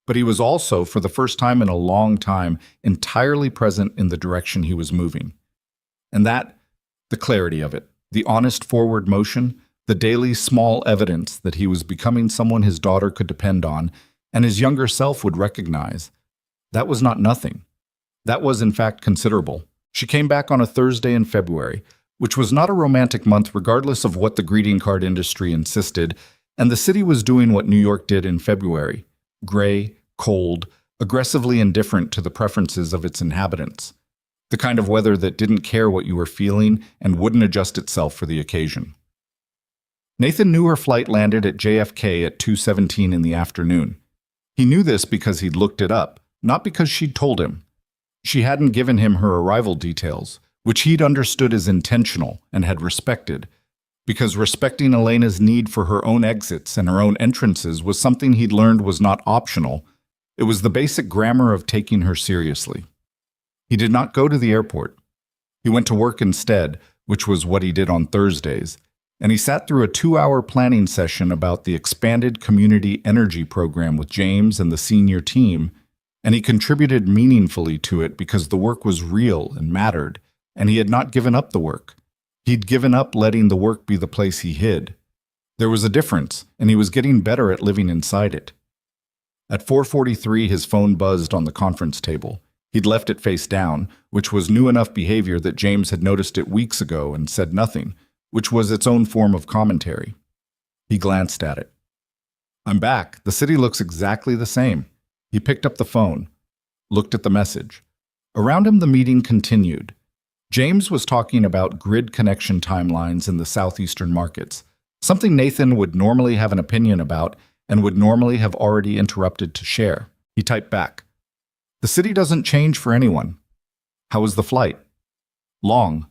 A: But he was also, for the first time in a long time, entirely present in the direction he was moving. And that, the clarity of it, the honest forward motion, the daily small evidence that he was becoming someone his daughter could depend on and his younger self would recognize, that was not nothing. That was, in fact, considerable. She came back on a Thursday in February, which was not a romantic month regardless of what the greeting card industry insisted, and the city was doing what New York did in February, gray, cold, aggressively indifferent to the preferences of its inhabitants, the kind of weather that didn't care what you were feeling and wouldn't adjust itself for the occasion. Nathan knew her flight landed at JFK at 2:17 in the afternoon. He knew this because he'd looked it up, not because she'd told him. She hadn't given him her arrival details, which he'd understood as intentional and had respected, because respecting Elena's need for her own exits and her own entrances was something he'd learned was not optional. It was the basic grammar of taking her seriously. He did not go to the airport. He went to work instead, which was what he did on Thursdays, and he sat through a 2-hour planning session about the expanded community energy program with James and the senior team, and he contributed meaningfully to it because the work was real and mattered, and he had not given up the work. He'd given up letting the work be the place he hid. There was a difference, and he was getting better at living inside it. At 4:43, his phone buzzed on the conference table. He'd left it face down, which was new enough behavior that James had noticed it weeks ago and said nothing, which was its own form of commentary. He glanced at it. "I'm back. The city looks exactly the same." He picked up the phone, looked at the message. Around him, the meeting continued. James was talking about grid connection timelines in the southeastern markets, something Nathan would normally have an opinion about and would normally have already interrupted to share. He typed back, "The city doesn't change for anyone. How was the flight?" "Long.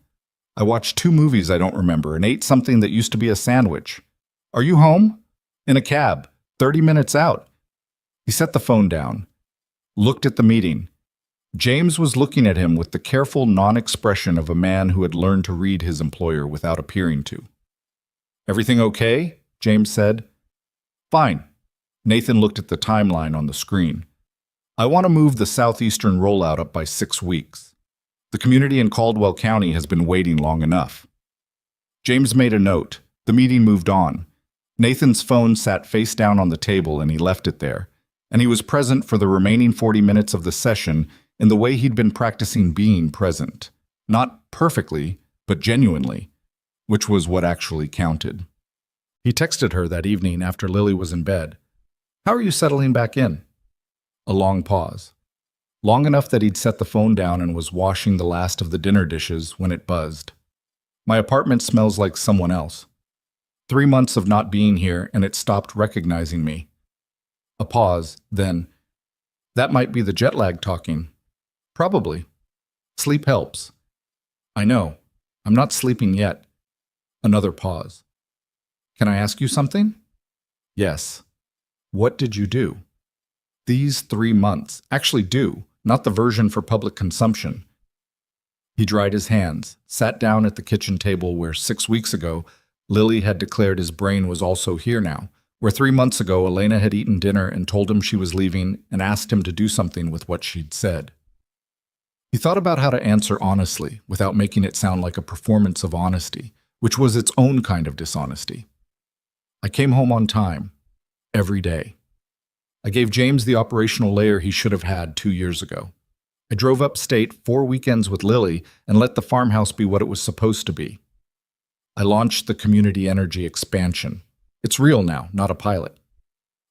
A: I watched 2 movies I don't remember and ate something that used to be a sandwich." "Are you home?" "In a cab, 30 minutes out." He set the phone down, looked at the meeting. James was looking at him with the careful non-expression of a man who had learned to read his employer without appearing to. "Everything okay?" James said. "Fine." Nathan looked at the timeline on the screen. "I want to move the southeastern rollout up by 6 weeks. The community in Caldwell County has been waiting long enough." James made a note. The meeting moved on. Nathan's phone sat face down on the table and he left it there, and he was present for the remaining 40 minutes of the session in the way he'd been practicing being present. Not perfectly, but genuinely, which was what actually counted. He texted her that evening after Lily was in bed. "How are you settling back in?" A long pause. Long enough that he'd set the phone down and was washing the last of the dinner dishes when it buzzed. "My apartment smells like someone else. 3 months of not being here and it stopped recognizing me." A pause, then, "That might be the jet lag talking." "Probably. Sleep helps." "I know. I'm not sleeping yet." Another pause. "Can I ask you something?" "Yes." "What did you do?" "These 3 months. Actually do, not the version for public consumption." He dried his hands, sat down at the kitchen table where 6 weeks ago Lily had declared his brain was also here now, where 3 months ago Elena had eaten dinner and told him she was leaving and asked him to do something with what she'd said. He thought about how to answer honestly without making it sound like a performance of honesty, which was its own kind of dishonesty. "I came home on time. Every day. I gave James the operational layer he should have had 2 years ago. I drove upstate 4 weekends with Lily and let the farmhouse be what it was supposed to be. I launched the community energy expansion. It's real now, not a pilot.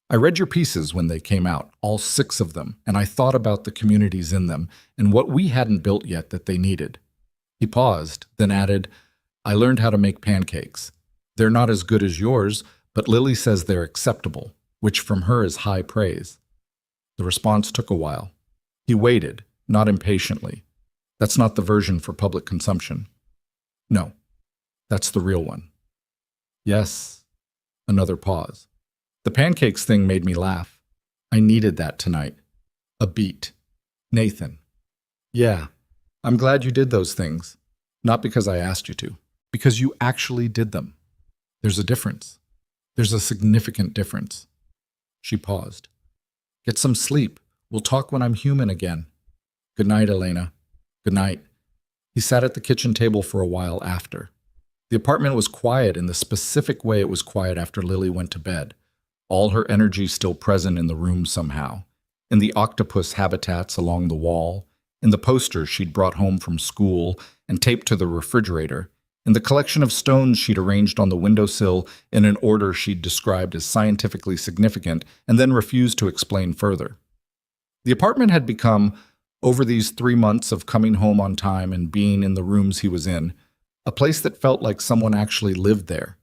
A: I read your pieces when they came out, all 6 of them, and I thought about the communities in them and what we hadn't built yet that they needed." He paused, then added, "I learned how to make pancakes. They're not as good as yours, but Lily says they're acceptable, which from her is high praise." The response took a while. He waited, not impatiently. "That's not the version for public consumption." "No, that's the real one." "Yes." Another pause. "The pancakes thing made me laugh. I needed that tonight. A beat." "Nathan." "Yeah, I'm glad you did those things. Not because I asked you to. Because you actually did them. There's a difference. There's a significant difference." She paused. "Get some sleep. We'll talk when I'm human again." "Good night, Elena." "Good night." He sat at the kitchen table for a while after. The apartment was quiet in the specific way it was quiet after Lily went to bed. All her energy still present in the room somehow, in the octopus habitats along the wall, in the posters she'd brought home from school and taped to the refrigerator, in the collection of stones she'd arranged on the windowsill in an order she'd described as scientifically significant and then refused to explain further. The apartment had become, over these 3 months of coming home on time and being in the rooms he was in, a place that felt like someone actually lived there.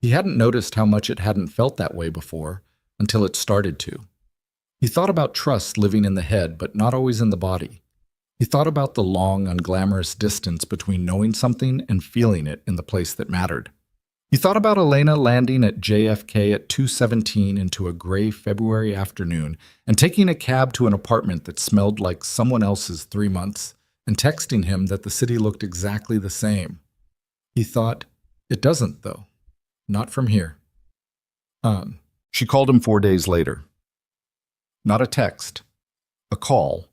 A: He hadn't noticed how much it hadn't felt that way before, until it started to. He thought about trust living in the head, but not always in the body. He thought about the long, unglamorous distance between knowing something and feeling it in the place that mattered. He thought about Elena landing at JFK at 2:17 into a gray February afternoon and taking a cab to an apartment that smelled like someone else's 3 months and texting him that the city looked exactly the same. He thought, it doesn't, though. Not from here. She called him 4 days later. Not a text, a call,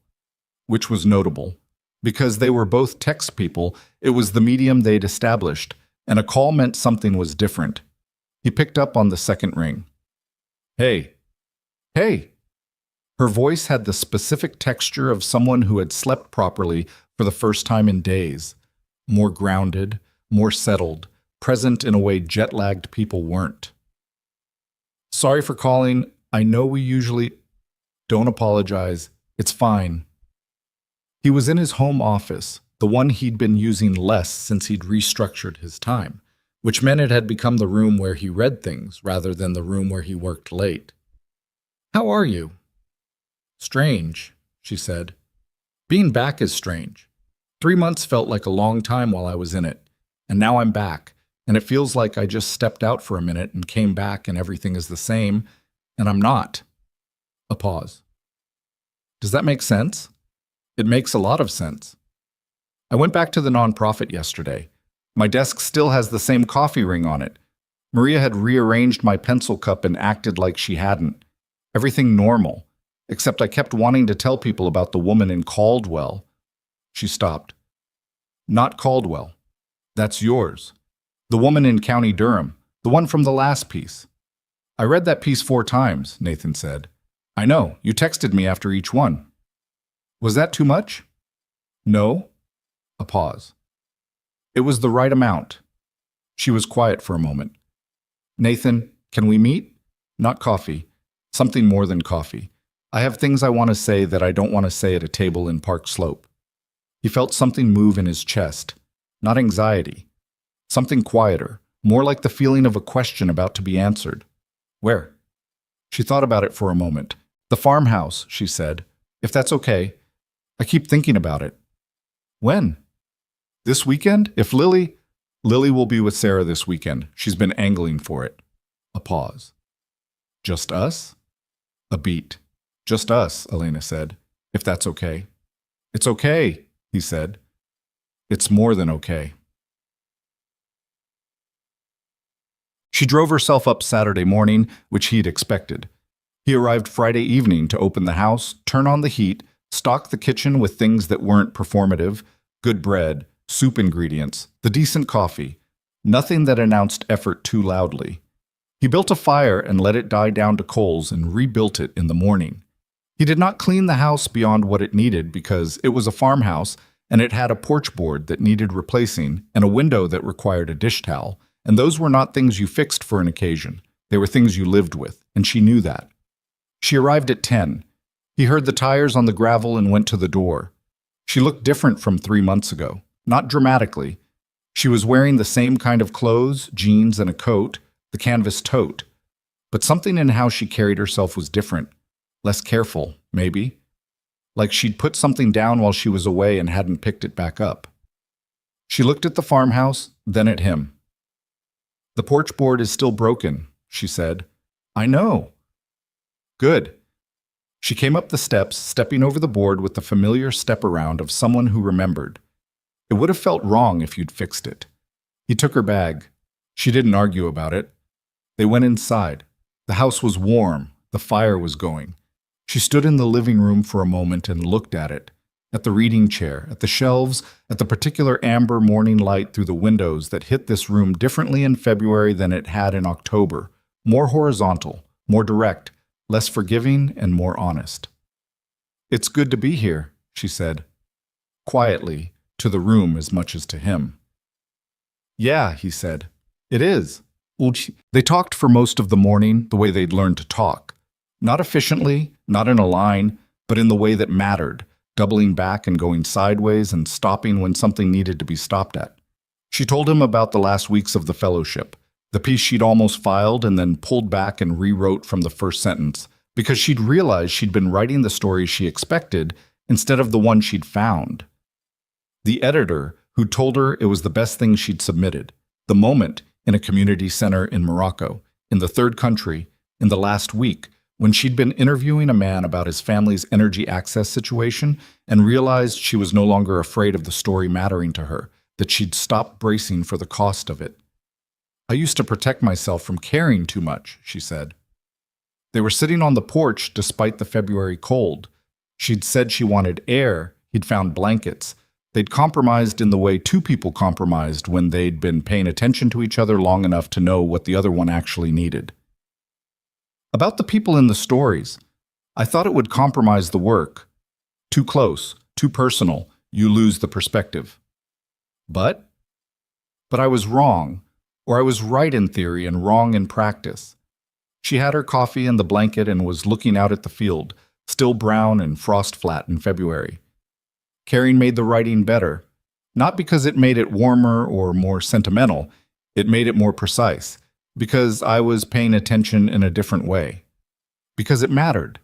A: which was notable. Because they were both text people, it was the medium they'd established, and a call meant something was different. He picked up on the second ring. "Hey. Hey." Her voice had the specific texture of someone who had slept properly for the first time in days. More grounded, more settled, present in a way jet-lagged people weren't. "Sorry for calling. I know we usually..." "Don't apologize. It's fine." He was in his home office, the one he'd been using less since he'd restructured his time, which meant it had become the room where he read things rather than the room where he worked late. "How are you?" "Strange," she said. "Being back is strange. 3 months felt like a long time while I was in it, and now I'm back, and it feels like I just stepped out for a minute and came back and everything is the same, and I'm not." A pause. "Does that make sense?" "It makes a lot of sense. I went back to the nonprofit yesterday. My desk still has the same coffee ring on it. Maria had rearranged my pencil cup and acted like she hadn't. Everything normal, except I kept wanting to tell people about the woman in Caldwell." She stopped. "Not Caldwell. That's yours. The woman in County Durham, the one from the last piece." "I read that piece 4 times, Nathan said. "I know, you texted me after each one." "Was that too much?" "No." A pause. "It was the right amount." She was quiet for a moment. "Nathan, can we meet? Not coffee. Something more than coffee. I have things I want to say that I don't want to say at a table in Park Slope." He felt something move in his chest. Not anxiety. Something quieter, more like the feeling of a question about to be answered. "Where?" She thought about it for a moment. "The farmhouse," she said. "If that's okay. I keep thinking about it." "When?" "This weekend? If Lily will be with Sarah this weekend. She's been angling for it." A pause. "Just us?" A beat. "Just us," Elena said. "If that's okay." "It's okay," he said. "It's more than okay." She drove herself up Saturday morning, which he'd expected. He arrived Friday evening to open the house, turn on the heat, stock the kitchen with things that weren't performative, good bread, soup ingredients, the decent coffee, nothing that announced effort too loudly. He built a fire and let it die down to coals and rebuilt it in the morning. He did not clean the house beyond what it needed because it was a farmhouse and it had a porch board that needed replacing and a window that required a dish towel, and those were not things you fixed for an occasion. They were things you lived with, and she knew that. She arrived at 10. He heard the tires on the gravel and went to the door. She looked different from 3 months ago, not dramatically. She was wearing the same kind of clothes, jeans and a coat, the canvas tote. But something in how she carried herself was different, less careful, maybe. Like she'd put something down while she was away and hadn't picked it back up. She looked at the farmhouse, then at him. "The porch board is still broken," she said. "I know." "Good." She came up the steps, stepping over the board with the familiar step around of someone who remembered. It would have felt wrong if you'd fixed it. He took her bag. She didn't argue about it. They went inside. The house was warm. The fire was going. She stood in the living room for a moment and looked at it, at the reading chair, at the shelves, at the particular amber morning light through the windows that hit this room differently in February than it had in October, more horizontal, more direct, less forgiving and more honest. "It's good to be here," she said, quietly, to the room as much as to him. "Yeah," he said, "it is." They talked for most of the morning the way they'd learned to talk. Not efficiently, not in a line, but in the way that mattered, doubling back and going sideways and stopping when something needed to be stopped at. She told him about the last weeks of the fellowship, the piece she'd almost filed and then pulled back and rewrote from the first sentence, because she'd realized she'd been writing the story she expected instead of the one she'd found. The editor, who told her it was the best thing she'd submitted, the moment in a community center in Morocco, in the third country, in the last week, when she'd been interviewing a man about his family's energy access situation and realized she was no longer afraid of the story mattering to her, that she'd stopped bracing for the cost of it. "I used to protect myself from caring too much," she said. They were sitting on the porch despite the February cold. She'd said she wanted air, he'd found blankets. They'd compromised in the way two people compromised when they'd been paying attention to each other long enough to know what the other one actually needed. "About the people in the stories, I thought it would compromise the work. Too close, too personal, you lose the perspective." But I was wrong, or I was right in theory and wrong in practice. She had her coffee and the blanket and was looking out at the field, still brown and frost flat in February. Caring made the writing better, not because it made it warmer or more sentimental, it made it more precise, because I was paying attention in a different way. Because it mattered.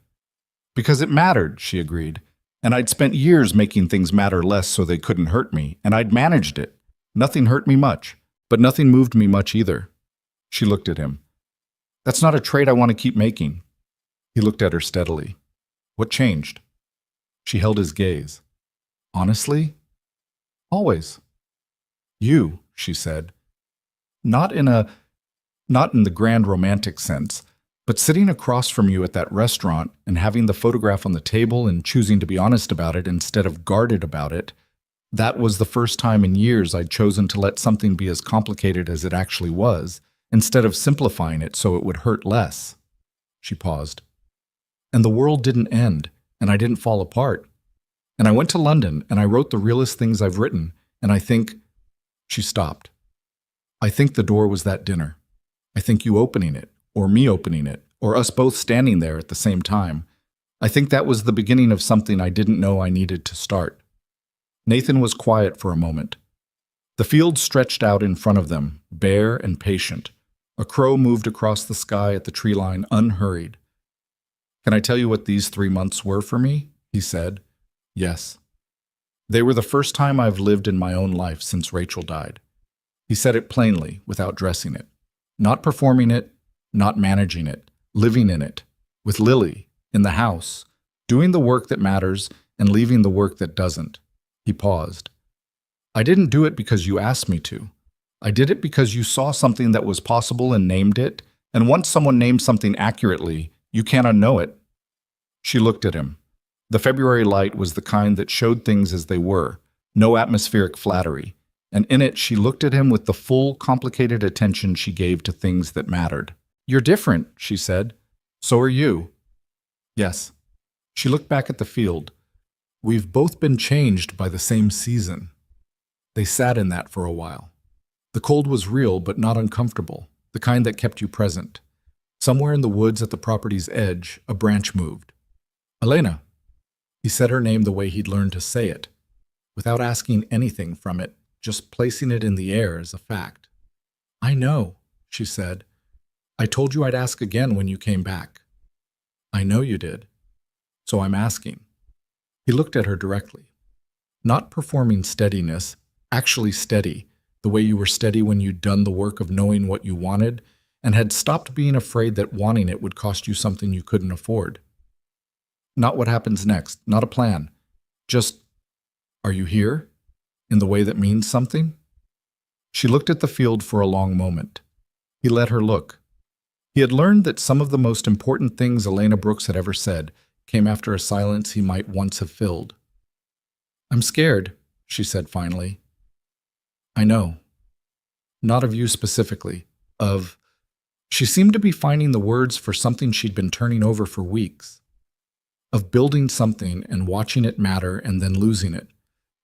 A: Because it mattered, she agreed. And I'd spent years making things matter less so they couldn't hurt me, and I'd managed it. Nothing hurt me much, but nothing moved me much either. She looked at him. That's not a trait I want to keep making. He looked at her steadily. What changed? She held his gaze. Honestly? Always. You, she said. Not in the grand romantic sense, but sitting across from you at that restaurant and having the photograph on the table and choosing to be honest about it instead of guarded about it, that was the first time in years I'd chosen to let something be as complicated as it actually was, instead of simplifying it so it would hurt less. She paused. And the world didn't end, and I didn't fall apart. And I went to London, and I wrote the realest things I've written, and I think... She stopped. I think the door was that dinner. I think you opening it, or me opening it, or us both standing there at the same time. I think that was the beginning of something I didn't know I needed to start. Nathan was quiet for a moment. The field stretched out in front of them, bare and patient. A crow moved across the sky at the tree line, unhurried. Can I tell you what these 3 months were for me? He said. Yes. They were the first time I've lived in my own life since Rachel died. He said it plainly, without dressing it. Not performing it, not managing it, living in it, with Lily, in the house, doing the work that matters and leaving the work that doesn't. He paused. I didn't do it because you asked me to. I did it because you saw something that was possible and named it, and once someone names something accurately, you can't unknow it. She looked at him. The February light was the kind that showed things as they were, no atmospheric flattery, and in it she looked at him with the full, complicated attention she gave to things that mattered. You're different, she said. So are you. Yes. She looked back at the field. We've both been changed by the same season. They sat in that for a while. The cold was real but not uncomfortable, the kind that kept you present. Somewhere in the woods at the property's edge, a branch moved. Elena. He said her name the way he'd learned to say it, without asking anything from it, just placing it in the air as a fact. I know, she said. I told you I'd ask again when you came back. I know you did. So I'm asking. He looked at her directly. Not performing steadiness, actually steady, the way you were steady when you'd done the work of knowing what you wanted and had stopped being afraid that wanting it would cost you something you couldn't afford. Not what happens next, not a plan. Just, are you here? In the way that means something? She looked at the field for a long moment. He let her look. He had learned that some of the most important things Elena Brooks had ever said came after a silence he might once have filled. I'm scared, she said finally. I know. Not of you specifically, of... She seemed to be finding the words for something she'd been turning over for weeks. Of building something and watching it matter and then losing it.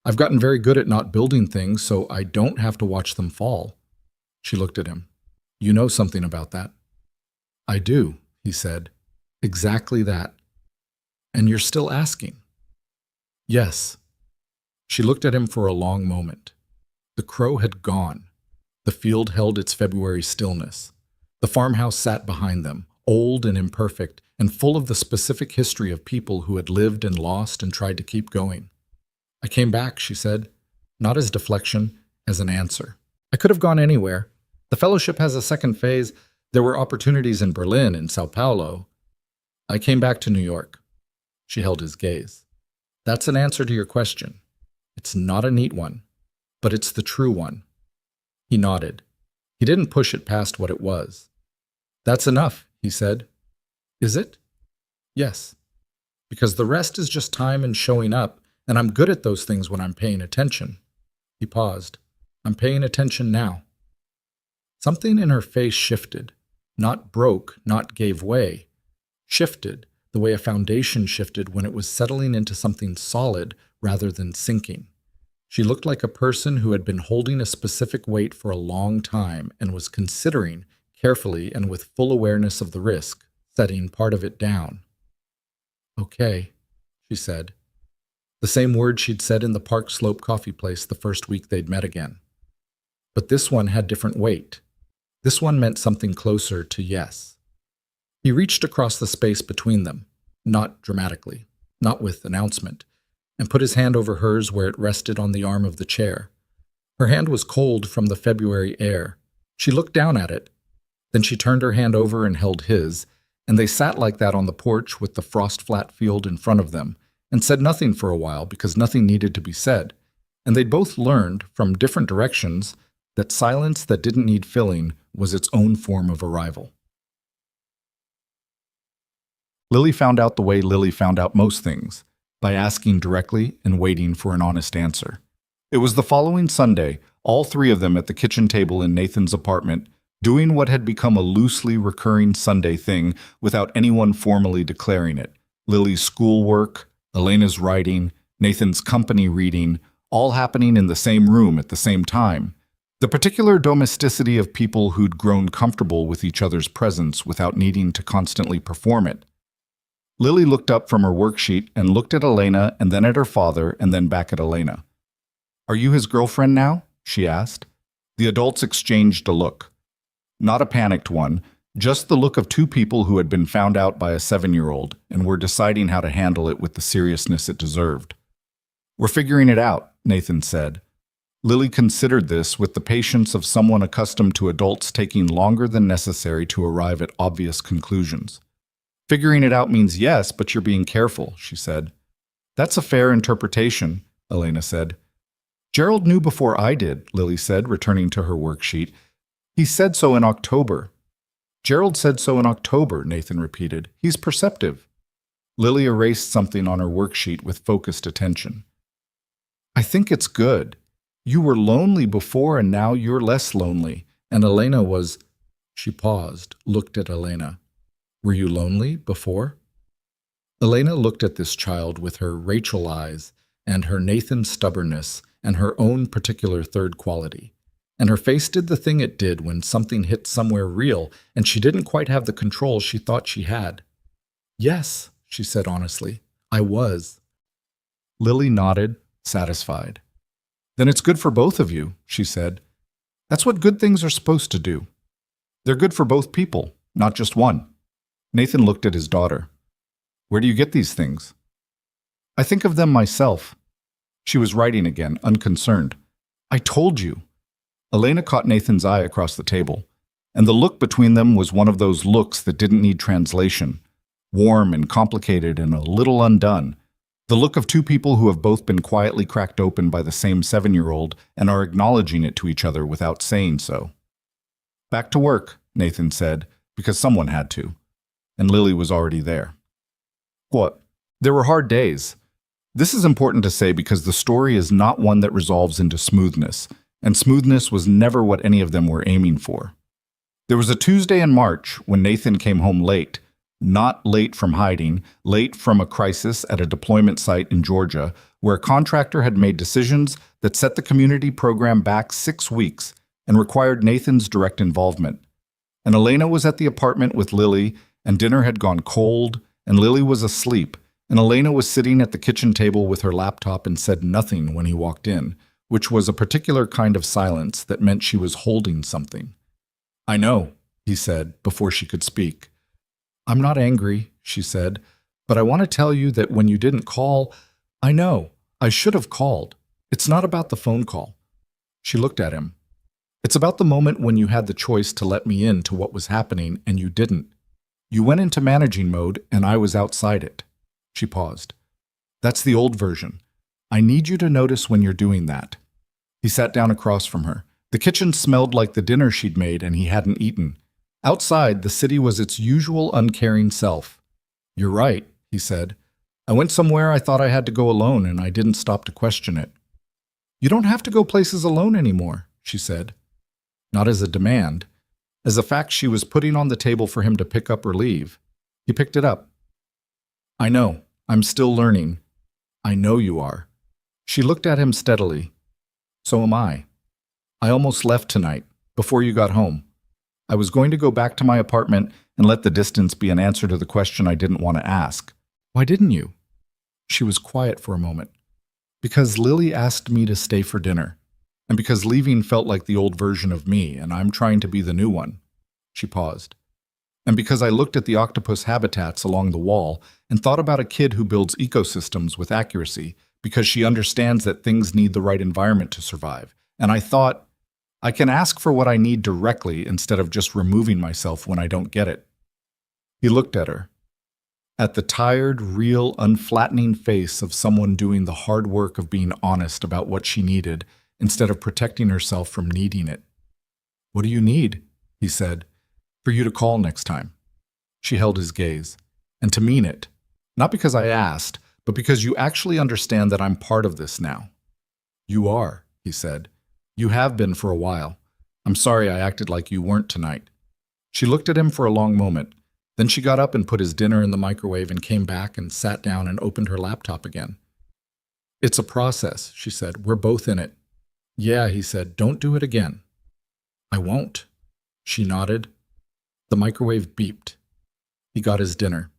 A: I've gotten very good at not building things so I don't have to watch them fall. She looked at him. You know something about that. I do, he said. Exactly that. And you're still asking. Yes. She looked at him for a long moment. The crow had gone. The field held its February stillness. The farmhouse sat behind them, old and imperfect, and full of the specific history of people who had lived and lost and tried to keep going. I came back, she said, not as deflection, as an answer. I could have gone anywhere. The fellowship has a second phase. There were opportunities in Berlin and Sao Paulo. I came back to New York. She held his gaze. That's an answer to your question. It's not a neat one, but it's the true one. He nodded. He didn't push it past what it was. That's enough, he said. Is it? Yes. Because the rest is just time and showing up, and I'm good at those things when I'm paying attention. He paused. I'm paying attention now. Something in her face shifted. Not broke, not gave way. Shifted, the way a foundation shifted when it was settling into something solid rather than sinking. She looked like a person who had been holding a specific weight for a long time and was considering, carefully and with full awareness of the risk, setting part of it down. Okay, she said. the same word she'd said in the Park Slope coffee place the first week they'd met again. But this one had different weight. This one meant something closer to yes. He reached across the space between them, not dramatically, not with announcement, and put his hand over hers where it rested on the arm of the chair. Her hand was cold from the February air. She looked down at it. Then she turned her hand over and held his, and they sat like that on the porch with the frost-flat field in front of them, and said nothing for a while because nothing needed to be said, and they'd both learned, from different directions, that silence that didn't need filling was its own form of arrival. Lily found out the way Lily found out most things, by asking directly and waiting for an honest answer. It was the following Sunday, all three of them at the kitchen table in Nathan's apartment, doing what had become a loosely recurring Sunday thing without anyone formally declaring it. Lily's schoolwork, Elena's writing, Nathan's company reading, all happening in the same room at the same time. The particular domesticity of people who'd grown comfortable with each other's presence without needing to constantly perform it. Lily looked up from her worksheet and looked at Elena and then at her father and then back at Elena. "Are you his girlfriend now?" she asked. The adults exchanged a look. Not a panicked one, just the look of two people who had been found out by a 7-year-old and were deciding how to handle it with the seriousness it deserved. "We're figuring it out," Nathan said. Lily considered this with the patience of someone accustomed to adults taking longer than necessary to arrive at obvious conclusions. "Figuring it out means yes, but you're being careful," she said. "That's a fair interpretation," Elena said. "Gerald knew before I did," Lily said, returning to her worksheet. "He said so in October." "Gerald said so in October," Nathan repeated. "He's perceptive." Lily erased something on her worksheet with focused attention. "I think it's good. You were lonely before and now you're less lonely. And Elena was—" She paused, looked at Elena. "Were you lonely before?" Elena looked at this child with her Rachel eyes and her Nathan stubbornness and her own particular third quality. And her face did the thing it did when something hit somewhere real and she didn't quite have the control she thought she had. "Yes," she said honestly, "I was." Lily nodded, satisfied. "Then it's good for both of you," she said. "That's what good things are supposed to do. They're good for both people, not just one." Nathan looked at his daughter. "Where do you get these things?" "I think of them myself." She was writing again, unconcerned. "I told you." Elena caught Nathan's eye across the table, and the look between them was one of those looks that didn't need translation, warm and complicated and a little undone. The look of two people who have both been quietly cracked open by the same 7-year-old and are acknowledging it to each other without saying so. "Back to work," Nathan said, because someone had to, and Lily was already there. "What? There were hard days." This is important to say because the story is not one that resolves into smoothness, and smoothness was never what any of them were aiming for. There was a Tuesday in March when Nathan came home late, not late from hiding, late from a crisis at a deployment site in Georgia, where a contractor had made decisions that set the community program back 6 weeks and required Nathan's direct involvement. And Elena was at the apartment with Lily, and dinner had gone cold, and Lily was asleep, and Elena was sitting at the kitchen table with her laptop and said nothing when he walked in, which was a particular kind of silence that meant she was holding something. "I know," he said, before she could speak. "I'm not angry," she said, "but I want to tell you that when you didn't call, I know, I should have called. It's not about the phone call." She looked at him. "It's about the moment when you had the choice to let me in to what was happening and you didn't. You went into managing mode and I was outside it." She paused. "That's the old version. I need you to notice when you're doing that." He sat down across from her. The kitchen smelled like the dinner she'd made and he hadn't eaten. Outside, the city was its usual uncaring self. "You're right," he said. "I went somewhere I thought I had to go alone and I didn't stop to question it." "You don't have to go places alone anymore," she said. Not as a demand, as a fact she was putting on the table for him to pick up or leave. He picked it up. "I know. I'm still learning." "I know you are." She looked at him steadily. "So am I. I almost left tonight, before you got home. I was going to go back to my apartment and let the distance be an answer to the question I didn't want to ask. Why didn't you?" She was quiet for a moment. Because Lily asked me to stay for dinner, and because leaving felt like the old version of me, and I'm trying to be the new one. She paused. And because I looked at the octopus habitats along the wall and thought about a kid who builds ecosystems with accuracy, because she understands that things need the right environment to survive. And I thought, I can ask for what I need directly instead of just removing myself when I don't get it. He looked at her, at the tired, real, unflattening face of someone doing the hard work of being honest about what she needed instead of protecting herself from needing it. "What do you need?" he said. "For you to call next time." She held his gaze. "And to mean it. Not because I asked, but because you actually understand that I'm part of this now." "You are," he said. "You have been for a while. I'm sorry I acted like you weren't tonight." She looked at him for a long moment. Then she got up and put his dinner in the microwave and came back and sat down and opened her laptop again. "It's a process," she said. "We're both in it." "Yeah," he said. "Don't do it again." "I won't." She nodded. The microwave beeped. He got his dinner.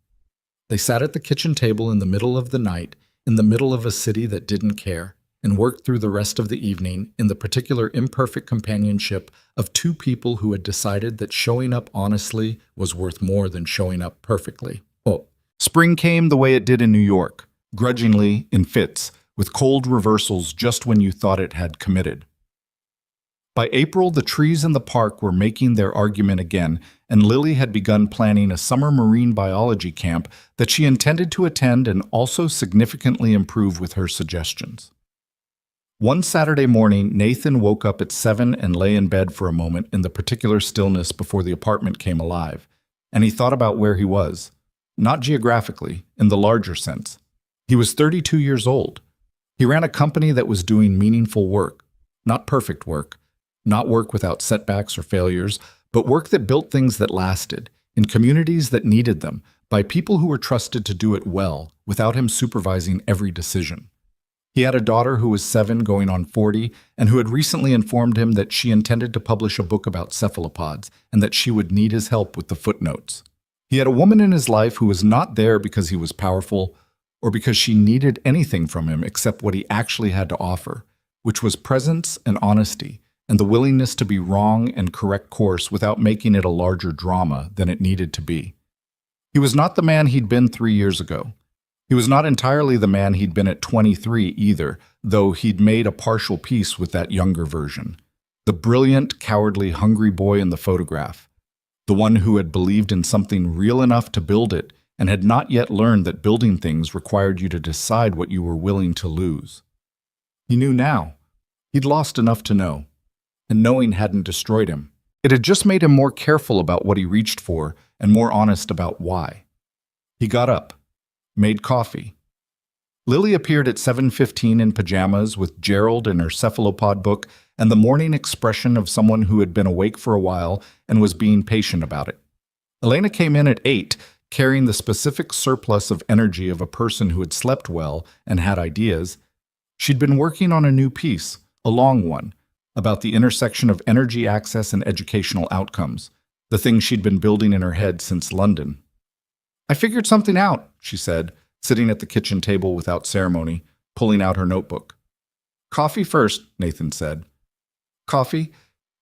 A: They sat at the kitchen table in the middle of the night, in the middle of a city that didn't care, and worked through the rest of the evening in the particular imperfect companionship of two people who had decided that showing up honestly was worth more than showing up perfectly. Oh, spring came the way it did in New York, grudgingly, in fits, with cold reversals just when you thought it had committed. By April, the trees in the park were making their argument again, and Lily had begun planning a summer marine biology camp that she intended to attend and also significantly improve with her suggestions. One Saturday morning, Nathan woke up at 7 and lay in bed for a moment in the particular stillness before the apartment came alive, and he thought about where he was. Not geographically, in the larger sense. He was 32 years old. He ran a company that was doing meaningful work, not perfect work, not work without setbacks or failures, but work that built things that lasted, in communities that needed them, by people who were trusted to do it well, without him supervising every decision. He had a daughter who was 7 going on 40, and who had recently informed him that she intended to publish a book about cephalopods, and that she would need his help with the footnotes. He had a woman in his life who was not there because he was powerful, or because she needed anything from him except what he actually had to offer, which was presence and honesty, and the willingness to be wrong and correct course without making it a larger drama than it needed to be. He was not the man he'd been 3 years ago. He was not entirely the man he'd been at 23 either, though he'd made a partial peace with that younger version. The brilliant, cowardly, hungry boy in the photograph. The one who had believed in something real enough to build it and had not yet learned that building things required you to decide what you were willing to lose. He knew now. He'd lost enough to know. And knowing hadn't destroyed him. It had just made him more careful about what he reached for and more honest about why. He got up. Made coffee. Lily appeared at 7:15 in pajamas with Gerald and her cephalopod book and the morning expression of someone who had been awake for a while and was being patient about it. Elena came in at 8, carrying the specific surplus of energy of a person who had slept well and had ideas. She'd been working on a new piece, a long one, about the intersection of energy access and educational outcomes, the thing she'd been building in her head since London. "I figured something out," she said, sitting at the kitchen table without ceremony, pulling out her notebook. "Coffee first," Nathan said. "Coffee,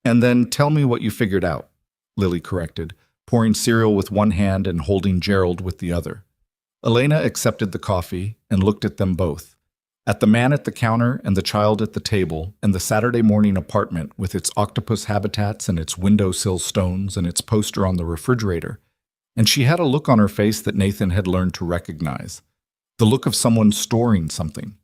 A: and then tell me what you figured out," Lily corrected, pouring cereal with one hand and holding Gerald with the other. Elena accepted the coffee and looked at them both. At the man at the counter and the child at the table and the Saturday morning apartment with its octopus habitats and its windowsill stones and its poster on the refrigerator. And she had a look on her face that Nathan had learned to recognize. The look of someone storing something.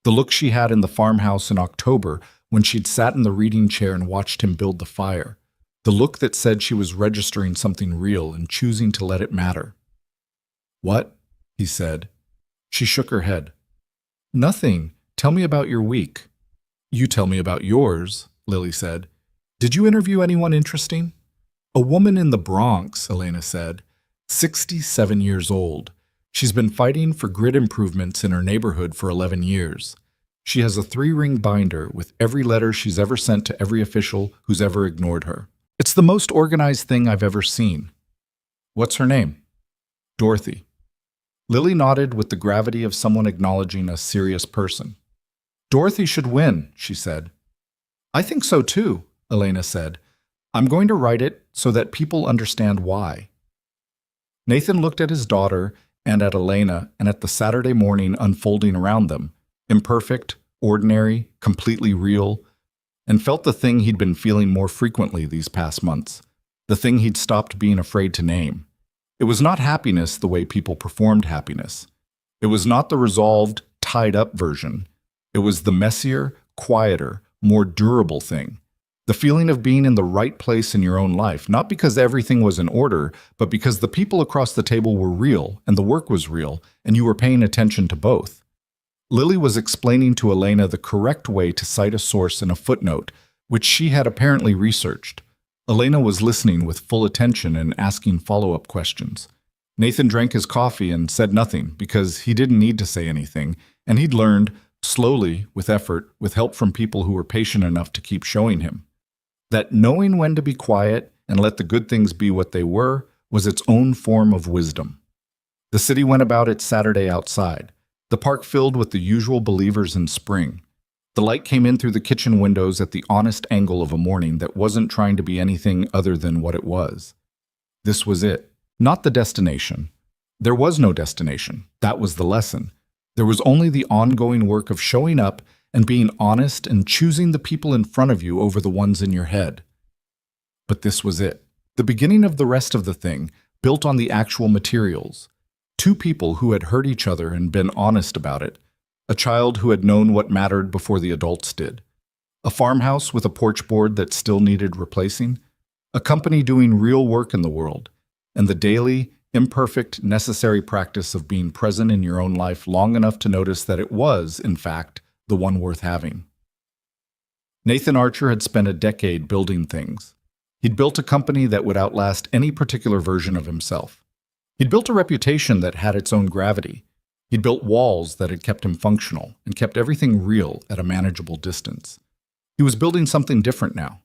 A: The look she had in the farmhouse in October when she'd sat in the reading chair and watched him build the fire. The look that said she was registering something real and choosing to let it matter. "What?" he said. She shook her head. "Nothing. Tell me about your week." "You tell me about yours," Lily said. "Did you interview anyone interesting?" "A woman in the Bronx," Elena said. 67 years old. She's been fighting for grid improvements in her neighborhood for 11 years. She has a 3-ring binder with every letter she's ever sent to every official who's ever ignored her. It's the most organized thing I've ever seen. "What's her name?" "Dorothy." Lily nodded with the gravity of someone acknowledging a serious person. Dorothy should win, she said. I think so too, Elena said. I'm going to write it so that people understand why. Nathan looked at his daughter and at Elena and at the Saturday morning unfolding around them, imperfect, ordinary, completely real, and felt the thing he'd been feeling more frequently these past months, the thing he'd stopped being afraid to name. It was not happiness the way people performed happiness. It was not the resolved, tied-up version. It was the messier, quieter, more durable thing. The feeling of being in the right place in your own life, not because everything was in order, but because the people across the table were real and the work was real, and you were paying attention to both. Lily was explaining to Elena the correct way to cite a source in a footnote, which she had apparently researched. Elena was listening with full attention and asking follow-up questions. Nathan drank his coffee and said nothing because he didn't need to say anything, and he'd learned, slowly, with effort, with help from people who were patient enough to keep showing him, that knowing when to be quiet and let the good things be what they were was its own form of wisdom. The city went about its Saturday outside, the park filled with the usual believers in spring. The light came in through the kitchen windows at the honest angle of a morning that wasn't trying to be anything other than what it was. This was it, not the destination. There was no destination. That was the lesson. There was only the ongoing work of showing up and being honest and choosing the people in front of you over the ones in your head. But this was it. The beginning of the rest of the thing, built on the actual materials. Two people who had hurt each other and been honest about it. A child who had known what mattered before the adults did. A farmhouse with a porch board that still needed replacing. A company doing real work in the world. And the daily, imperfect, necessary practice of being present in your own life long enough to notice that it was, in fact, the one worth having. Nathan Archer had spent a decade building things. He'd built a company that would outlast any particular version of himself. He'd built a reputation that had its own gravity. He'd built walls that had kept him functional and kept everything real at a manageable distance. He was building something different now.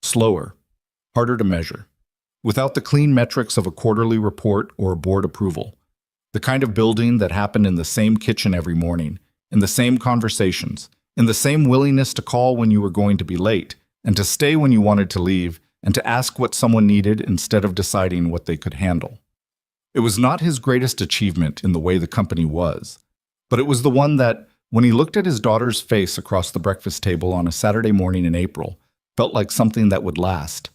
A: Slower, harder to measure, without the clean metrics of a quarterly report or a board approval. The kind of building that happened in the same kitchen every morning, in the same conversations, in the same willingness to call when you were going to be late, and to stay when you wanted to leave, and to ask what someone needed instead of deciding what they could handle. It was not his greatest achievement in the way the company was, but it was the one that, when he looked at his daughter's face across the breakfast table on a Saturday morning in April, felt like something that would last.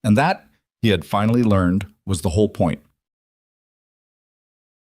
A: And that, he had finally learned, was the whole point.